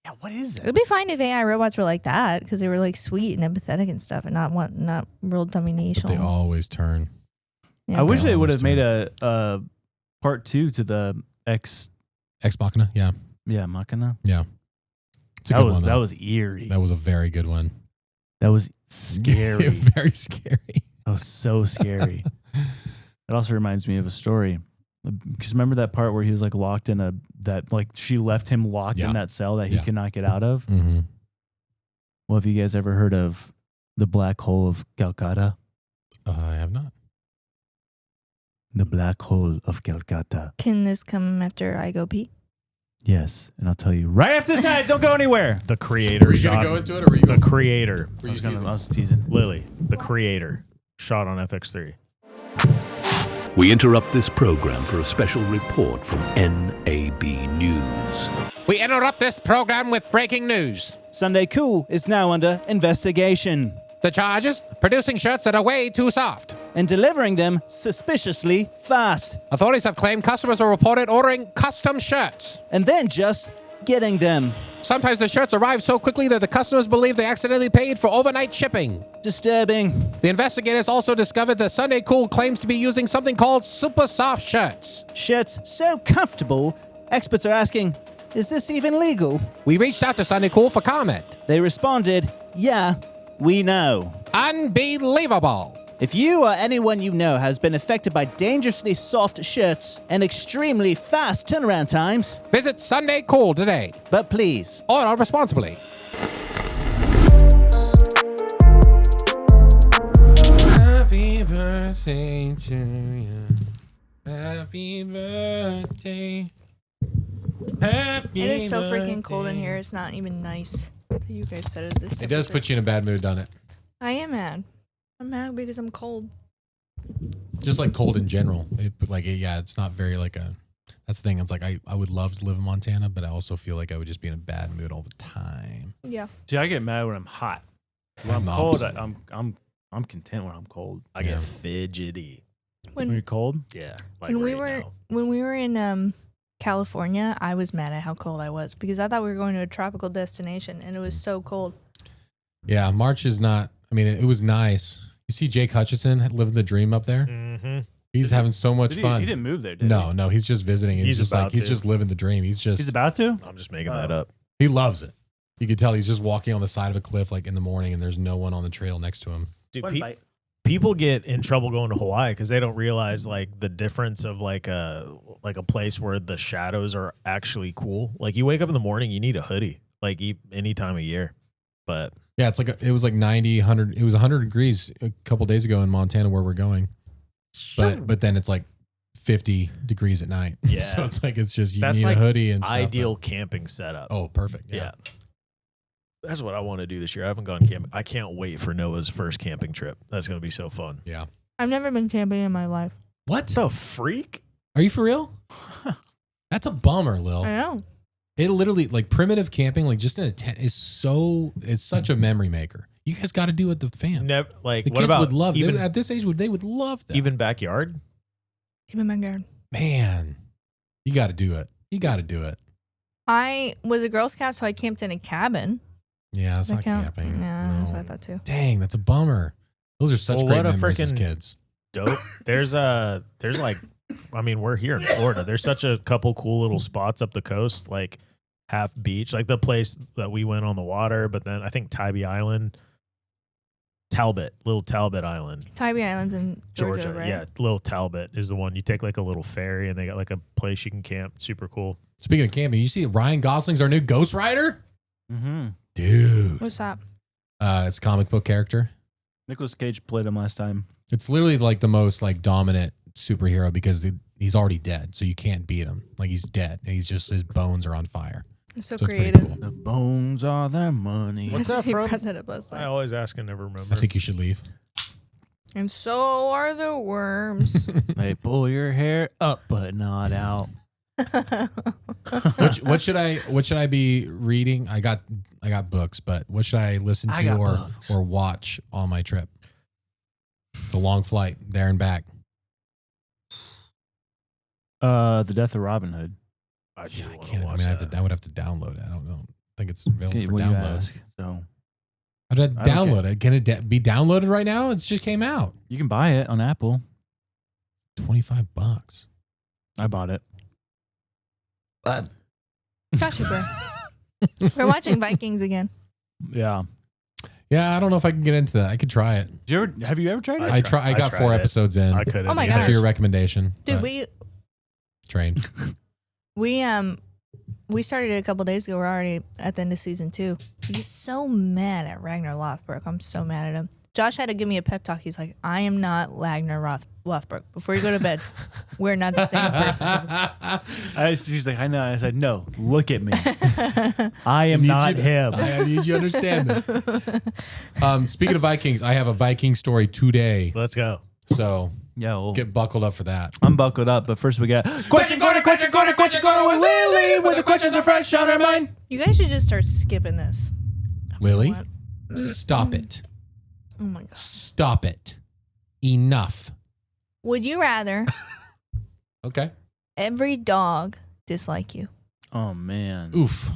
Speaker 5: Yeah, what is that?
Speaker 6: It'd be fine if AI robots were like that because they were like sweet and empathetic and stuff and not real
Speaker 4: But
Speaker 6: dominational.
Speaker 4: they always turn.
Speaker 6: Yeah.
Speaker 5: I wish
Speaker 4: They
Speaker 5: they would
Speaker 4: always
Speaker 5: have made a part 2 to the
Speaker 4: Ex Machina, yeah.
Speaker 5: Machina.
Speaker 4: It's a good one,
Speaker 5: That
Speaker 4: though.
Speaker 5: was eerie.
Speaker 4: That was a very good one.
Speaker 5: That was scary.
Speaker 4: Very scary.
Speaker 5: That was so scary. It also reminds me of a story. Because remember that part where he was like locked in she left him locked
Speaker 4: Yeah.
Speaker 5: in that cell that he
Speaker 4: Yeah.
Speaker 5: could not get out of?
Speaker 4: Mm-hmm.
Speaker 5: Well, have you guys ever heard of the Black Hole of Calcutta?
Speaker 4: I have not.
Speaker 5: The Black Hole of Calcutta.
Speaker 6: Can this come after I go pee?
Speaker 5: Yes. And I'll tell you right after this ad, don't go anywhere.
Speaker 7: The creator
Speaker 4: Are you
Speaker 7: shot.
Speaker 4: going to go into it or were you
Speaker 7: The creator,
Speaker 4: were you
Speaker 5: I
Speaker 4: teasing?
Speaker 5: was teasing.
Speaker 7: Lily, the creator, shot on FX3.
Speaker 1: We interrupt this program for a special report from NAB News.
Speaker 2: We interrupt this program with breaking news.
Speaker 9: Sunday Cool is now under investigation
Speaker 2: The charges? Producing shirts that are way too soft.
Speaker 9: and delivering them suspiciously fast,
Speaker 2: Authorities have claimed customers are reported ordering custom shirts.
Speaker 9: and then just getting them.
Speaker 2: Sometimes the shirts arrive so quickly that the customers believe they accidentally paid for overnight shipping.
Speaker 9: Disturbing.
Speaker 2: The investigators also discovered that Sunday Cool claims to be using something called super soft shirts.
Speaker 9: Shirts so comfortable, experts are asking, is this even legal?
Speaker 2: We reached out to Sunday Cool for comment.
Speaker 9: They responded, yeah, we know.
Speaker 2: Unbelievable.
Speaker 9: If you or anyone you know has been affected by dangerously soft shirts and extremely fast turnaround times,
Speaker 2: Visit Sunday Cool today.
Speaker 9: but please,
Speaker 2: Order responsibly.
Speaker 4: Happy birthday to you. Happy birthday. Happy
Speaker 6: It is so freaking cold in here. It's not even nice that you guys said it this
Speaker 4: It does put you in a bad mood, doesn't it?
Speaker 6: I am mad. I'm mad because I'm cold.
Speaker 4: Just like cold in general. It's not very like a. That's the thing. It's like I would love to live in Montana, but I also feel like I would just be in a bad mood all the time.
Speaker 6: Yeah.
Speaker 5: See, I get mad when I'm hot. When I'm
Speaker 4: the
Speaker 5: cold,
Speaker 4: opposite.
Speaker 5: I'm content when I'm cold.
Speaker 7: I get fidgety.
Speaker 5: When you're cold?
Speaker 7: Yeah.
Speaker 6: When we were in California, I was mad at how cold I was because I thought we were going to a tropical destination and it was so cold.
Speaker 4: Yeah, March is not. I mean, it was nice. You see Jake Hutchison living the dream up there?
Speaker 7: Mm-hmm.
Speaker 4: He's having so much fun.
Speaker 5: He didn't move there, did he?
Speaker 4: No, he's just visiting. He's just
Speaker 7: about
Speaker 4: he's
Speaker 7: to.
Speaker 4: just living the dream. He's
Speaker 5: about to?
Speaker 7: I'm just making that up.
Speaker 4: He loves it. You could tell he's just walking on the side of a cliff like in the morning and there's no one on the trail next to him.
Speaker 7: Dude, people get in trouble going to Hawaii because they don't realize like the difference of like a place where the shadows are actually cool. Like you wake up in the morning, you need a hoodie like any time of year. But
Speaker 4: yeah, it's like it was like 90, 100. It was 100 degrees a couple days ago in Montana where we're going. But then it's like 50 degrees at night.
Speaker 7: Yeah.
Speaker 4: So it's like it's just you
Speaker 7: that's
Speaker 4: need
Speaker 7: like
Speaker 4: a hoodie and stuff.
Speaker 7: ideal camping setup.
Speaker 4: Oh, perfect.
Speaker 7: Yeah. That's what I want to do this year. I haven't gone camping. I can't wait for Noah's first camping trip. That's going to be so fun.
Speaker 4: Yeah.
Speaker 6: I've never been camping in my life.
Speaker 4: What
Speaker 7: the freak?
Speaker 4: Are you for real? That's a bummer, Lil.
Speaker 6: I know.
Speaker 4: It literally like primitive camping, like just in a tent, it's such a memory maker. You guys got to do it, the fam.
Speaker 7: Never like.
Speaker 4: The
Speaker 7: what
Speaker 4: kids
Speaker 7: about
Speaker 4: would love
Speaker 7: even
Speaker 4: at this age? They would love that.
Speaker 7: even backyard?
Speaker 6: Even my garden.
Speaker 4: Man, you got to do it. You got to do it.
Speaker 6: I was a Girl Scout, so I camped in a cabin.
Speaker 4: Yeah, that's
Speaker 6: Does that
Speaker 4: not
Speaker 6: count?
Speaker 4: camping.
Speaker 6: Yeah,
Speaker 4: No.
Speaker 6: that's what I thought too.
Speaker 4: Dang, that's a bummer. Those are such
Speaker 7: Well,
Speaker 4: great
Speaker 7: what a
Speaker 4: memories as
Speaker 7: freaking-
Speaker 4: kids.
Speaker 7: Dope. There's like, I mean, we're here in Florida. There's such a couple cool little spots up the coast, like half beach, like the place that we went on the water. But then I think Tybee Island, little Talbot Island,
Speaker 6: Tybee Islands in Georgia, right?
Speaker 7: Yeah, little Talbot is the one. You take like a little ferry, and they got like a place you can camp. Super cool.
Speaker 4: Speaking of camping, you see Ryan Gosling's our new Ghost Rider?
Speaker 5: Mm-hmm.
Speaker 4: Dude.
Speaker 6: What's that?
Speaker 4: It's a comic book character.
Speaker 5: Nicolas Cage played him last time.
Speaker 4: It's literally like the most like dominant superhero because he's already dead, so you can't beat him. Like he's dead, and his bones are on fire.
Speaker 6: It's so
Speaker 4: So it's pretty
Speaker 6: creative.
Speaker 4: cool.
Speaker 5: The bones are their money.
Speaker 7: What's that
Speaker 6: He
Speaker 7: from?
Speaker 6: brought that up last
Speaker 7: I
Speaker 6: time.
Speaker 7: always ask and never remember.
Speaker 4: I think you should leave.
Speaker 6: And so are the worms.
Speaker 5: They pull your hair up, but not out.
Speaker 4: What should I be reading? I got books, but what should I listen
Speaker 5: I
Speaker 4: to
Speaker 5: got books.
Speaker 4: or watch on my trip? It's a long flight there and back.
Speaker 5: The Death of Robin Hood.
Speaker 7: I do
Speaker 4: Yeah, I
Speaker 7: want to
Speaker 4: can't. I
Speaker 7: watch
Speaker 4: mean,
Speaker 7: that.
Speaker 4: I would have to download it. I don't know. I think it's available
Speaker 5: Okay,
Speaker 4: for
Speaker 5: well, you
Speaker 4: download.
Speaker 5: ask, so
Speaker 4: How did I
Speaker 5: I don't
Speaker 4: download it? Can it be downloaded right now? It just came out.
Speaker 5: you can buy it on Apple.
Speaker 4: $25.
Speaker 5: I bought it.
Speaker 6: Gosh, bro. We're watching Vikings again.
Speaker 5: Yeah.
Speaker 4: Yeah, I don't know if I can get into that. I could try it.
Speaker 5: Have you ever tried it?
Speaker 4: I got 4
Speaker 7: tried it.
Speaker 4: episodes in.
Speaker 7: I couldn't.
Speaker 6: Oh my
Speaker 7: either.
Speaker 6: gosh.
Speaker 4: After your recommendation,
Speaker 6: Dude,
Speaker 4: but train.
Speaker 6: we started it a couple days ago. We're already at the end of season 2. He's so mad at Ragnar Lothbrok. I'm so mad at him. Josh had to give me a pep talk. He's like, I am not Ragnar Lothbrok. Before you go to bed, we're not the same person.
Speaker 5: She's like, I know. I said, no, look at me. I am not him.
Speaker 4: I need you to understand this. Speaking of Vikings, I have a Viking story today.
Speaker 7: Let's go.
Speaker 4: So
Speaker 5: Yeah, well,
Speaker 4: get buckled up for that.
Speaker 5: I'm buckled up, but first we got
Speaker 4: Question corner with Lily with the questions are fresh on her mind.
Speaker 6: You guys should just start skipping this.
Speaker 4: Lily,
Speaker 6: What?
Speaker 4: stop it.
Speaker 6: Oh my God.
Speaker 4: Stop it. Enough.
Speaker 6: Would you rather
Speaker 4: Okay.
Speaker 6: every dog dislike you?
Speaker 5: Oh man.
Speaker 4: Oof.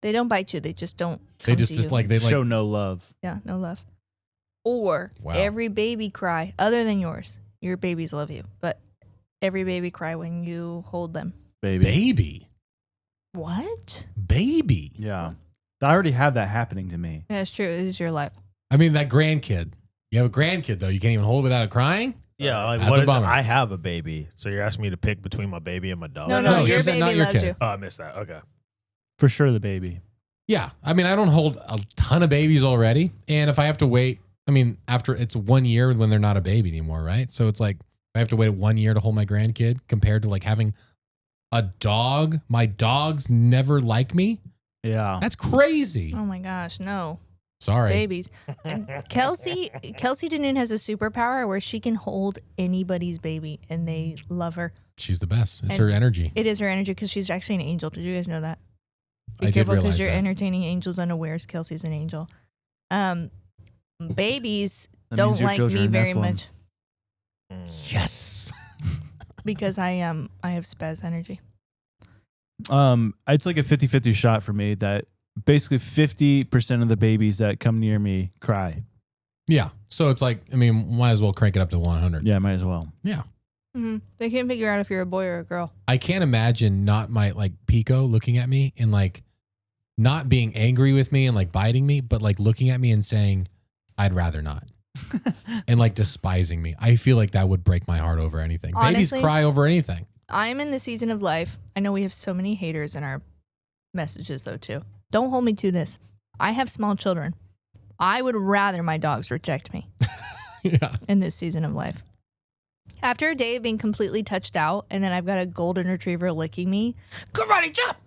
Speaker 6: They don't bite you. They just don't.
Speaker 4: They
Speaker 6: come
Speaker 4: just
Speaker 6: to
Speaker 4: just
Speaker 6: you.
Speaker 4: like they
Speaker 5: Show
Speaker 4: like.
Speaker 5: no love.
Speaker 6: Yeah, no love. Or
Speaker 4: Wow.
Speaker 6: every baby cry, other than yours. Your babies love you, but every baby cry when you hold them.
Speaker 4: Baby.
Speaker 6: What?
Speaker 4: Baby.
Speaker 5: Yeah. I already have that happening to me.
Speaker 6: That's true. It is your life.
Speaker 4: I mean, that grandkid. You have a grandkid, though. You can't even hold it without crying?
Speaker 7: Yeah, like
Speaker 4: That's
Speaker 7: what
Speaker 4: a
Speaker 7: is it?
Speaker 4: bummer.
Speaker 7: I have a baby, so you're asking me to pick between my baby and my dog.
Speaker 6: No,
Speaker 4: No,
Speaker 6: your
Speaker 4: she said
Speaker 6: baby
Speaker 4: not your
Speaker 6: loves
Speaker 4: kid.
Speaker 6: you.
Speaker 7: Oh, I missed that. Okay.
Speaker 5: For sure, the baby.
Speaker 4: Yeah. I mean, I don't hold a ton of babies already. And if I have to wait, I mean, after it's 1 year when they're not a baby anymore, right? So it's like, I have to wait 1 year to hold my grandkid compared to like having a dog. My dogs never like me.
Speaker 5: Yeah.
Speaker 4: That's crazy.
Speaker 6: Oh my gosh, no.
Speaker 4: Sorry.
Speaker 6: Babies. And Kelsey Danoon has a superpower where she can hold anybody's baby and they love her.
Speaker 4: She's the best. It's
Speaker 6: And
Speaker 4: her energy.
Speaker 6: It is her energy because she's actually an angel. Did you guys know that? Be
Speaker 4: I did
Speaker 6: careful because
Speaker 4: realize
Speaker 6: you're
Speaker 4: that.
Speaker 6: entertaining angels unawares. Kelsey's an angel. Babies
Speaker 5: That
Speaker 6: don't
Speaker 5: means your
Speaker 6: like
Speaker 5: children
Speaker 6: me
Speaker 5: are
Speaker 6: very
Speaker 5: Nephilim.
Speaker 6: much
Speaker 4: Yes.
Speaker 6: because I have spaz energy.
Speaker 5: It's like a 50-50 shot for me that basically 50% of the babies that come near me cry.
Speaker 4: Yeah. So it's like, I mean, might as well crank it up to 100.
Speaker 5: Yeah, might as well.
Speaker 4: Yeah.
Speaker 6: Mm-hmm. They can't figure out if you're a boy or a girl.
Speaker 4: I can't imagine not my like Pico looking at me and like not being angry with me and like biting me, but like looking at me and saying, I'd rather not. And like despising me. I feel like that would break my heart over anything. Babies
Speaker 6: Honestly,
Speaker 4: cry over anything.
Speaker 6: I'm in the season of life. I know we have so many haters in our messages though too. Don't hold me to this. I have small children. I would rather my dogs reject me
Speaker 4: Yeah.
Speaker 6: in this season of life. After a day of being completely touched out, and then I've got a golden retriever licking me, karate chop!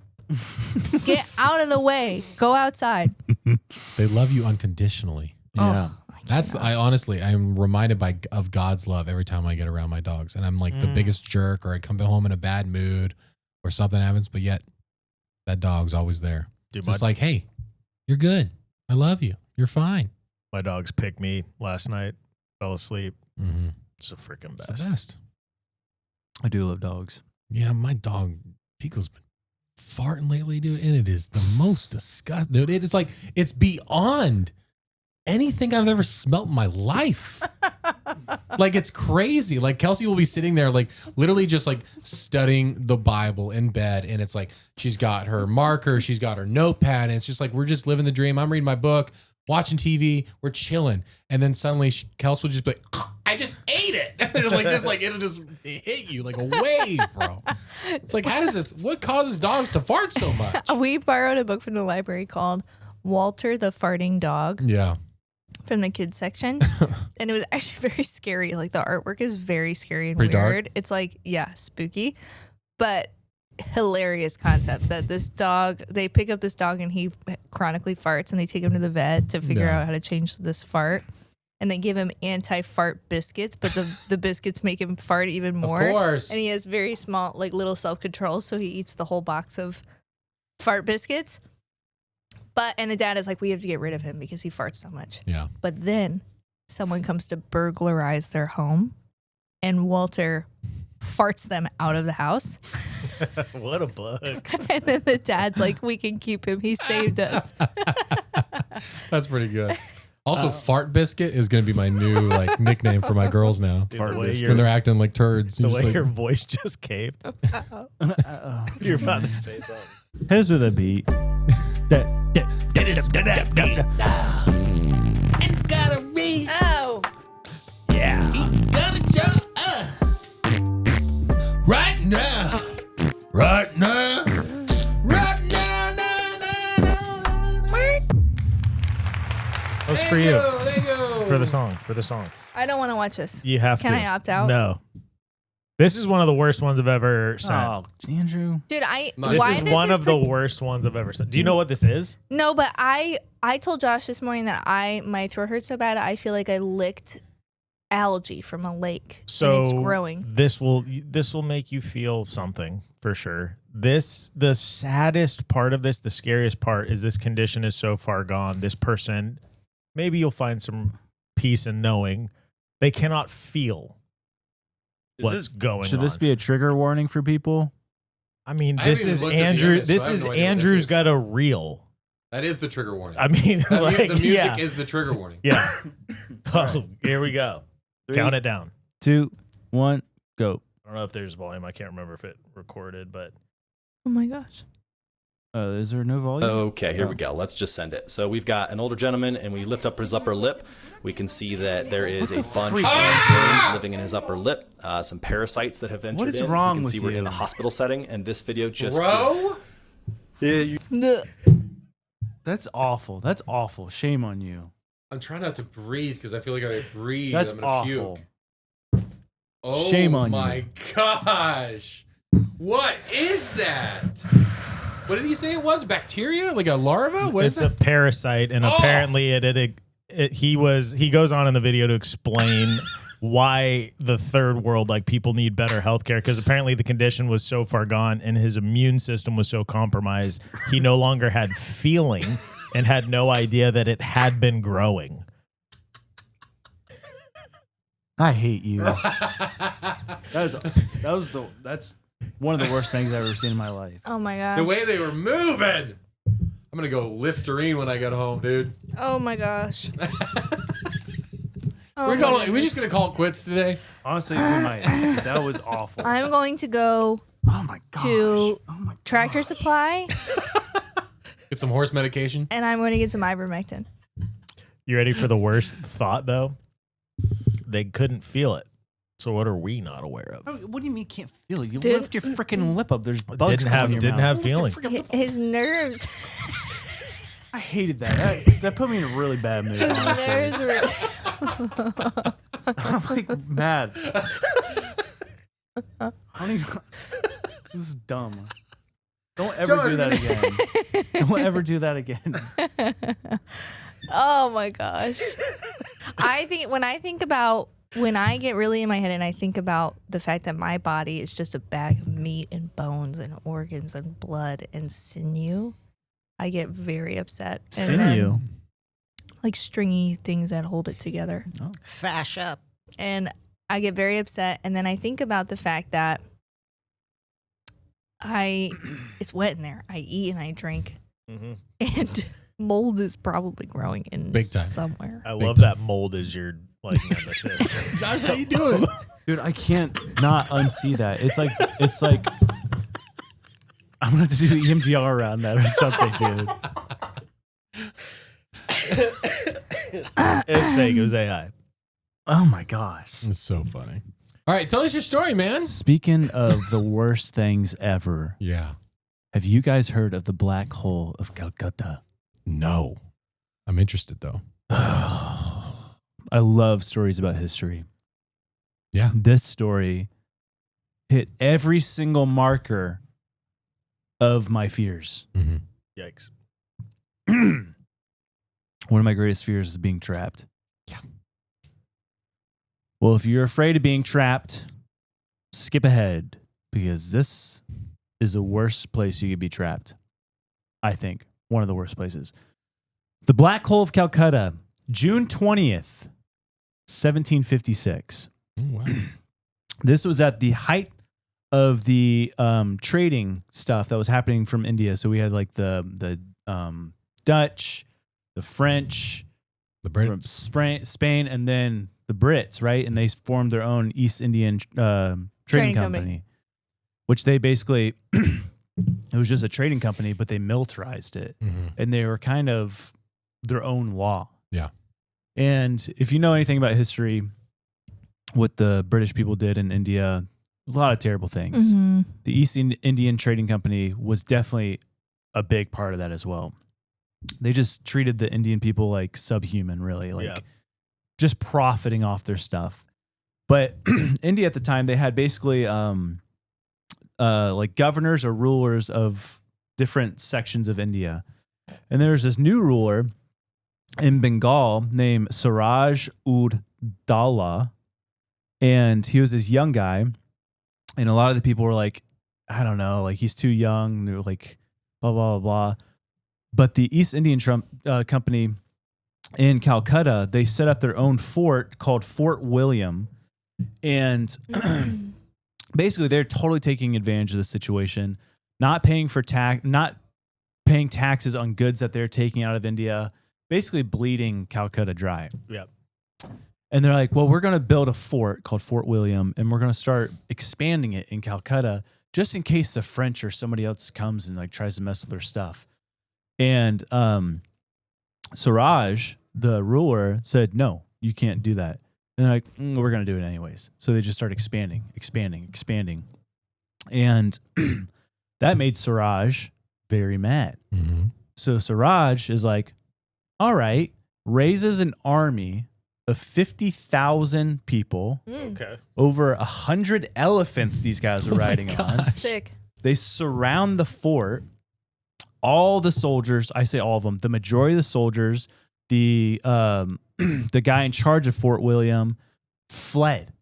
Speaker 6: Get out of the way. Go outside.
Speaker 4: They love you unconditionally.
Speaker 5: Yeah.
Speaker 4: That's I honestly I'm reminded of God's love every time I get around my dogs, and I'm like the biggest jerk, or I come home in a bad mood, or something happens, but yet that dog's always there.
Speaker 7: Dude,
Speaker 4: Just like, hey, you're good. I love you. You're fine.
Speaker 7: my dogs picked me last night. Fell asleep.
Speaker 4: Mm-hmm.
Speaker 7: It's the freaking
Speaker 4: It's
Speaker 7: best.
Speaker 4: the best.
Speaker 5: I do love dogs.
Speaker 4: Yeah, my dog Pico's been farting lately, dude, and it is the most disgusting, dude. It is like it's beyond anything I've ever smelt in my life. Like, it's crazy. Like, Kelsey will be sitting there, like, literally just like studying the Bible in bed, and it's like she's got her marker, she's got her notepad, and it's just like we're just living the dream. I'm reading my book, watching TV, we're chilling, and then suddenly Kelsey will just be like, I just ate it. And like, just like it'll just hit you like a wave, bro. It's like, how does this? What causes dogs to fart so much?
Speaker 6: We borrowed a book from the library called Walter the Farting Dog
Speaker 4: Yeah.
Speaker 6: from the kids section. And it was actually very scary. Like, the artwork is very scary and
Speaker 4: Pretty dark?
Speaker 6: weird. It's like, yeah, spooky, but hilarious concept that this dog, they pick up this dog and he chronically farts, and they take him to the vet to figure
Speaker 4: Yeah.
Speaker 6: out how to change this fart. And they give him anti-fart biscuits, but the biscuits make him fart even more.
Speaker 4: Of course.
Speaker 6: And he has very small, like, little self-control, so he eats the whole box of fart biscuits. And the dad is like, we have to get rid of him because he farts so much.
Speaker 4: Yeah.
Speaker 6: But then someone comes to burglarize their home, and Walter farts them out of the house.
Speaker 7: What a bug.
Speaker 6: And then the dad's like, we can keep him. He saved us.
Speaker 4: That's pretty good. Also, fart biscuit is going to be my new like nickname for my girls now.
Speaker 7: Dude, the way
Speaker 4: When they're acting like turds.
Speaker 7: the
Speaker 4: You're
Speaker 7: way
Speaker 4: just like,
Speaker 7: your voice just caved. You're about to say something.
Speaker 5: Hit us with a beat.
Speaker 6: Oh,
Speaker 4: right now, right now, right now,
Speaker 7: That was for you.
Speaker 4: Thank you.
Speaker 7: For the song.
Speaker 6: I don't want to watch this.
Speaker 7: You have
Speaker 6: Can
Speaker 7: to.
Speaker 6: I opt out?
Speaker 7: No. This is one of the worst ones I've ever sent.
Speaker 5: Oh, Andrew.
Speaker 6: Dude,
Speaker 4: This
Speaker 6: why
Speaker 7: This is
Speaker 6: this
Speaker 7: one
Speaker 6: is
Speaker 7: of the
Speaker 6: per-
Speaker 7: worst ones I've ever sent. Do you know what this is?
Speaker 6: No, but I told Josh this morning that my throat hurts so bad I feel like I licked algae from a lake,
Speaker 7: So
Speaker 6: and it's growing.
Speaker 7: This will make you feel something for sure. The saddest part of this, the scariest part, is this condition is so far gone. This person, maybe you'll find some peace in knowing they cannot feel what's going on.
Speaker 5: Should this be a trigger warning for people?
Speaker 7: I mean,
Speaker 4: I
Speaker 7: this
Speaker 4: haven't
Speaker 7: is
Speaker 4: even looked at the
Speaker 7: Andrew.
Speaker 4: image, so
Speaker 7: This
Speaker 4: I have
Speaker 7: is
Speaker 4: no idea what this
Speaker 7: Andrew's
Speaker 4: is.
Speaker 7: got a reel.
Speaker 4: That is the trigger warning.
Speaker 7: I mean,
Speaker 4: the music is the trigger warning.
Speaker 7: Yeah. Oh, here we go.
Speaker 5: 3,
Speaker 7: Count it down.
Speaker 5: 2, 1, go.
Speaker 7: I don't know if there's volume. I can't remember if it recorded, but
Speaker 6: Oh my gosh.
Speaker 5: Is there no volume?
Speaker 10: Okay, here we go. Let's just send it. So we've got an older gentleman, and we lift up his upper lip. We can see that there is a bunch of germs living in his upper lip, some parasites that have entered
Speaker 5: What is
Speaker 10: in.
Speaker 5: wrong
Speaker 10: You can
Speaker 5: with
Speaker 10: see we're in
Speaker 5: you?
Speaker 10: a hospital setting, and this video just
Speaker 4: Bro?
Speaker 5: That's awful. That's awful. Shame on you.
Speaker 4: I'm trying not to breathe because I feel like if I breathe,
Speaker 5: That's
Speaker 4: I'm going to
Speaker 5: awful.
Speaker 4: puke. Oh,
Speaker 5: Shame on you.
Speaker 4: my gosh. What is that? What did he say it was? Bacteria? Like a larva? What is
Speaker 7: it's a
Speaker 4: that?
Speaker 7: parasite, and apparently he goes on in the video to explain why the third world, like, people need better healthcare, because apparently the condition was so far gone and his immune system was so compromised he no longer had feeling and had no idea that it had been growing.
Speaker 5: I hate you. That's one of the worst things I've ever seen in my life.
Speaker 6: Oh my gosh.
Speaker 4: The way they were moving. I'm going to go Listerine when I get home, dude.
Speaker 6: Oh my gosh.
Speaker 4: We're just going to call it quits today.
Speaker 5: Honestly, we might. That was awful.
Speaker 6: I'm going to go
Speaker 5: oh my gosh.
Speaker 6: to Tractor Supply
Speaker 4: Get some horse medication.
Speaker 6: and I'm going to get some ivermectin.
Speaker 7: You ready for the worst thought, though? They couldn't feel it. So what are we not aware of?
Speaker 5: What do you mean you can't feel it? You
Speaker 6: Dude.
Speaker 5: lift your freaking lip up. There's bugs
Speaker 7: Didn't have
Speaker 5: coming in your
Speaker 7: didn't
Speaker 5: mouth.
Speaker 7: have feeling.
Speaker 6: His nerves.
Speaker 5: I hated that. That put me in a really bad mood,
Speaker 6: His
Speaker 5: honestly.
Speaker 6: nerves were.
Speaker 5: I'm like mad. I don't even. This is dumb. Don't ever do that again. Don't ever do that again.
Speaker 6: Oh my gosh. When I get really in my head and I think about the fact that my body is just a bag of meat and bones and organs and blood and sinew, I get very upset. And then,
Speaker 5: Sinew.
Speaker 6: like stringy things that hold it together.
Speaker 5: Oh.
Speaker 9: Fascia.
Speaker 6: And I get very upset. And then I think about the fact that it's wet in there. I eat and I drink.
Speaker 7: Mm-hmm.
Speaker 6: And mold is probably growing in
Speaker 4: Big time.
Speaker 6: somewhere.
Speaker 7: I love that mold is your like nemesis.
Speaker 4: Josh, how you doing?
Speaker 5: Dude, I can't not unsee that. It's like I'm gonna have to do EMDR around that or something, dude.
Speaker 7: It's fake. It was AI.
Speaker 5: Oh my gosh.
Speaker 4: It's so funny. All right, tell us your story, man.
Speaker 5: Speaking of the worst things ever,
Speaker 4: Yeah.
Speaker 5: have you guys heard of the Black Hole of Calcutta?
Speaker 4: No. I'm interested, though.
Speaker 5: I love stories about history.
Speaker 4: Yeah.
Speaker 5: This story hit every single marker of my fears.
Speaker 4: Mm-hmm.
Speaker 7: Yikes.
Speaker 5: One of my greatest fears is being trapped. Yeah. Well, if you're afraid of being trapped, skip ahead because this is the worst place you could be trapped. I think one of the worst places. The Black Hole of Calcutta, June 20th, 1756.
Speaker 4: Oh, wow.
Speaker 5: This was at the height of the trading stuff that was happening from India. So we had like the Dutch, the French,
Speaker 4: The
Speaker 5: from
Speaker 4: Brits.
Speaker 5: Spain, and then the Brits, right? And they formed their own East Indian trading company, which they basically, it was just a trading company, but they militarized it.
Speaker 4: Mm-hmm.
Speaker 5: And they were kind of their own law.
Speaker 4: Yeah.
Speaker 5: And if you know anything about history, what the British people did in India, a lot of terrible things.
Speaker 6: Mm-hmm.
Speaker 5: The East Indian Trading Company was definitely a big part of that as well. They just treated the Indian people like subhuman, really, like just profiting off their stuff. But India at the time, they had basically like governors or rulers of different sections of India. And there was this new ruler in Bengal named Siraj ud Dawla. And he was this young guy. And a lot of the people were like, I don't know, like he's too young. They were like, blah, blah, blah, blah. But the East Indian Company in Calcutta, they set up their own fort called Fort William. And basically they're totally taking advantage of the situation, not paying for tax, not paying taxes on goods that they're taking out of India, basically bleeding Calcutta dry.
Speaker 7: Yep.
Speaker 5: And they're like, well, we're going to build a fort called Fort William, and we're going to start expanding it in Calcutta just in case the French or somebody else comes and like tries to mess with their stuff. And Siraj, the ruler, said, no, you can't do that. And they're like, we're going to do it anyways. So they just start expanding. And that made Siraj very mad.
Speaker 4: Mm-hmm.
Speaker 5: So Siraj is like, all right, raises an army of 50,000 people,
Speaker 7: Okay.
Speaker 5: over 100 elephants these guys are riding on.
Speaker 6: Sick.
Speaker 5: They surround the fort. All the soldiers, I say all of them, the majority of the soldiers, the guy in charge of Fort William fled,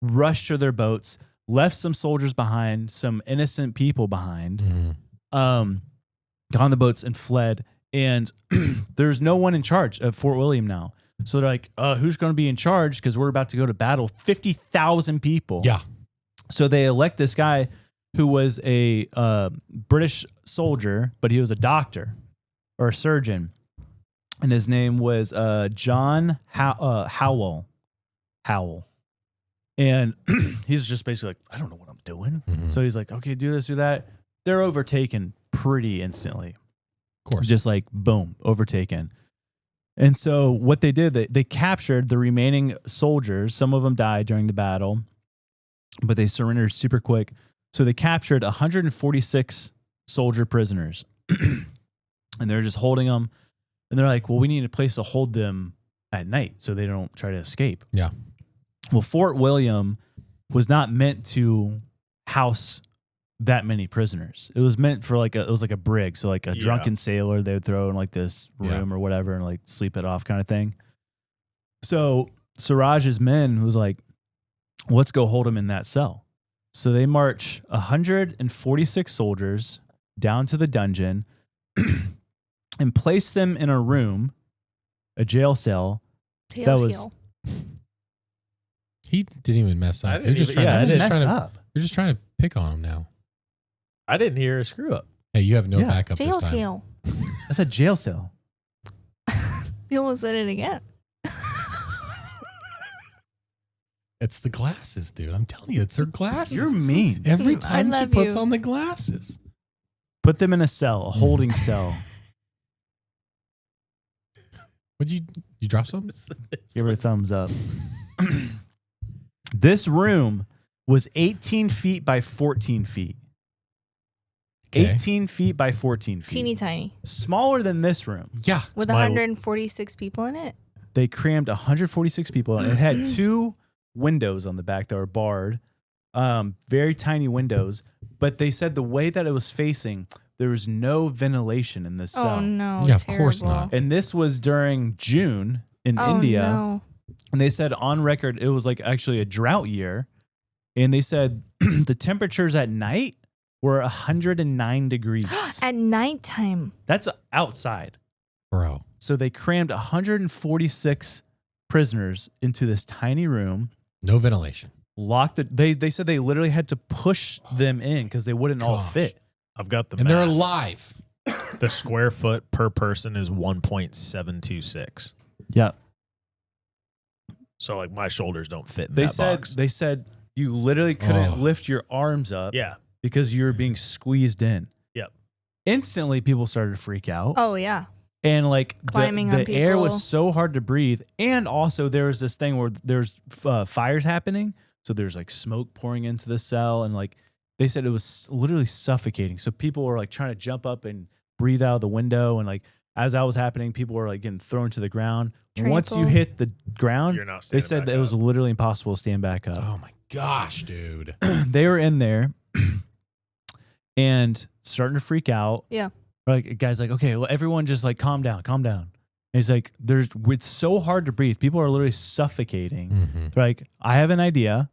Speaker 5: rushed to their boats, left some soldiers behind, some innocent people behind, got on the boats and fled. And there's no one in charge of Fort William now. So they're like, who's going to be in charge? Because we're about to go to battle. 50,000 people.
Speaker 4: Yeah.
Speaker 5: So they elect this guy who was a British soldier, but he was a doctor or a surgeon. And his name was John Howell. And he's just basically like, I don't know what I'm doing.
Speaker 4: Mhm.
Speaker 5: So he's like, okay, do this, do that. They're overtaken pretty instantly.
Speaker 4: Of course.
Speaker 5: Just like, boom, overtaken. And so what they did, they captured the remaining soldiers. Some of them died during the battle, but they surrendered super quick. So they captured 146 soldier prisoners. And they're just holding them. And they're like, well, we need a place to hold them at night so they don't try to escape.
Speaker 4: Yeah.
Speaker 5: Well, Fort William was not meant to house that many prisoners. It was meant for like a brig. So like a drunken sailor they would throw in like this room or whatever and like sleep it off kind of thing. So Siraj's men was like, let's go hold him in that cell. So they march 146 soldiers down to the dungeon and place them in a room, a jail cell.
Speaker 4: He didn't even mess up.
Speaker 7: They're just trying
Speaker 4: to pick on him now.
Speaker 7: I didn't hear a screw up.
Speaker 4: Hey, you have no backup
Speaker 6: Jail
Speaker 4: this time.
Speaker 6: cell.
Speaker 5: That's a jail cell.
Speaker 6: You almost said it again.
Speaker 4: It's the glasses, dude. I'm telling you, it's their glasses.
Speaker 5: You're mean.
Speaker 4: Every
Speaker 6: I
Speaker 4: time she
Speaker 6: love
Speaker 4: puts
Speaker 6: you.
Speaker 4: on the glasses.
Speaker 5: Put them in a cell, a holding cell.
Speaker 4: Would you drop something?
Speaker 5: Give her a thumbs up. This room was 18 feet by 14 feet.
Speaker 4: Okay.
Speaker 5: 18 feet by 14 feet.
Speaker 6: Teeny tiny.
Speaker 5: Smaller than this room.
Speaker 4: Yeah.
Speaker 6: With 146 people in it?
Speaker 5: They crammed 146 people in. It had 2 windows on the back that were barred. Very tiny windows. But they said the way that it was facing, there was no ventilation in this cell.
Speaker 6: Oh, no.
Speaker 4: Yeah, of course not.
Speaker 5: And this was during June in
Speaker 6: Oh,
Speaker 5: India.
Speaker 6: no.
Speaker 5: And they said on record, it was like actually a drought year. And they said the temperatures at night were 109 degrees.
Speaker 6: At nighttime.
Speaker 5: That's outside.
Speaker 4: Bro.
Speaker 5: So they crammed 146 prisoners into this tiny room.
Speaker 4: No ventilation.
Speaker 5: Locked it. They said they literally had to push them in because they wouldn't all fit.
Speaker 7: I've got the
Speaker 4: And they're
Speaker 7: math.
Speaker 4: alive.
Speaker 7: The square foot per person is 1.726.
Speaker 5: Yeah.
Speaker 7: So like my shoulders don't fit in
Speaker 5: They
Speaker 7: that
Speaker 5: said
Speaker 7: box.
Speaker 5: they said you literally couldn't lift your arms up.
Speaker 7: Yeah.
Speaker 5: Because you were being squeezed in.
Speaker 7: Yep.
Speaker 5: Instantly, people started to freak out.
Speaker 6: Oh, yeah.
Speaker 5: And like
Speaker 6: Climbing
Speaker 5: the
Speaker 6: on
Speaker 5: air
Speaker 6: people.
Speaker 5: was so hard to breathe. And also there was this thing where there's fires happening. So there's like smoke pouring into the cell. And like they said it was literally suffocating. So people were like trying to jump up and breathe out of the window. And like as that was happening, people were like getting thrown to the ground. Once you
Speaker 6: Trampled.
Speaker 5: hit the ground,
Speaker 7: You're not
Speaker 5: they
Speaker 7: standing
Speaker 5: said
Speaker 7: back
Speaker 5: that it was
Speaker 7: up.
Speaker 5: literally impossible to stand back up.
Speaker 4: Oh my gosh, dude.
Speaker 5: They were in there and starting to freak out.
Speaker 6: Yeah.
Speaker 5: Like a guy's like, okay, well, everyone just like calm down. And he's like, it's so hard to breathe. People are literally suffocating.
Speaker 4: Mhm.
Speaker 5: They're like, I have an idea.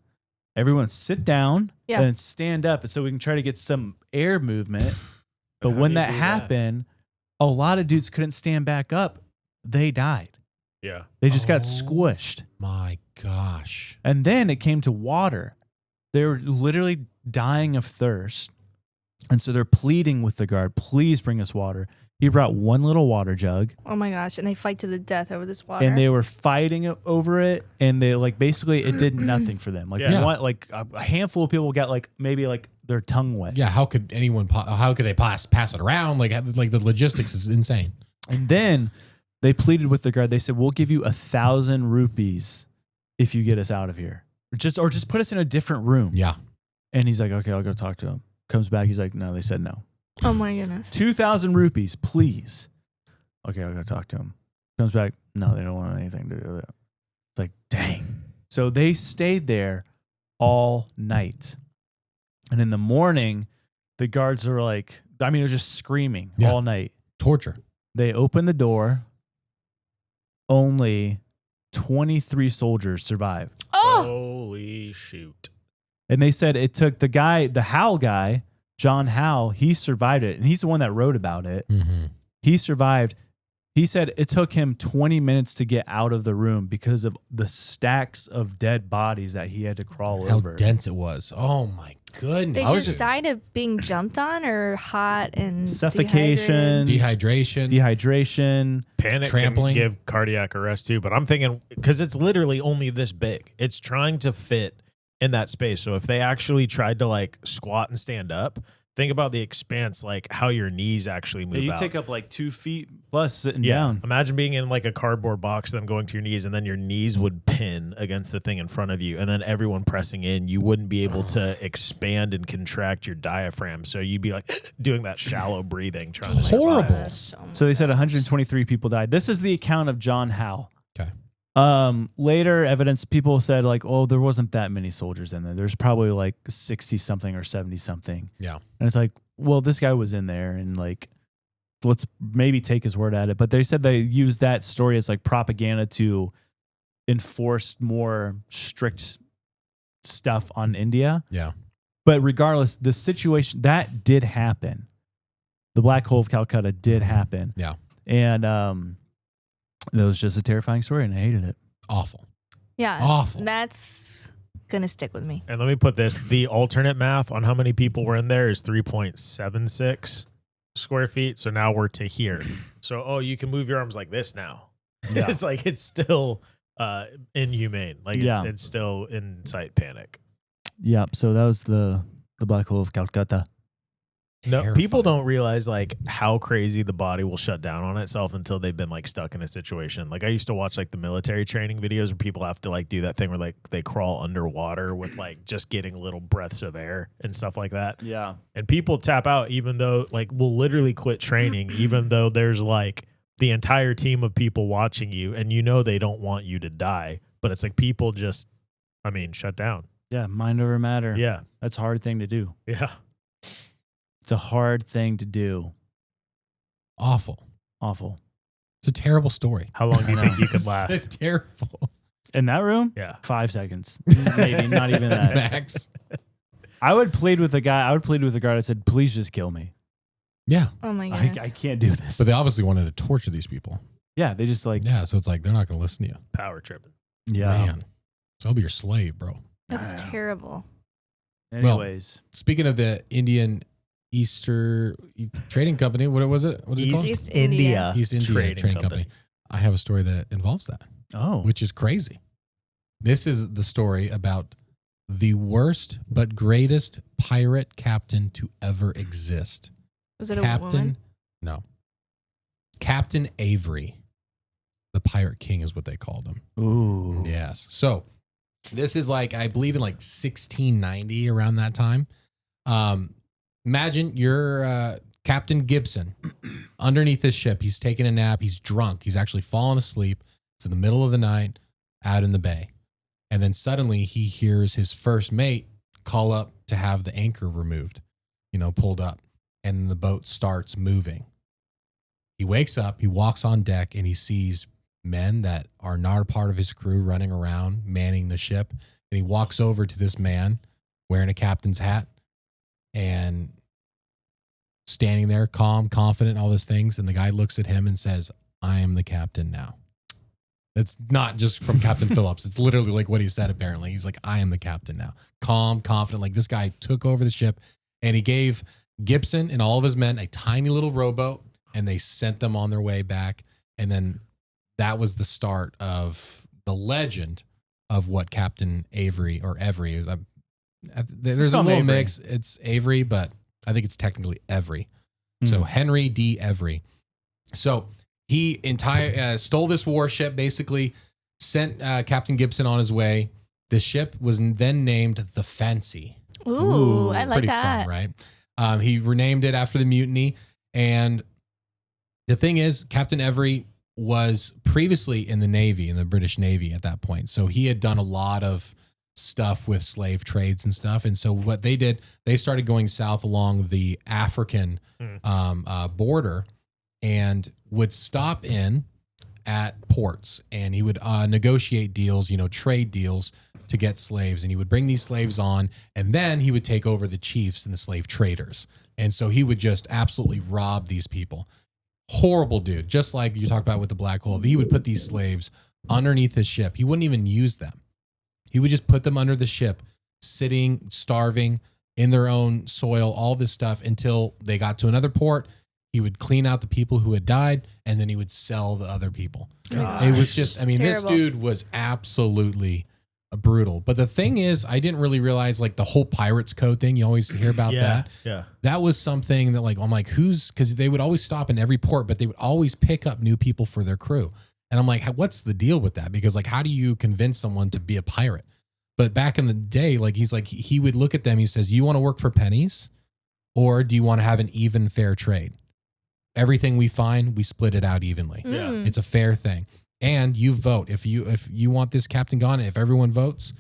Speaker 5: Everyone sit down
Speaker 6: Yeah.
Speaker 5: and stand up so we can try to get some air movement. But
Speaker 7: how
Speaker 5: when
Speaker 7: do you
Speaker 5: that
Speaker 7: do that?
Speaker 5: happened, a lot of dudes couldn't stand back up. They died.
Speaker 7: Yeah.
Speaker 5: They just got
Speaker 4: Oh.
Speaker 5: squished.
Speaker 4: My gosh.
Speaker 5: And then it came to water. They were literally dying of thirst. And so they're pleading with the guard, please bring us water. He brought one little water jug.
Speaker 6: Oh my gosh! And they fight to the death over this water.
Speaker 5: And they were fighting over it, and they like basically it did nothing for them. Like a handful of people got like maybe like their tongue wet.
Speaker 4: Yeah, how could anyone? How could they pass it around? Like the logistics is insane.
Speaker 5: And then they pleaded with the guard. They said, "We'll give you 1,000 rupees if you get us out of here, or just put us in a different room."
Speaker 4: Yeah.
Speaker 5: And he's like, "Okay, I'll go talk to him." Comes back, he's like, "No, they said no."
Speaker 6: Oh my goodness.
Speaker 5: 2,000 rupees, please. Okay, I'll go talk to him. Comes back, no, they don't want anything to do with it. It's like, dang. So they stayed there all night. And in the morning, the guards are like, I mean, they're just screaming all night.
Speaker 4: Torture.
Speaker 5: They open the door. Only 23 soldiers survived.
Speaker 6: Oh!
Speaker 7: Holy shoot.
Speaker 5: And they said it took the guy, the Howell guy, John Howell, he survived it. And he's the one that wrote about it.
Speaker 4: Mm-hmm.
Speaker 5: He survived. He said it took him 20 minutes to get out of the room because of the stacks of dead bodies that he had to crawl over.
Speaker 4: How dense it was. Oh my goodness.
Speaker 6: They just died of being jumped on or hot and
Speaker 5: suffocation, dehydration,
Speaker 7: panic,
Speaker 4: trampling,
Speaker 7: can give cardiac arrest too. But I'm thinking because it's literally only this big, it's trying to fit in that space. So if they actually tried to like squat and stand up, think about the expanse, like how your knees actually move.
Speaker 5: You
Speaker 7: out.
Speaker 5: take up like 2 feet plus sitting down.
Speaker 7: Imagine being in like a cardboard box, them going to your knees, and then your knees would pin against the thing in front of you, and then everyone pressing in. You wouldn't be able to expand and contract your diaphragm, so you'd be like doing that shallow breathing. Trying to
Speaker 4: horrible.
Speaker 5: So they said 123 people died. This is the account of John Howell.
Speaker 4: Okay.
Speaker 5: Later evidence, people said like, oh, there wasn't that many soldiers in there. There's probably like 60 something or 70 something.
Speaker 4: Yeah.
Speaker 5: And it's like, well, this guy was in there and like, let's maybe take his word at it. But they said they used that story as like propaganda to enforce more strict stuff on India.
Speaker 4: Yeah.
Speaker 5: But regardless, the situation that did happen. The Black Hole of Calcutta did happen.
Speaker 4: Yeah.
Speaker 5: And, that was just a terrifying story, and I hated it.
Speaker 4: Awful.
Speaker 6: Yeah.
Speaker 4: Awful.
Speaker 6: That's going to stick with me.
Speaker 7: And let me put this, the alternate math on how many people were in there is 3.76 square feet. So now we're to here. So, you can move your arms like this now. Yeah. It's like, it's still inhumane. Like it's still incite panic.
Speaker 5: Yeah. So that was the Black Hole of Calcutta.
Speaker 7: No, people don't realize like how crazy the body will shut down on itself until they've been like stuck in a situation. Like I used to watch like the military training videos where people have to like do that thing where like they crawl underwater with like just getting little breaths of air and stuff like that.
Speaker 5: Yeah.
Speaker 7: And people tap out even though like will literally quit training even though there's like the entire team of people watching you and you know they don't want you to die. But it's like people just, shut down.
Speaker 5: Yeah. Mind over matter.
Speaker 7: Yeah.
Speaker 5: That's a hard thing to do.
Speaker 7: Yeah.
Speaker 5: It's a hard thing to do.
Speaker 4: Awful.
Speaker 5: It's
Speaker 4: a terrible story.
Speaker 7: How long do you think you could last?
Speaker 4: It's terrible.
Speaker 5: In that room?
Speaker 7: Yeah.
Speaker 5: 5 seconds. Maybe, not even that.
Speaker 4: Max.
Speaker 5: I would plead with the guy. I would plead with the guard. I said, please just kill me.
Speaker 4: Yeah.
Speaker 6: Oh my goodness.
Speaker 5: I can't do this.
Speaker 4: But they obviously wanted to torture these people.
Speaker 5: Yeah, they just like...
Speaker 4: Yeah, so it's like they're not going to listen to you.
Speaker 7: Power tripping.
Speaker 5: Yeah.
Speaker 4: Man. So I'll be your slave, bro.
Speaker 6: That's terrible.
Speaker 5: Anyways.
Speaker 4: Well, speaking of the Indian Easter Trading Company, what was it? What is it called?
Speaker 6: East India.
Speaker 4: East India Trading Company. I have a story that involves that.
Speaker 5: Oh.
Speaker 4: Which is crazy. This is the story about the worst but greatest pirate captain to ever exist.
Speaker 6: Was it a woman?
Speaker 4: No. Captain Avery. The Pirate King is what they called him.
Speaker 5: Ooh.
Speaker 4: Yes. So this is like, I believe in like 1690 around that time. Imagine you're Captain Gibson underneath his ship. He's taking a nap. He's drunk. He's actually fallen asleep. It's in the middle of the night out in the bay. And then suddenly he hears his first mate call up to have the anchor removed, pulled up. And the boat starts moving. He wakes up, he walks on deck, and he sees men that are not a part of his crew running around, manning the ship. And he walks over to this man wearing a captain's hat and standing there, calm, confident, all those things. And the guy looks at him and says, I am the captain now. It's not just from Captain Phillips. It's literally like what he said, apparently. He's like, I am the captain now. Calm, confident. Like this guy took over the ship and he gave Gibson and all of his men a tiny little rowboat. and they sent them on their way back. And then that was the start of the legend of what Captain Avery or Every is. There's a little
Speaker 5: Avery.
Speaker 4: mix. It's Avery, but I think it's technically Every. So Henry D. Every. So he stole this warship, basically sent Captain Gibson on his way. The ship was then named the Fancy.
Speaker 6: Ooh, I like
Speaker 4: pretty
Speaker 6: that.
Speaker 4: fun, right? He renamed it after the mutiny. And the thing is, Captain Every was previously in the Navy, in the British Navy at that point. So he had done a lot of stuff with slave trades and stuff. And so what they did, they started going south along the African border and would stop in at ports, and he would negotiate deals, trade deals to get slaves. And he would bring these slaves on, and then he would take over the chiefs and the slave traders. And so he would just absolutely rob these people. Horrible dude. Just like you talked about with the Black Hole. He would put these slaves underneath his ship. He wouldn't even use them. He would just put them under the ship, sitting, starving in their own soil, all this stuff until they got to another port. He would clean out the people who had died, and then he would sell the other people.
Speaker 5: Gosh.
Speaker 4: It was just,
Speaker 6: Terrible.
Speaker 4: this dude was absolutely brutal. But the thing is, I didn't really realize like the whole Pirates Code thing. You always hear about that.
Speaker 7: Yeah.
Speaker 4: That was something that I'm like, because they would always stop in every port, but they would always pick up new people for their crew. And I'm like, what's the deal with that? Because how do you convince someone to be a pirate? But back in the day, he would look at them. He says, you want to work for pennies, or do you want to have an even fair trade? Everything we find, we split it out evenly.
Speaker 7: Yeah.
Speaker 4: It's a fair thing. And you vote. If you want this captain gone, and if everyone votes,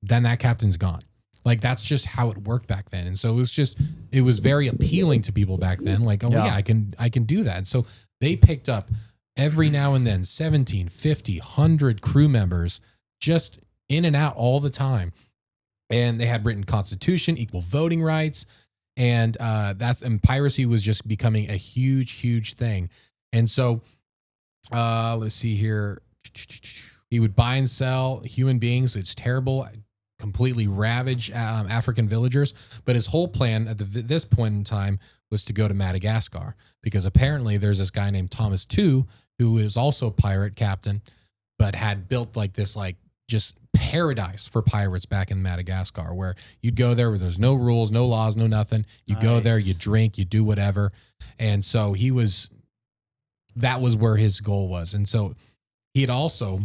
Speaker 4: then that captain's gone. That's just how it worked back then. And so it was very appealing to people back then. Yeah, I can do that. And so they picked up every now and then 17, 50, 100 crew members just in and out all the time. And they had written constitution, equal voting rights. And and piracy was just becoming a huge, huge thing. And so let's see here. He would buy and sell human beings. It's terrible. Completely ravage African villagers. But his whole plan at this point in time was to go to Madagascar, because apparently there's this guy named Thomas II who is also a pirate captain, but had built this just paradise for pirates back in Madagascar, where you'd go there where there's no rules, no laws, no nothing. You go there, you drink, you do whatever. And so that was where his goal was. And so he had also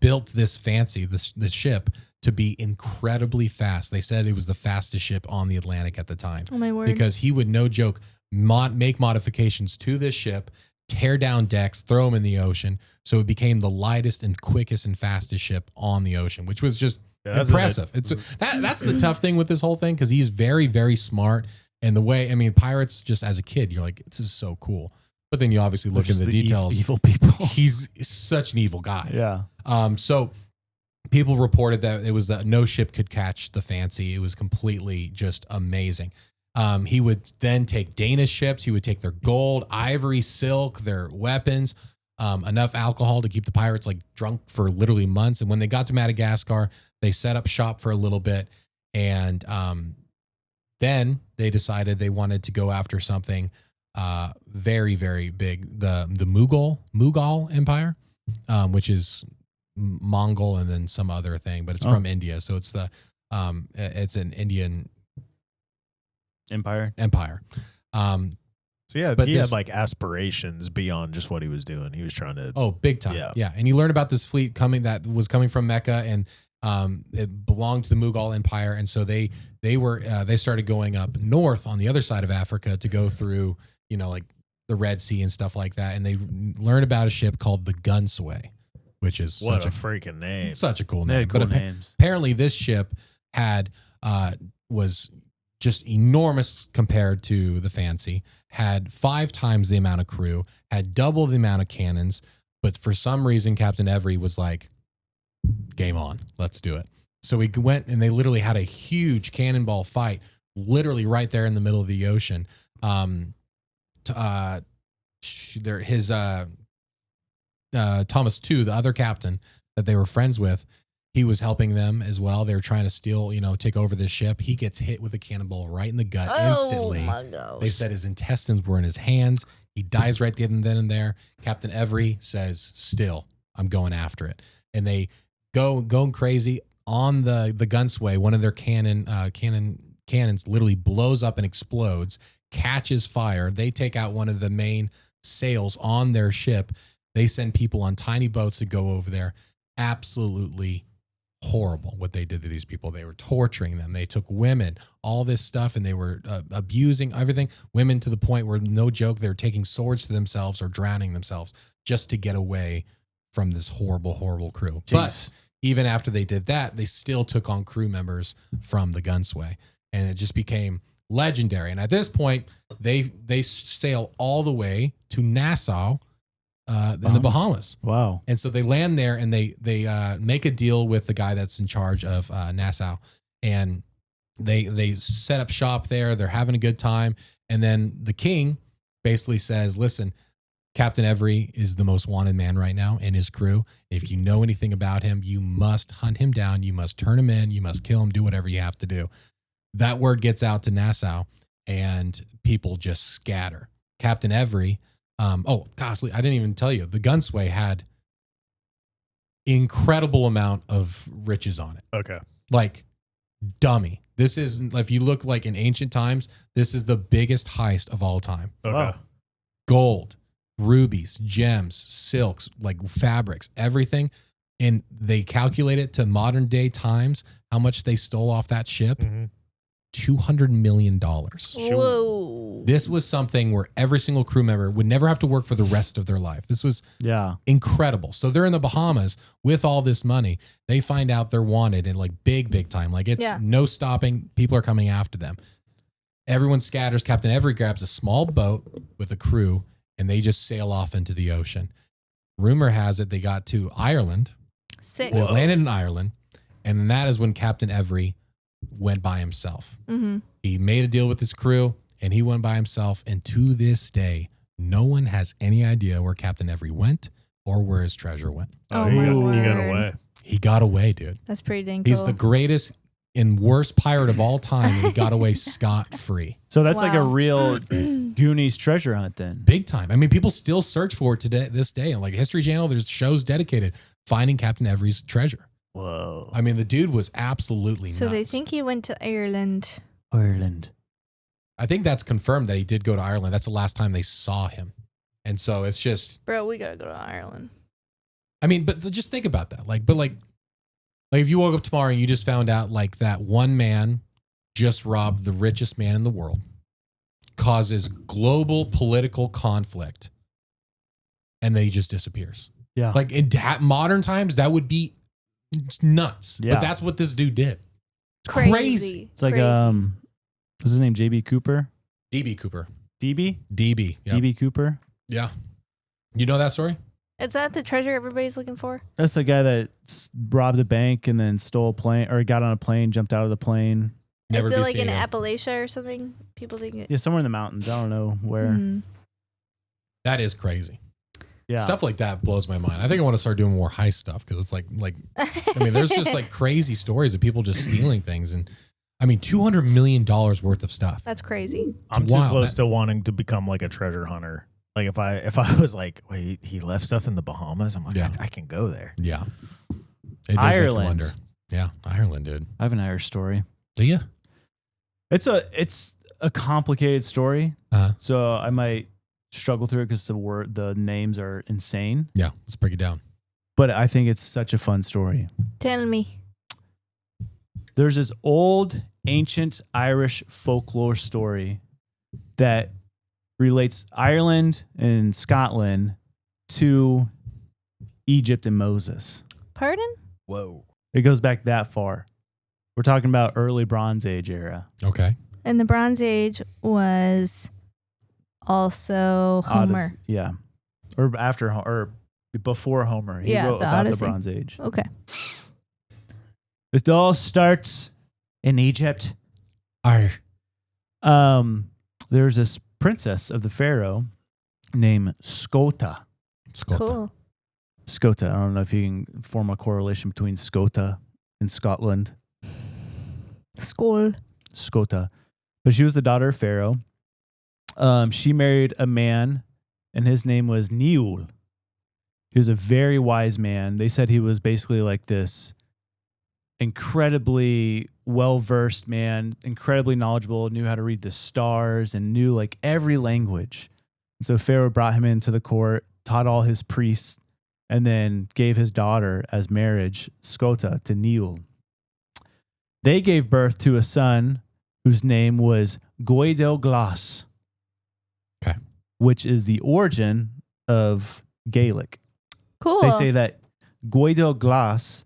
Speaker 4: built this Fancy, the ship, to be incredibly fast. They said it was the fastest ship on the Atlantic at the time.
Speaker 6: Oh my word.
Speaker 4: Because he would, no joke, make modifications to this ship, tear down decks, throw them in the ocean. So it became the lightest and quickest and fastest ship on the ocean, which was just impressive. That's the tough thing with this whole thing, because he's very, very smart. And the way, pirates, just as a kid, you're like, this is so cool. But then you obviously look into the details.
Speaker 5: Evil people.
Speaker 4: He's such an evil guy.
Speaker 5: Yeah.
Speaker 4: So people reported that it was that no ship could catch the Fancy. It was completely just amazing. He would then take Danish ships. He would take their gold, ivory, silk, their weapons, enough alcohol to keep the pirates drunk for literally months. And when they got to Madagascar, they set up shop for a little bit. And then they decided they wanted to go after something very, very big. The Mughal Empire, which is Mongol and then some other thing, but it's from India. So it's it's an Indian
Speaker 5: Empire.
Speaker 7: So yeah,
Speaker 4: but
Speaker 7: he had aspirations beyond just what he was doing. He was trying to
Speaker 4: big time. Yeah. And he learned about this fleet that was coming from Mecca, and it belonged to the Mughal Empire. And so they started going up north on the other side of Africa to go through, the Red Sea and stuff like that. And they learned about a ship called the Gunsway, which is
Speaker 7: such a freaking name.
Speaker 4: Such a cool
Speaker 5: They
Speaker 4: name.
Speaker 5: had cool
Speaker 4: But
Speaker 5: names.
Speaker 4: apparently this ship was just enormous compared to the Fancy, had 5 times the amount of crew, had double the amount of cannons. But for some reason, Captain Every was like, game on, let's do it. So we went, and they literally had a huge cannonball fight, literally right there in the middle of the ocean. Thomas II, the other captain that they were friends with, He was helping them as well. They were trying to steal, take over this ship. He gets hit with a cannonball right in the gut instantly.
Speaker 6: my gosh.
Speaker 4: They said his intestines were in his hands. He dies right then and there. Captain Every says, still, I'm going after it. And they going crazy on the gunsway. One of their cannons literally blows up and explodes, catches fire. They take out one of the main sails on their ship. They send people on tiny boats to go over there. Absolutely horrible what they did to these people. They were torturing them. They took women, all this stuff, and they were abusing everything. Women to the point where, no joke, they were taking swords to themselves or drowning themselves just to get away from this horrible, horrible crew.
Speaker 5: Jeez.
Speaker 4: But even after they did that, they still took on crew members from the gunsway, and it just became legendary. And at this point, they sail all the way to Nassau, in the Bahamas.
Speaker 5: Wow.
Speaker 4: And so they land there, and they make a deal with the guy that's in charge of Nassau, and they set up shop there. They're having a good time. And then the king basically says, listen, Captain Every is the most wanted man right now and his crew. If you know anything about him, you must hunt him down. You must turn him in. You must kill him. Do whatever you have to do. That word gets out to Nassau, and people just scatter. Captain Every, oh gosh, I didn't even tell you, the gunsway had incredible amount of riches on it.
Speaker 7: Okay.
Speaker 4: Like dummy. This is, if you look like in ancient times, this is the biggest heist of all time.
Speaker 7: Okay.
Speaker 5: Wow.
Speaker 4: Gold, rubies, gems, silks, like fabrics, everything. And they calculate it to modern day times, how much they stole off that ship.
Speaker 7: Mm-hmm.
Speaker 4: $200 million.
Speaker 6: Whoa.
Speaker 4: This was something where every single crew member would never have to work for the rest of their life. This was incredible. So they're in the Bahamas with all this money. They find out they're wanted in like big time. Like it's no stopping. People are coming after them. Everyone scatters. Captain Every grabs a small boat with a crew, and they just sail off into the ocean. Rumor has it they got to Ireland.
Speaker 6: Sick.
Speaker 4: They landed in Ireland, and then that is when Captain Every went by himself.
Speaker 6: Mm-hmm.
Speaker 4: He made a deal with his crew, and he went by himself. And to this day, no one has any idea where Captain Every went or where his treasure went.
Speaker 6: Oh,
Speaker 7: he
Speaker 6: my
Speaker 7: got
Speaker 6: word.
Speaker 7: away.
Speaker 4: He got away, dude.
Speaker 6: That's pretty dang cool.
Speaker 4: He's the greatest and worst pirate of all time, and he got away scot-free.
Speaker 5: So that's like a
Speaker 6: Wow.
Speaker 5: real Goonies treasure hunt then.
Speaker 4: Big time. I mean, people still search for it today, this day. And like History Channel, there's shows dedicated finding Captain Every's treasure.
Speaker 7: Whoa.
Speaker 4: I mean, the dude was absolutely
Speaker 6: So
Speaker 4: nuts.
Speaker 6: they think he went to Ireland.
Speaker 5: Ireland.
Speaker 4: I think that's confirmed that he did go to Ireland. That's the last time they saw him. And so it's just,
Speaker 6: Bro, we gotta go to Ireland.
Speaker 4: I mean, but just think about that. Like if you woke up tomorrow and you just found out like that one man just robbed the richest man in the world, causes global political conflict, and then he just disappears.
Speaker 5: Yeah.
Speaker 4: Like in modern times, that would be nuts.
Speaker 5: Yeah.
Speaker 4: But that's what this dude did.
Speaker 6: Crazy.
Speaker 5: It's like what's his name? JB Cooper?
Speaker 4: DB Cooper.
Speaker 5: DB?
Speaker 4: DB. Yep.
Speaker 5: DB Cooper?
Speaker 4: Yeah. You know that story?
Speaker 6: Is that the treasure everybody's looking for?
Speaker 5: That's the guy that robbed a bank and then stole a plane, or got on a plane, jumped out of the plane.
Speaker 4: Never
Speaker 6: Is it
Speaker 4: be
Speaker 6: like
Speaker 4: seen
Speaker 6: in
Speaker 4: again.
Speaker 6: Appalachia or something? People think it.
Speaker 5: Yeah, somewhere in the mountains. I don't know where.
Speaker 6: Mhm.
Speaker 4: That is crazy.
Speaker 5: Yeah.
Speaker 4: Stuff like that blows my mind. I think I want to start doing more heist stuff because it's like I mean, there's just like crazy stories of people just stealing things, and I mean, $200 million worth of stuff.
Speaker 6: That's crazy.
Speaker 7: I'm too
Speaker 4: wild.
Speaker 7: close to wanting to become like a treasure hunter. Like if I was like, wait, he left stuff in the Bahamas. I'm like,
Speaker 4: Yeah.
Speaker 7: I can go there.
Speaker 4: Yeah. It does make you
Speaker 5: Ireland.
Speaker 4: wonder. Yeah, Ireland, dude.
Speaker 5: I have an Irish story.
Speaker 4: Do you?
Speaker 5: It's a complicated story,
Speaker 4: Uh-huh.
Speaker 5: so I might struggle through it because the names are insane.
Speaker 4: Yeah, let's break it down.
Speaker 5: But I think it's such a fun story.
Speaker 6: Tell me.
Speaker 5: There's this old, ancient Irish folklore story that relates Ireland and Scotland to Egypt and Moses.
Speaker 6: Pardon?
Speaker 7: Whoa.
Speaker 5: It goes back that far. We're talking about early Bronze Age era.
Speaker 4: Okay.
Speaker 6: And the Bronze Age was also Homer.
Speaker 5: Odyssey, yeah. Or after, or before Homer. He
Speaker 6: Yeah,
Speaker 5: wrote
Speaker 6: the
Speaker 5: about
Speaker 6: Odyssey.
Speaker 5: the Bronze Age.
Speaker 6: Okay.
Speaker 5: It all starts in Egypt. There's this princess of the pharaoh named Scota.
Speaker 4: Scota.
Speaker 6: Cool.
Speaker 5: Scota. I don't know if you can form a correlation between Scota and Scotland.
Speaker 6: Skull.
Speaker 5: Scota. But she was the daughter of Pharaoh. She married a man, and his name was Niul. He was a very wise man. They said he was basically like this incredibly well-versed man, incredibly knowledgeable, knew how to read the stars, and knew like every language. And so Pharaoh brought him into the court, taught all his priests, and then gave his daughter as marriage, Scota, to Niul. They gave birth to a son whose name was Goidel Glas, which is the origin of Gaelic.
Speaker 6: Cool.
Speaker 5: They say that Goidel Glas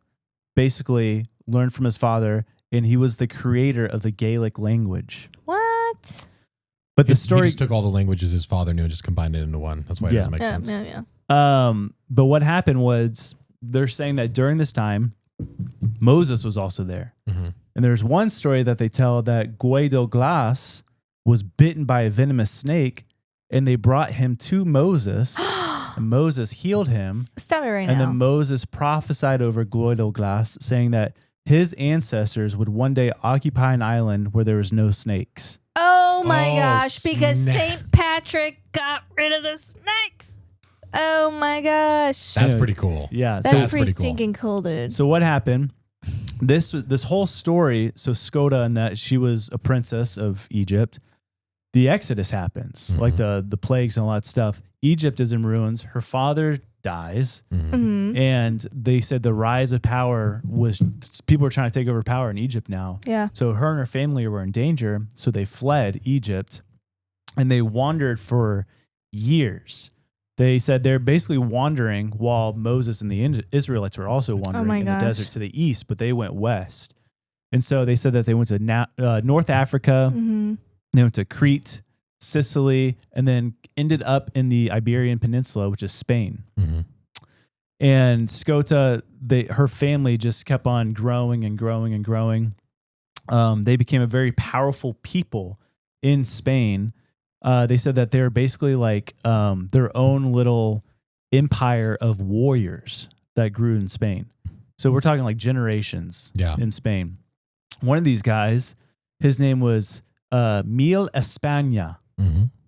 Speaker 5: basically learned from his father, and he was the creator of the Gaelic language.
Speaker 6: What?
Speaker 5: But the
Speaker 4: He
Speaker 5: story
Speaker 4: just took all the languages his father knew and just combined it into one. That's why it doesn't make sense.
Speaker 6: Yeah.
Speaker 5: But what happened was they're saying that during this time, Moses was also there.
Speaker 4: Mm-hmm.
Speaker 5: And there's one story that they tell that Goidel Glas was bitten by a venomous snake, and they brought him to Moses, and Moses healed him.
Speaker 6: Stop it right
Speaker 5: And
Speaker 6: now.
Speaker 5: then Moses prophesied over Goidel Glas, saying that his ancestors would one day occupy an island where there was no snakes.
Speaker 6: Oh my
Speaker 4: Oh,
Speaker 6: gosh, because
Speaker 4: snap.
Speaker 6: St. Patrick got rid of the snakes. Oh my gosh.
Speaker 4: That's pretty cool.
Speaker 5: Yeah.
Speaker 6: That's
Speaker 4: that's
Speaker 6: pretty
Speaker 4: pretty cool.
Speaker 6: stinking cool, dude.
Speaker 5: So what happened? This whole story. So Scota, and that she was a princess of Egypt. The Exodus happens, like the plagues and all that stuff. Egypt is in ruins. Her father dies, and they said the rise of power was people were trying to take over power in Egypt now.
Speaker 6: Yeah.
Speaker 5: So her and her family were in danger. So they fled Egypt, and they wandered for years. They said they're basically wandering while Moses and the Israelites were also wandering in the desert to the east, but they went west. And so they said that they went to North Africa, they went to Crete, Sicily, and then ended up in the Iberian Peninsula, which is Spain. And Scota, her family just kept on growing and growing and growing. They became a very powerful people in Spain. They said that they're basically like their own little empire of warriors that grew in Spain. So we're talking like generations in Spain. One of these guys, his name was Mil España,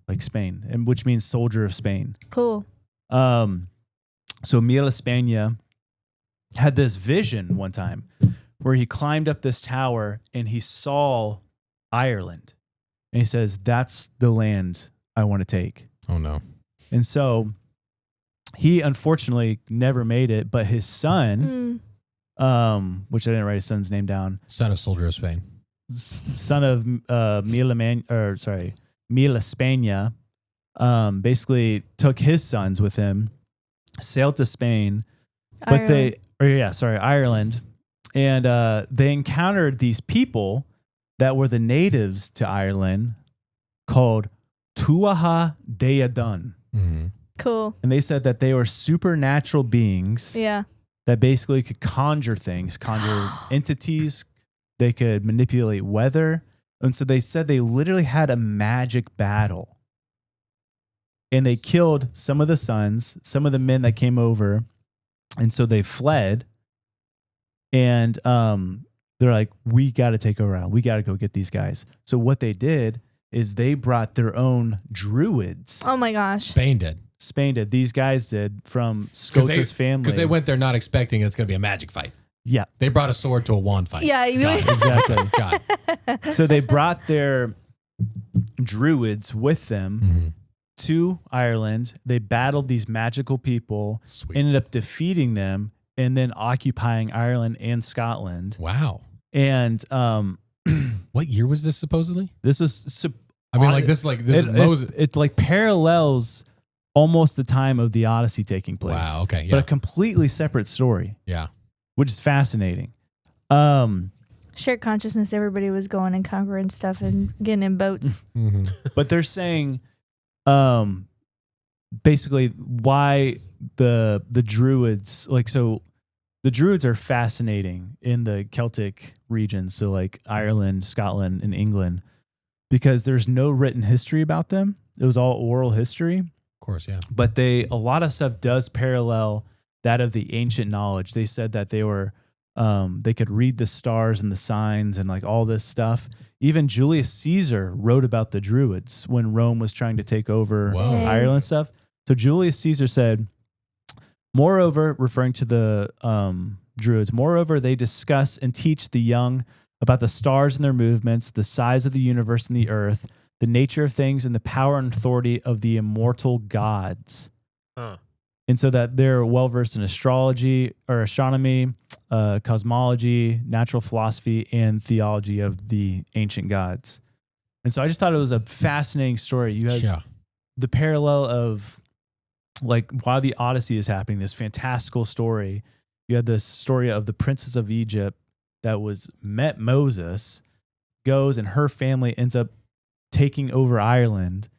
Speaker 5: like Spain, and which means soldier of Spain.
Speaker 6: Cool.
Speaker 5: So Mil España had this vision one time where he climbed up this tower and he saw Ireland. And he says, that's the land I want to take.
Speaker 4: Oh, no.
Speaker 5: And so he unfortunately never made it, but his son, which I didn't write his son's name down.
Speaker 4: Son of Soldier of Spain.
Speaker 5: Son of Mil España, basically took his sons with him, sailed to Spain, Ireland. And they encountered these people that were the natives to Ireland called Tuatha Dea Dun.
Speaker 6: Cool.
Speaker 5: And they said that they were supernatural beings
Speaker 6: Yeah.
Speaker 5: that basically could conjure things, conjure entities. They could manipulate weather. And so they said they literally had a magic battle. And they killed some of the sons, some of the men that came over. And so they fled. And they're like, we got to take over out. We got to go get these guys. So what they did is they brought their own druids.
Speaker 6: Oh my gosh.
Speaker 4: Spain did.
Speaker 5: These guys did from Scota's family.
Speaker 4: Because they went there not expecting it's going to be a magic fight.
Speaker 5: Yeah.
Speaker 4: They brought a sword to a wand fight.
Speaker 6: Yeah.
Speaker 4: Got it.
Speaker 5: Exactly.
Speaker 4: Got it.
Speaker 5: So they brought their druids with them to Ireland. They battled these magical people, ended up defeating them, and then occupying Ireland and Scotland.
Speaker 4: Wow.
Speaker 5: And
Speaker 4: what year was this supposedly?
Speaker 5: this was
Speaker 4: This is Moses.
Speaker 5: It like parallels almost the time of the Odyssey taking place.
Speaker 4: Wow. Okay.
Speaker 5: But
Speaker 4: Yeah.
Speaker 5: a completely separate story,
Speaker 4: Yeah.
Speaker 5: which is fascinating.
Speaker 6: Shared consciousness. Everybody was going and conquering stuff and getting in boats.
Speaker 5: But they're saying basically why the druids, the druids are fascinating in the Celtic regions, so like Ireland, Scotland, and England, because there's no written history about them. It was all oral history.
Speaker 4: Of course, yeah.
Speaker 5: But a lot of stuff does parallel that of the ancient knowledge. They said that they were they could read the stars and the signs and like all this stuff. Even Julius Caesar wrote about the Druids when Rome was trying to take over Ireland and stuff. So Julius Caesar said, moreover, referring to the Druids, moreover, they discuss and teach the young about the stars and their movements, the size of the universe and the earth, the nature of things, and the power and authority of the immortal gods. And so that they're well-versed in astrology or astronomy, cosmology, natural philosophy, and theology of the ancient gods. And so I just thought it was a fascinating story. You had the parallel of like while the Odyssey is happening, this fantastical story, you had this story of the princess of Egypt that met Moses, goes and her family ends up taking over Ireland.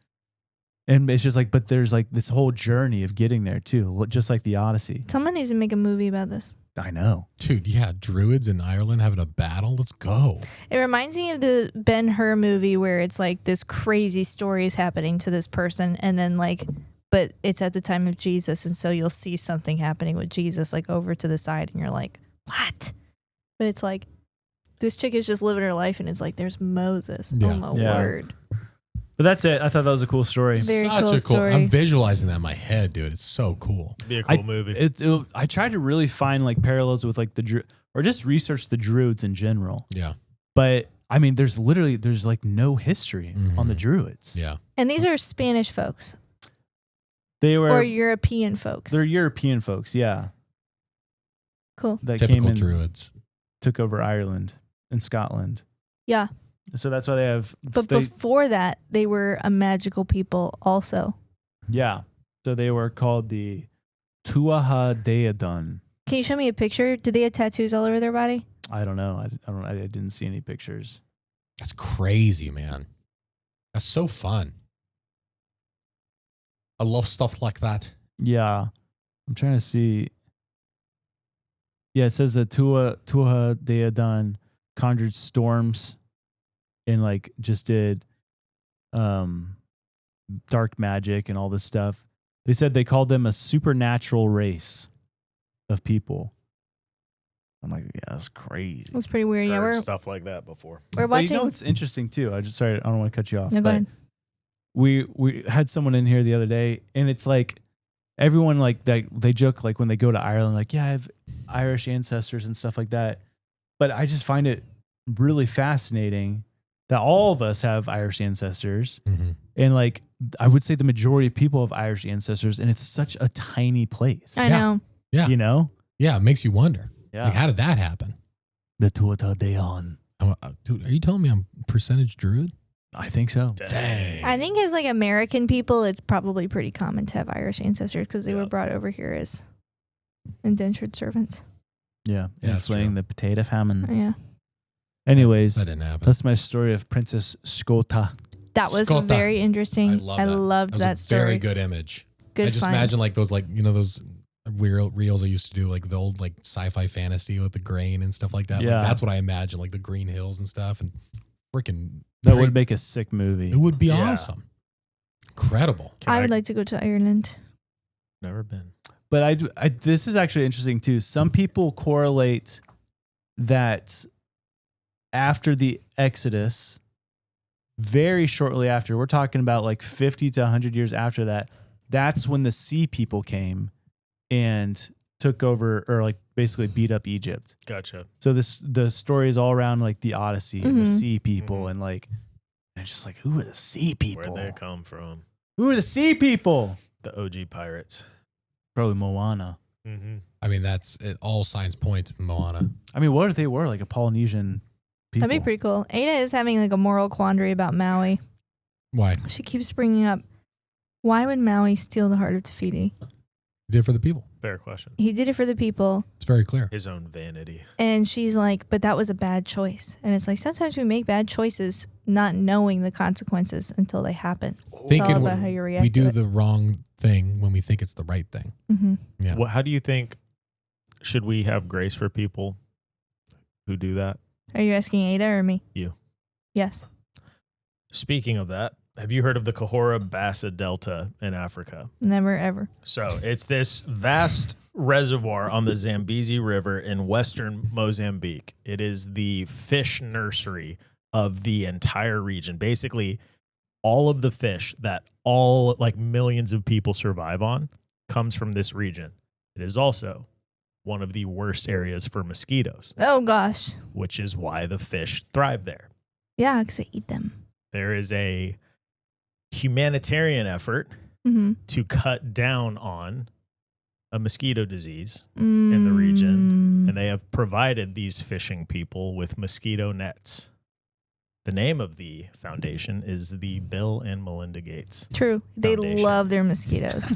Speaker 5: And it's just like, but there's like this whole journey of getting there too, just like the Odyssey.
Speaker 6: Someone needs to make a movie about this.
Speaker 5: I know.
Speaker 4: Dude, yeah, Druids in Ireland having a battle. Let's go.
Speaker 6: It reminds me of the Ben-Hur movie where it's like this crazy story is happening to this person and then like, but it's at the time of Jesus. And so you'll see something happening with Jesus like over to the side and you're like, what? But it's like, this chick is just living her life and it's like, there's Moses.
Speaker 4: Yeah.
Speaker 6: Oh my word.
Speaker 5: But that's it. I thought that was a cool story.
Speaker 6: Very
Speaker 4: Such
Speaker 6: cool
Speaker 4: a cool.
Speaker 6: story.
Speaker 4: I'm visualizing that in my head, dude. It's so cool.
Speaker 7: It'd be a cool movie.
Speaker 5: I tried to really find like parallels with like or just research the Druids in general.
Speaker 4: Yeah.
Speaker 5: But I mean, there's like no history on the Druids.
Speaker 4: Yeah.
Speaker 6: And these are Spanish folks
Speaker 5: They were
Speaker 6: or European folks.
Speaker 5: They're European folks. Yeah.
Speaker 6: Cool.
Speaker 5: That
Speaker 4: Typical
Speaker 5: came in,
Speaker 4: Druids.
Speaker 5: took over Ireland and Scotland.
Speaker 6: Yeah.
Speaker 5: So that's why they have.
Speaker 6: But before that, they were a magical people also.
Speaker 5: Yeah. So they were called the Tuatha Deadon.
Speaker 6: Can you show me a picture? Do they have tattoos all over their body?
Speaker 5: I don't know. I didn't see any pictures.
Speaker 4: That's crazy, man. That's so fun. I love stuff like that.
Speaker 5: Yeah. I'm trying to see. Yeah, it says that Tuatha Deadon conjured storms and like just did dark magic and all this stuff. They said they called them a supernatural race of people. I'm like, yeah, that's crazy.
Speaker 6: That's pretty weird. Yeah,
Speaker 7: Heard
Speaker 6: we're
Speaker 7: stuff like that before.
Speaker 6: we're
Speaker 5: But
Speaker 6: watching.
Speaker 5: you know what's interesting too? I don't want to cut you off.
Speaker 6: No, go
Speaker 5: but
Speaker 6: ahead.
Speaker 5: We had someone in here the other day, and it's like everyone like they joke like when they go to Ireland, like, yeah, I have Irish ancestors and stuff like that. But I just find it really fascinating that all of us have Irish ancestors, and like I would say the majority of people have Irish ancestors, and it's such a tiny place.
Speaker 6: I know.
Speaker 4: Yeah.
Speaker 5: You know?
Speaker 4: Yeah, it makes you wonder.
Speaker 5: Yeah.
Speaker 4: Like, how did that happen?
Speaker 5: The Tuatha Deadon.
Speaker 4: Dude, are you telling me I'm percentage Druid?
Speaker 5: I think so.
Speaker 4: Dang.
Speaker 6: I think as like American people, it's probably pretty common to have Irish ancestors because they were brought over here as indentured servants.
Speaker 5: Yeah.
Speaker 4: Yeah,
Speaker 5: And
Speaker 4: that's
Speaker 5: flaying
Speaker 4: true.
Speaker 5: the potato famine.
Speaker 6: Yeah.
Speaker 5: Anyways,
Speaker 4: That didn't happen.
Speaker 5: that's my story of Princess Scota.
Speaker 6: That was
Speaker 4: Scota.
Speaker 6: very interesting.
Speaker 4: I
Speaker 6: loved that
Speaker 4: was a
Speaker 6: story.
Speaker 4: very good image.
Speaker 6: Good
Speaker 4: I just
Speaker 6: find.
Speaker 4: imagine like those, like, you know, those reels I used to do, like the old like sci-fi fantasy with the grain and stuff like that.
Speaker 5: Yeah.
Speaker 4: Like, that's what I imagine, like the green hills and stuff, and freaking
Speaker 5: That would make a sick movie.
Speaker 4: it would be awesome, incredible.
Speaker 6: I would like to go to Ireland.
Speaker 7: Never been.
Speaker 5: But this is actually interesting too. Some people correlate that after the Exodus, very shortly after, we're talking about like 50 to 100 years after that, that's when the sea people came and took over, or like basically beat up Egypt.
Speaker 7: Gotcha.
Speaker 5: So the story is all around like the Odyssey and the sea people, and like and it's just like, who are the sea people?
Speaker 7: Where'd they come from?
Speaker 5: Who are the sea people?
Speaker 7: The OG pirates.
Speaker 5: Probably Moana.
Speaker 7: Mm-hmm.
Speaker 4: I mean, that's it. All signs point to Moana.
Speaker 5: I mean, what if they were like a Polynesian people?
Speaker 6: That'd be pretty cool. Ada is having like a moral quandary about Maui.
Speaker 4: Why?
Speaker 6: She keeps bringing up, why would Maui steal the heart of Te Fiti?
Speaker 4: He did it for the people.
Speaker 7: Fair question.
Speaker 6: He did it for the people.
Speaker 4: It's very clear.
Speaker 7: His own vanity.
Speaker 6: And she's like, but that was a bad choice. And it's like, sometimes we make bad choices not knowing the consequences until they happen. It's all about how you react
Speaker 4: we do
Speaker 6: to it.
Speaker 4: the wrong thing when we think it's the right thing.
Speaker 6: Mm-hmm.
Speaker 4: Yeah.
Speaker 7: Well, how do you think, should we have grace for people who do that?
Speaker 6: Are you asking Ada or me?
Speaker 7: You.
Speaker 6: Yes.
Speaker 7: Speaking of that, have you heard of the Cahora Bassa Delta in Africa?
Speaker 6: Never, ever.
Speaker 7: So it's this vast reservoir on the Zambezi River in western Mozambique. It is the fish nursery of the entire region. Basically, all of the fish that all like millions of people survive on comes from this region. It is also one of the worst areas for mosquitoes.
Speaker 6: Oh, gosh.
Speaker 7: Which is why the fish thrive there.
Speaker 6: Yeah, because I eat them.
Speaker 7: There is a humanitarian effort to cut down on a mosquito disease in the region, and they have provided these fishing people with mosquito nets. The name of the foundation is the Bill and Melinda Gates.
Speaker 6: True. They
Speaker 7: Foundation.
Speaker 6: love their mosquitoes.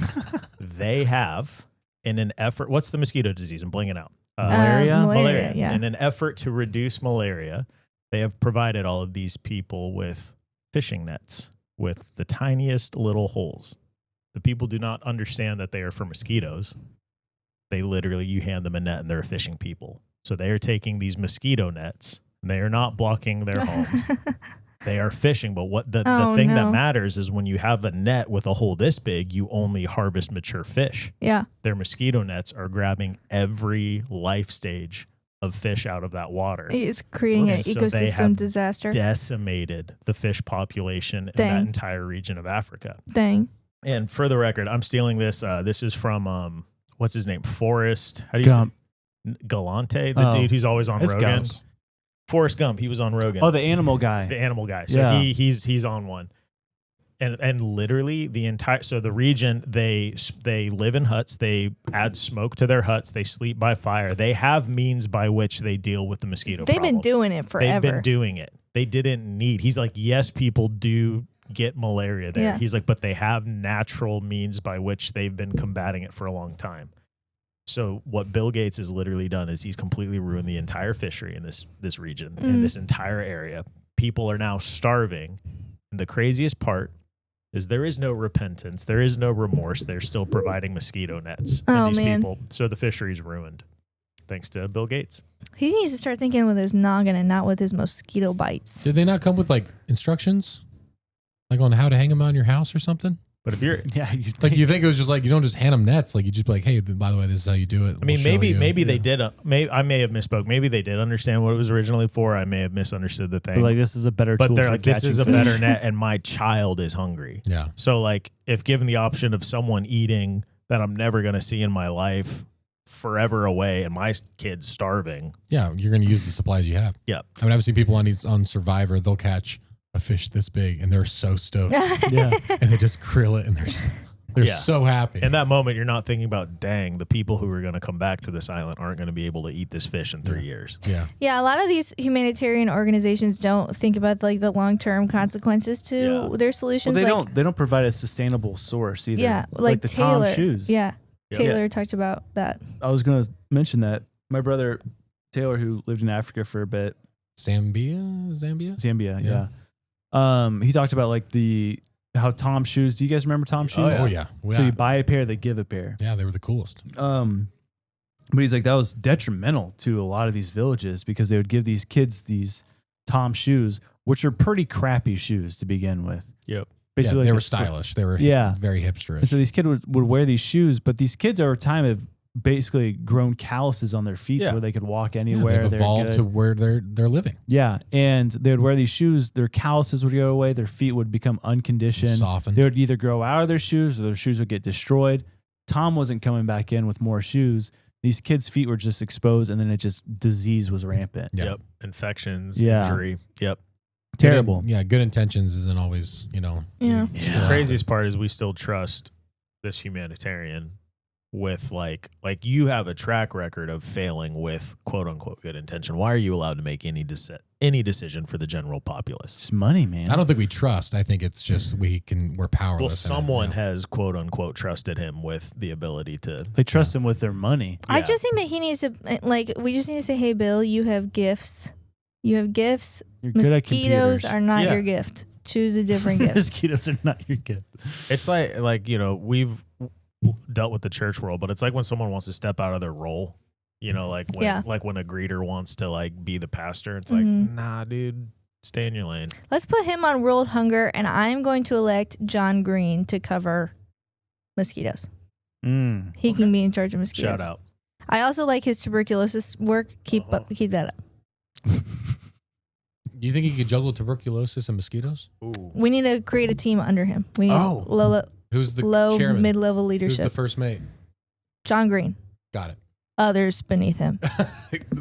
Speaker 7: They have, in an effort, what's the mosquito disease? I'm blanking out.
Speaker 6: Malaria, yeah.
Speaker 7: In an effort to reduce malaria, they have provided all of these people with fishing nets with the tiniest little holes. The people do not understand that they are for mosquitoes. They literally, you hand them a net and they're fishing people. So they are taking these mosquito nets and they are not blocking their homes. They are fishing. But what the thing that matters is when you have a net with a hole this big, you only harvest mature fish.
Speaker 6: Yeah.
Speaker 7: Their mosquito nets are grabbing every life stage of fish out of that water.
Speaker 6: It's creating an ecosystem disaster.
Speaker 7: Decimated the fish population in that entire region of Africa.
Speaker 6: Dang.
Speaker 7: And for the record, I'm stealing this. This is from what's his name? Forrest. How do you say? Galante, the dude who's always on Rogan.
Speaker 5: Gump.
Speaker 7: Forrest Gump. He was on Rogan.
Speaker 5: Oh, the animal guy.
Speaker 7: The animal guy. So he's on one. And literally the entire, so the region, they live in huts. They add smoke to their huts. They sleep by fire. They have means by which they deal with the mosquito problem.
Speaker 6: They've been doing it forever.
Speaker 7: They've been doing it. They didn't need, he's like, yes, people do get malaria there.
Speaker 6: Yeah.
Speaker 7: He's like, but they have natural means by which they've been combating it for a long time. So what Bill Gates has literally done is he's completely ruined the entire fishery in this region, in this entire area. People are now starving. And the craziest part is there is no repentance. There is no remorse. They're still providing mosquito nets to these people. So the fishery's ruined. Thanks to Bill Gates.
Speaker 6: He needs to start thinking with his noggin and not with his mosquito bites.
Speaker 4: Did they not come with like instructions? Like on how to hang them on your house or something?
Speaker 7: But if you're,
Speaker 4: you think it was just like, you don't just hand them nets. Like you just be like, hey, by the way, this is how you do it.
Speaker 7: I mean, maybe they did. I may have misspoke. Maybe they did understand what it was originally for. I may have misunderstood the thing.
Speaker 5: But like, this is a better tool.
Speaker 7: But they're
Speaker 5: for
Speaker 7: like, this is a
Speaker 5: catching fish.
Speaker 7: better net, and my child is hungry.
Speaker 4: Yeah.
Speaker 7: So like, if given the option of someone eating that I'm never going to see in my life, forever away, and my kid's starving.
Speaker 4: Yeah, you're going to use the supplies you have.
Speaker 7: Yeah.
Speaker 4: I mean, I've seen people on Survivor. They'll catch a fish this big, and they're so stoked.
Speaker 5: Yeah.
Speaker 4: And they just grill it, and they're so happy.
Speaker 7: In that moment, you're not thinking about, dang, the people who are going to come back to this island aren't going to be able to eat this fish in 3 years.
Speaker 4: Yeah.
Speaker 6: Yeah, a lot of these humanitarian organizations don't think about like the long-term consequences to their solutions.
Speaker 5: Well, they don't provide a sustainable source either.
Speaker 6: Yeah, like
Speaker 5: the
Speaker 6: Taylor.
Speaker 5: Tom shoes.
Speaker 6: Yeah. Taylor talked about that.
Speaker 5: I was going to mention that my brother Taylor, who lived in Africa for a bit,
Speaker 4: Zambia,
Speaker 5: yeah. He talked about like how Tom shoes. Do you guys remember Tom shoes?
Speaker 4: Oh yeah.
Speaker 5: So you buy a pair, they give a pair.
Speaker 4: Yeah, they were the coolest.
Speaker 5: But he's like, that was detrimental to a lot of these villages because they would give these kids these Tom shoes, which are pretty crappy shoes to begin with.
Speaker 7: Yep.
Speaker 5: Basically,
Speaker 4: they
Speaker 5: like
Speaker 4: were stylish. They were very hipsterish.
Speaker 5: And so these kids would wear these shoes, but these kids over time have basically grown calluses on their feet so where they could walk anywhere.
Speaker 4: They've evolved to where they're living.
Speaker 5: Yeah, and they would wear these shoes. Their calluses would go away. Their feet would become unconditioned.
Speaker 4: Softened.
Speaker 5: They would either grow out of their shoes or their shoes would get destroyed. Tom wasn't coming back in with more shoes. These kids' feet were just exposed, and then disease was rampant.
Speaker 7: Yep. Infections, injury. Yep.
Speaker 5: Terrible.
Speaker 4: Good intentions isn't always,
Speaker 6: Yeah.
Speaker 7: The craziest part is we still trust this humanitarian with like you have a track record of failing with quote unquote good intention. Why are you allowed to make any decision for the general populace?
Speaker 5: It's money, man.
Speaker 4: I don't think we trust. I think it's just we're powerless.
Speaker 7: Well, someone has quote unquote trusted him with the ability to.
Speaker 5: They trust him with their money.
Speaker 6: I just think that he needs to we just need to say, hey, Bill, you have gifts. You have gifts.
Speaker 5: You're good at
Speaker 6: Mosquitoes
Speaker 5: computers.
Speaker 6: are not your gift. Choose a different gift.
Speaker 5: Mosquitoes are not your gift.
Speaker 7: It's like we've dealt with the church world, but it's like when someone wants to step out of their role, like when a greeter wants to like be the pastor, it's like, nah, dude, stay in your lane.
Speaker 6: Let's put him on world hunger, and I'm going to elect John Green to cover mosquitoes. He can be in charge of mosquitoes.
Speaker 7: Shout out.
Speaker 6: I also like his tuberculosis work. Keep that up.
Speaker 4: You think he could juggle tuberculosis and mosquitoes?
Speaker 7: Ooh.
Speaker 6: We need to create a team under him. We need
Speaker 4: Who's the
Speaker 6: low
Speaker 4: chairman?
Speaker 6: mid-level leadership.
Speaker 4: Who's the first mate?
Speaker 6: John Green.
Speaker 4: Got it.
Speaker 6: Others beneath him.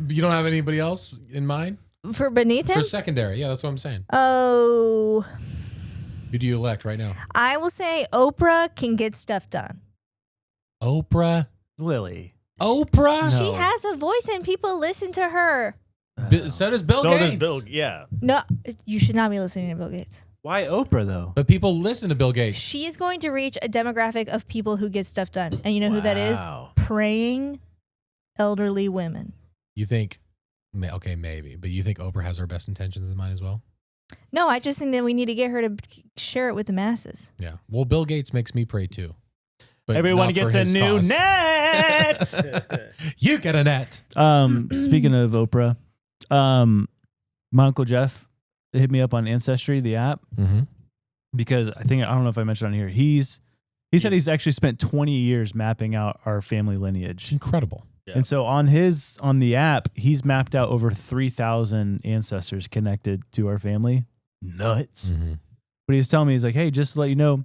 Speaker 4: You don't have anybody else in mind?
Speaker 6: For beneath him?
Speaker 4: For secondary. Yeah, that's what I'm saying.
Speaker 6: Oh.
Speaker 4: Who do you elect right now?
Speaker 6: I will say Oprah can get stuff done.
Speaker 4: Oprah?
Speaker 5: Lily.
Speaker 4: Oprah?
Speaker 6: She has a voice and people listen to her.
Speaker 4: So does Bill Gates.
Speaker 7: Yeah.
Speaker 6: No, you should not be listening to Bill Gates.
Speaker 5: Why Oprah, though?
Speaker 4: But people listen to Bill Gates.
Speaker 6: She is going to reach a demographic of people who get stuff done. And you know who that is? Praying elderly women.
Speaker 4: You think, okay, maybe, but you think Oprah has our best intentions in mind as well?
Speaker 6: No, I just think that we need to get her to share it with the masses.
Speaker 4: Yeah. Well, Bill Gates makes me pray too. But
Speaker 5: everyone
Speaker 4: not for
Speaker 5: gets a
Speaker 4: his
Speaker 5: new
Speaker 4: cause.
Speaker 5: net.
Speaker 4: You get a net.
Speaker 5: Speaking of Oprah, my Uncle Jeff hit me up on Ancestry, the app, because I don't know if I mentioned on here. He said he's actually spent 20 years mapping out our family lineage.
Speaker 4: It's incredible.
Speaker 5: Yeah. And so on the app, he's mapped out over 3,000 ancestors connected to our family. Nuts. But he was telling me, he's like, hey, just to let you know,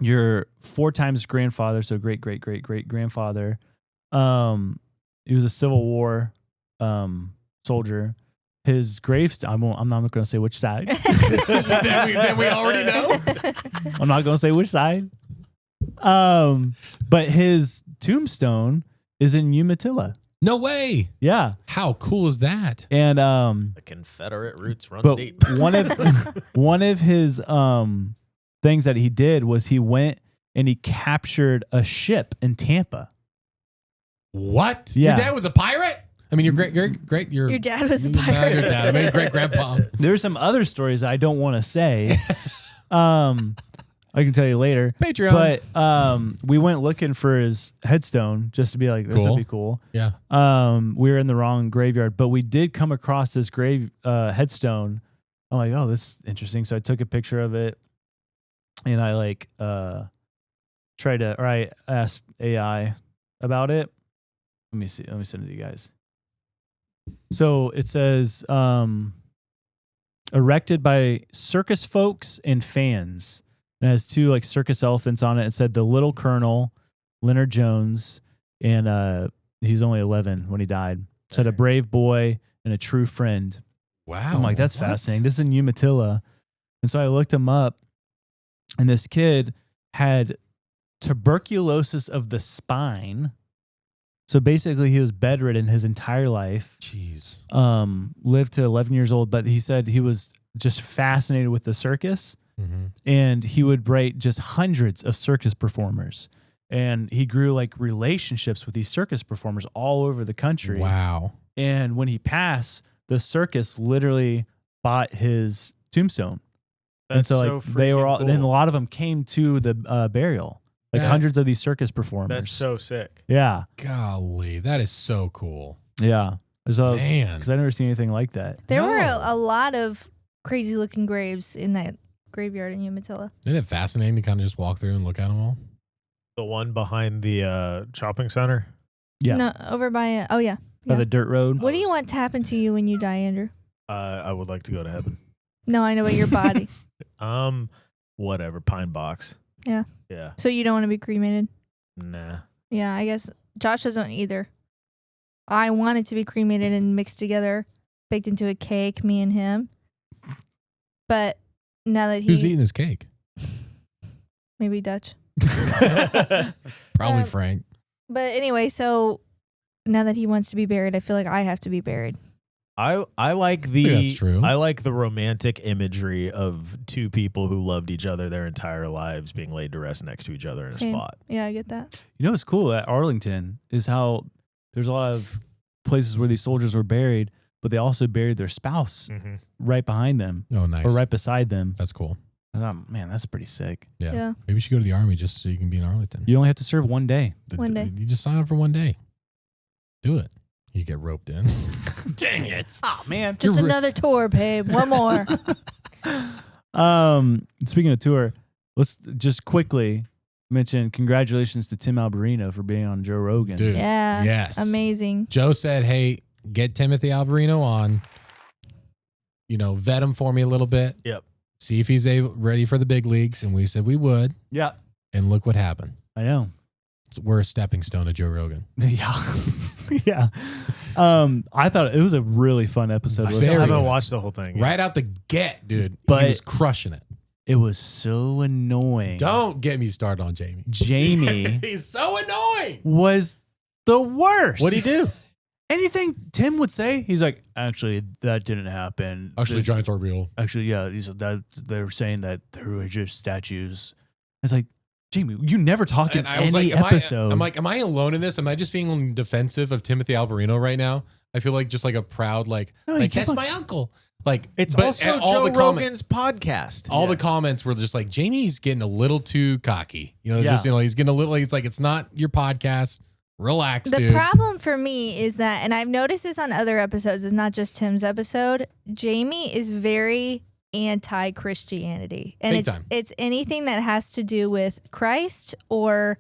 Speaker 5: your 4 times grandfather, so great grandfather, he was a Civil War soldier. His gravestone, I'm not going to say which side.
Speaker 4: then we already know.
Speaker 5: I'm not going to say which side. But his tombstone is in Umatilla.
Speaker 4: No way.
Speaker 5: Yeah.
Speaker 4: How cool is that?
Speaker 5: And
Speaker 7: the Confederate roots run deep.
Speaker 5: one of his things that he did was he went and he captured a ship in Tampa.
Speaker 4: What?
Speaker 5: Yeah.
Speaker 4: Your dad was a pirate? I mean, your
Speaker 6: your dad was a pirate.
Speaker 4: Your dad, I mean, great grandpa.
Speaker 5: There's some other stories I don't want to say. I can tell you later.
Speaker 4: Patreon.
Speaker 5: But we went looking for his headstone just to be like, this would be cool.
Speaker 4: Yeah.
Speaker 5: We were in the wrong graveyard, but we did come across this headstone. I'm like, oh, this is interesting. So I took a picture of it, and I I asked AI about it. Let me see. Let me send it to you guys. So it says, erected by circus folks and fans. It has 2 circus elephants on it. It said the Little Colonel, Leonard Jones, and he was only 11 when he died. It said a brave boy and a true friend.
Speaker 4: Wow.
Speaker 5: I'm like, that's fascinating. This is in Umatilla. And so I looked him up, and this kid had tuberculosis of the spine. So basically, he was bedridden his entire life.
Speaker 4: Jeez.
Speaker 5: Lived to 11 years old, but he said he was just fascinated with the circus. And he would write just hundreds of circus performers. And he grew relationships with these circus performers all over the country.
Speaker 4: Wow.
Speaker 5: And when he passed, the circus literally bought his tombstone.
Speaker 7: That's
Speaker 5: and so they were all,
Speaker 7: cool.
Speaker 5: and a lot of them came to the burial. Hundreds of these circus performers.
Speaker 7: That's so sick.
Speaker 5: Yeah.
Speaker 4: Golly, that is so cool.
Speaker 5: Yeah.
Speaker 4: Man.
Speaker 5: Because I've never seen anything like that.
Speaker 6: There were a lot of crazy looking graves in that graveyard in Umatilla.
Speaker 4: Isn't it fascinating to kind of just walk through and look at them all?
Speaker 7: The one behind the shopping center?
Speaker 5: Yeah.
Speaker 6: No, over by,
Speaker 5: By the dirt road.
Speaker 6: What do you want to happen to you when you die, Andrew?
Speaker 7: I would like to go to heaven.
Speaker 6: No, I know about your body.
Speaker 7: Whatever. Pine box.
Speaker 6: Yeah.
Speaker 7: Yeah.
Speaker 6: So you don't want to be cremated?
Speaker 7: Nah.
Speaker 6: Yeah, I guess Josh doesn't either. I wanted to be cremated and mixed together, baked into a cake, me and him. But now that
Speaker 4: Who's eating his cake?
Speaker 6: Maybe Dutch.
Speaker 4: Probably Frank.
Speaker 6: But anyway, so now that he wants to be buried, I feel like I have to be buried.
Speaker 7: I like
Speaker 4: that's true.
Speaker 7: I like the romantic imagery of 2 people who loved each other their entire lives being laid to rest next to each other in
Speaker 6: Same.
Speaker 7: a spot.
Speaker 6: Yeah, I get that.
Speaker 5: You know what's cool at Arlington is how there's a lot of places where these soldiers were buried, but they also buried their spouse right behind them.
Speaker 4: Oh, nice.
Speaker 5: Or right beside them.
Speaker 4: That's cool.
Speaker 5: And man, that's pretty sick.
Speaker 4: Yeah. Maybe you should go to the Army just so you can be in Arlington.
Speaker 5: You only have to serve 1 day.
Speaker 6: One day.
Speaker 4: You just sign up for 1 day. Do it. You get roped in. Dang it.
Speaker 5: Oh, man.
Speaker 6: Just another tour, babe. One more.
Speaker 5: Speaking of tour, let's just quickly, mention congratulations to Tim Alberino for being on Joe Rogan.
Speaker 4: Dude,
Speaker 6: Yeah.
Speaker 4: yes.
Speaker 6: Amazing.
Speaker 4: Joe said, hey, get Timothy Alberino on, vet him for me a little bit.
Speaker 7: Yep.
Speaker 4: See if he's ready for the big leagues. And we said we would.
Speaker 5: Yeah.
Speaker 4: And look what happened.
Speaker 5: I know.
Speaker 4: We're a stepping stone to Joe Rogan.
Speaker 5: Yeah. Yeah. I thought it was a really fun episode.
Speaker 7: I still haven't watched the whole thing yet.
Speaker 4: Right out the get, dude.
Speaker 5: But
Speaker 4: he was crushing it.
Speaker 5: It was so annoying.
Speaker 4: Don't get me started on Jamie.
Speaker 5: Jamie
Speaker 4: He's so annoying.
Speaker 5: was the worst.
Speaker 7: What'd he do?
Speaker 5: Anything Tim would say, he's like, actually, that didn't happen.
Speaker 4: Actually, giants are real.
Speaker 5: Actually, yeah, they're saying that they were just statues. It's like, Jamie, you never talk in any episode.
Speaker 4: Am I alone in this? Am I just feeling defensive of Timothy Alberino right now? I feel like just like a proud, that's my uncle.
Speaker 7: It's
Speaker 4: but
Speaker 7: also
Speaker 4: all
Speaker 7: Joe Rogan's podcast.
Speaker 4: All the comments were just like, Jamie's getting a little too cocky. He's getting a little, it's like, it's not your podcast. Relax,
Speaker 6: The
Speaker 4: dude.
Speaker 6: problem for me is that, and I've noticed this on other episodes, it's not just Tim's episode, Jamie is very anti-Christianity. And
Speaker 4: Big time.
Speaker 6: it's anything that has to do with Christ or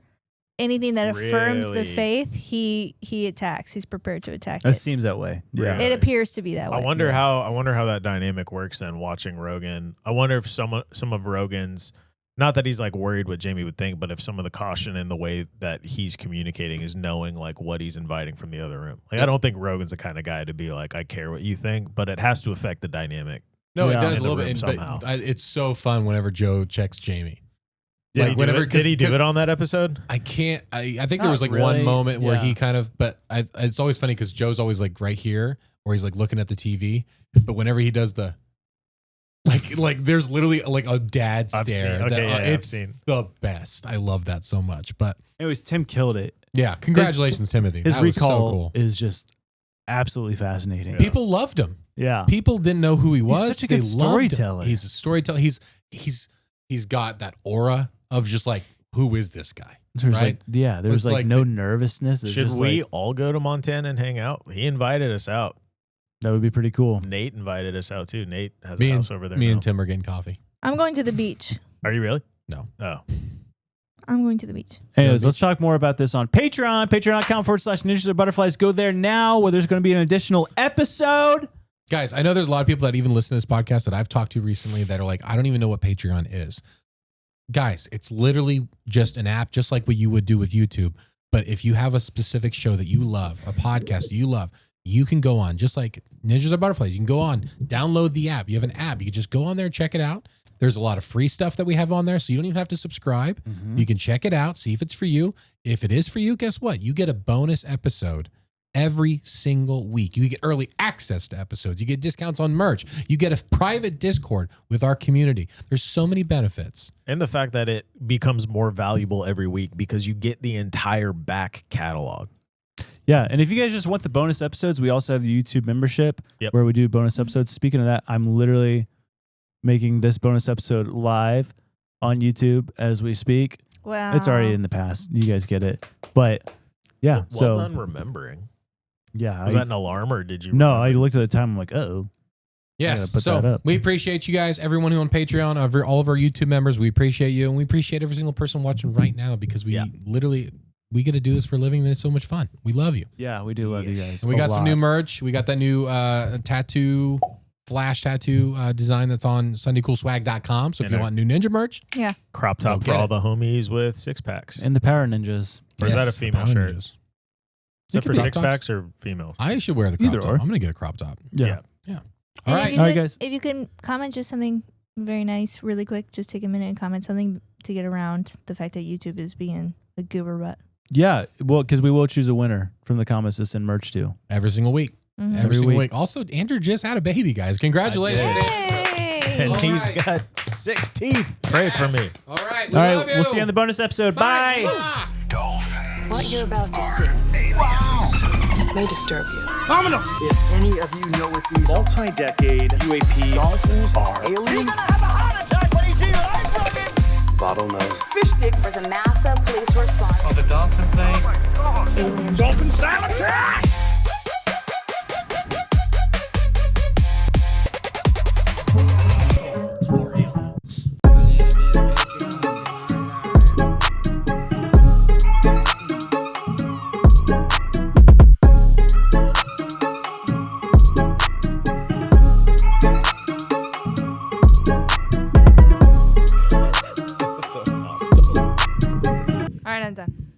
Speaker 6: anything that affirms the
Speaker 7: Really?
Speaker 6: faith, he attacks. He's prepared to attack
Speaker 5: It
Speaker 6: it.
Speaker 5: seems that way. Yeah.
Speaker 6: It appears to be that way.
Speaker 7: I wonder how that dynamic works then watching Rogan. I wonder if some of Rogan's, not that he's like worried what Jamie would think, but if some of the caution in the way that he's communicating is knowing like what he's inviting from the other room. Like I don't think Rogan's the kind of guy to be like, I care what you think, but it has to affect the dynamic.
Speaker 4: No, it
Speaker 5: Yeah.
Speaker 4: does a
Speaker 7: In the
Speaker 4: little
Speaker 7: room
Speaker 4: bit.
Speaker 7: somehow.
Speaker 4: But it's so fun whenever Joe checks Jamie.
Speaker 7: Did he do
Speaker 4: 'cause
Speaker 7: it on that episode?
Speaker 4: I can't. I think there
Speaker 5: Not
Speaker 4: was like
Speaker 5: really.
Speaker 4: one moment where
Speaker 5: Yeah.
Speaker 4: he kind of, but it's always funny because Joe's always like right here where he's like looking at the TV. But whenever he does the, like there's literally like a dad
Speaker 7: I've
Speaker 4: stare.
Speaker 7: seen. Okay,
Speaker 4: that,
Speaker 7: yeah, I've
Speaker 4: it's
Speaker 7: seen.
Speaker 4: the best. I love that so much. But
Speaker 5: Anyways, Tim killed it.
Speaker 4: yeah, congratulations, Timothy.
Speaker 5: His
Speaker 4: That was
Speaker 5: recall
Speaker 4: so cool.
Speaker 5: is just absolutely fascinating.
Speaker 4: People loved him.
Speaker 5: Yeah.
Speaker 4: People didn't know who he was.
Speaker 5: such a good
Speaker 4: They loved him.
Speaker 5: storyteller.
Speaker 4: He's a storyteller. He's got that aura of just like, who is this guy?
Speaker 5: There's
Speaker 4: right?
Speaker 5: there was
Speaker 4: It's
Speaker 5: like
Speaker 4: like
Speaker 5: no
Speaker 4: the-
Speaker 5: nervousness. It's
Speaker 7: Should
Speaker 5: just
Speaker 7: we
Speaker 5: like,
Speaker 7: all go to Montana and hang out? He invited us out.
Speaker 5: that would be pretty cool.
Speaker 7: Nate invited us out too. Nate has
Speaker 4: Me
Speaker 7: a
Speaker 4: and
Speaker 7: house over there.
Speaker 4: me
Speaker 7: now.
Speaker 4: and Tim are getting coffee.
Speaker 6: I'm going to the beach.
Speaker 7: Are you really?
Speaker 4: No.
Speaker 7: Oh.
Speaker 6: I'm going to the beach.
Speaker 5: Anyways,
Speaker 4: Yeah,
Speaker 5: let's talk more about this on Patreon. Patreon.com/Ninjas or Butterflies. Go there now where there's going to be an additional episode.
Speaker 4: Guys, I know there's a lot of people that even listen to this podcast that I've talked to recently that are like, I don't even know what Patreon is. Guys, it's literally just an app, just like what you would do with YouTube. But if you have a specific show that you love, a podcast that you love, you can go on, just like Ninjas or Butterflies. You can go on, download the app. You have an app. You can just go on there and check it out. There's a lot of free stuff that we have on there, so you don't even have to subscribe. You can check it out, see if it's for you. If it is for you, guess what? You get a bonus episode every single week. You get early access to episodes. You get discounts on merch. You get a private Discord with our community. There's so many benefits.
Speaker 7: And the fact that it becomes more valuable every week because you get the entire back catalog.
Speaker 5: Yeah, and if you guys just want the bonus episodes, we also have the YouTube membership where we do bonus episodes. Speaking of that, I'm literally making this bonus episode live on YouTube as we speak.
Speaker 6: Wow.
Speaker 5: It's already in the past. You guys get it. But yeah,
Speaker 7: Well done remembering.
Speaker 5: Yeah.
Speaker 7: Was that an alarm or did you?
Speaker 5: No,
Speaker 7: remember?
Speaker 5: I looked at the time. I'm like, oh.
Speaker 4: Yes.
Speaker 5: put that
Speaker 4: So
Speaker 5: up.
Speaker 4: we appreciate you guys, everyone who on Patreon, all of our YouTube members. We appreciate you. And we appreciate every single person watching right now because we literally, we get to do this for a living. And it's so much fun. We love you.
Speaker 5: Yeah, we do love you guys.
Speaker 4: And we got some new merch. We got that new flash tattoo design that's on SundayCoolSwag.com. So if you want new ninja merch,
Speaker 6: Yeah.
Speaker 7: Crop top for
Speaker 4: get
Speaker 7: all
Speaker 4: it.
Speaker 7: the homies with 6-packs.
Speaker 5: And the Power Ninjas.
Speaker 7: Or is that a
Speaker 4: Yes,
Speaker 7: female
Speaker 4: Power
Speaker 7: shirt?
Speaker 4: Ninjas.
Speaker 7: Is
Speaker 4: It
Speaker 7: that
Speaker 4: could
Speaker 7: for
Speaker 4: be crop
Speaker 7: 6-packs or females?
Speaker 4: I should wear the crop
Speaker 5: Either
Speaker 4: top.
Speaker 5: or.
Speaker 4: I'm going to get a crop top.
Speaker 5: Yeah.
Speaker 4: All
Speaker 6: And
Speaker 4: right.
Speaker 6: if you
Speaker 5: All right,
Speaker 6: could-
Speaker 5: guys.
Speaker 6: If you can comment just something very nice, really quick, just take a minute and comment something to get around the fact that YouTube is being a goober butt.
Speaker 5: Yeah, well, because we will choose a winner from the comments to send merch to.
Speaker 4: Every single week.
Speaker 6: Mhm.
Speaker 4: Every single
Speaker 5: week.
Speaker 4: week. Also, Andrew just had a baby, guys. Congratulations.
Speaker 6: Yay!
Speaker 7: And
Speaker 4: All
Speaker 7: he's
Speaker 4: right.
Speaker 7: got 6 teeth. Pray for me.
Speaker 4: All right.
Speaker 5: All right, we'll see you on the bonus episode. Bye.
Speaker 11: What you're about to see may disturb you.
Speaker 12: If any of you know what these multi-decade UAP dolphins are, aliens,
Speaker 11: Bottlenose. Fish sticks. There's a massive police response.
Speaker 12: the dolphin thing.
Speaker 11: Aliens.
Speaker 12: Dolphin style attack!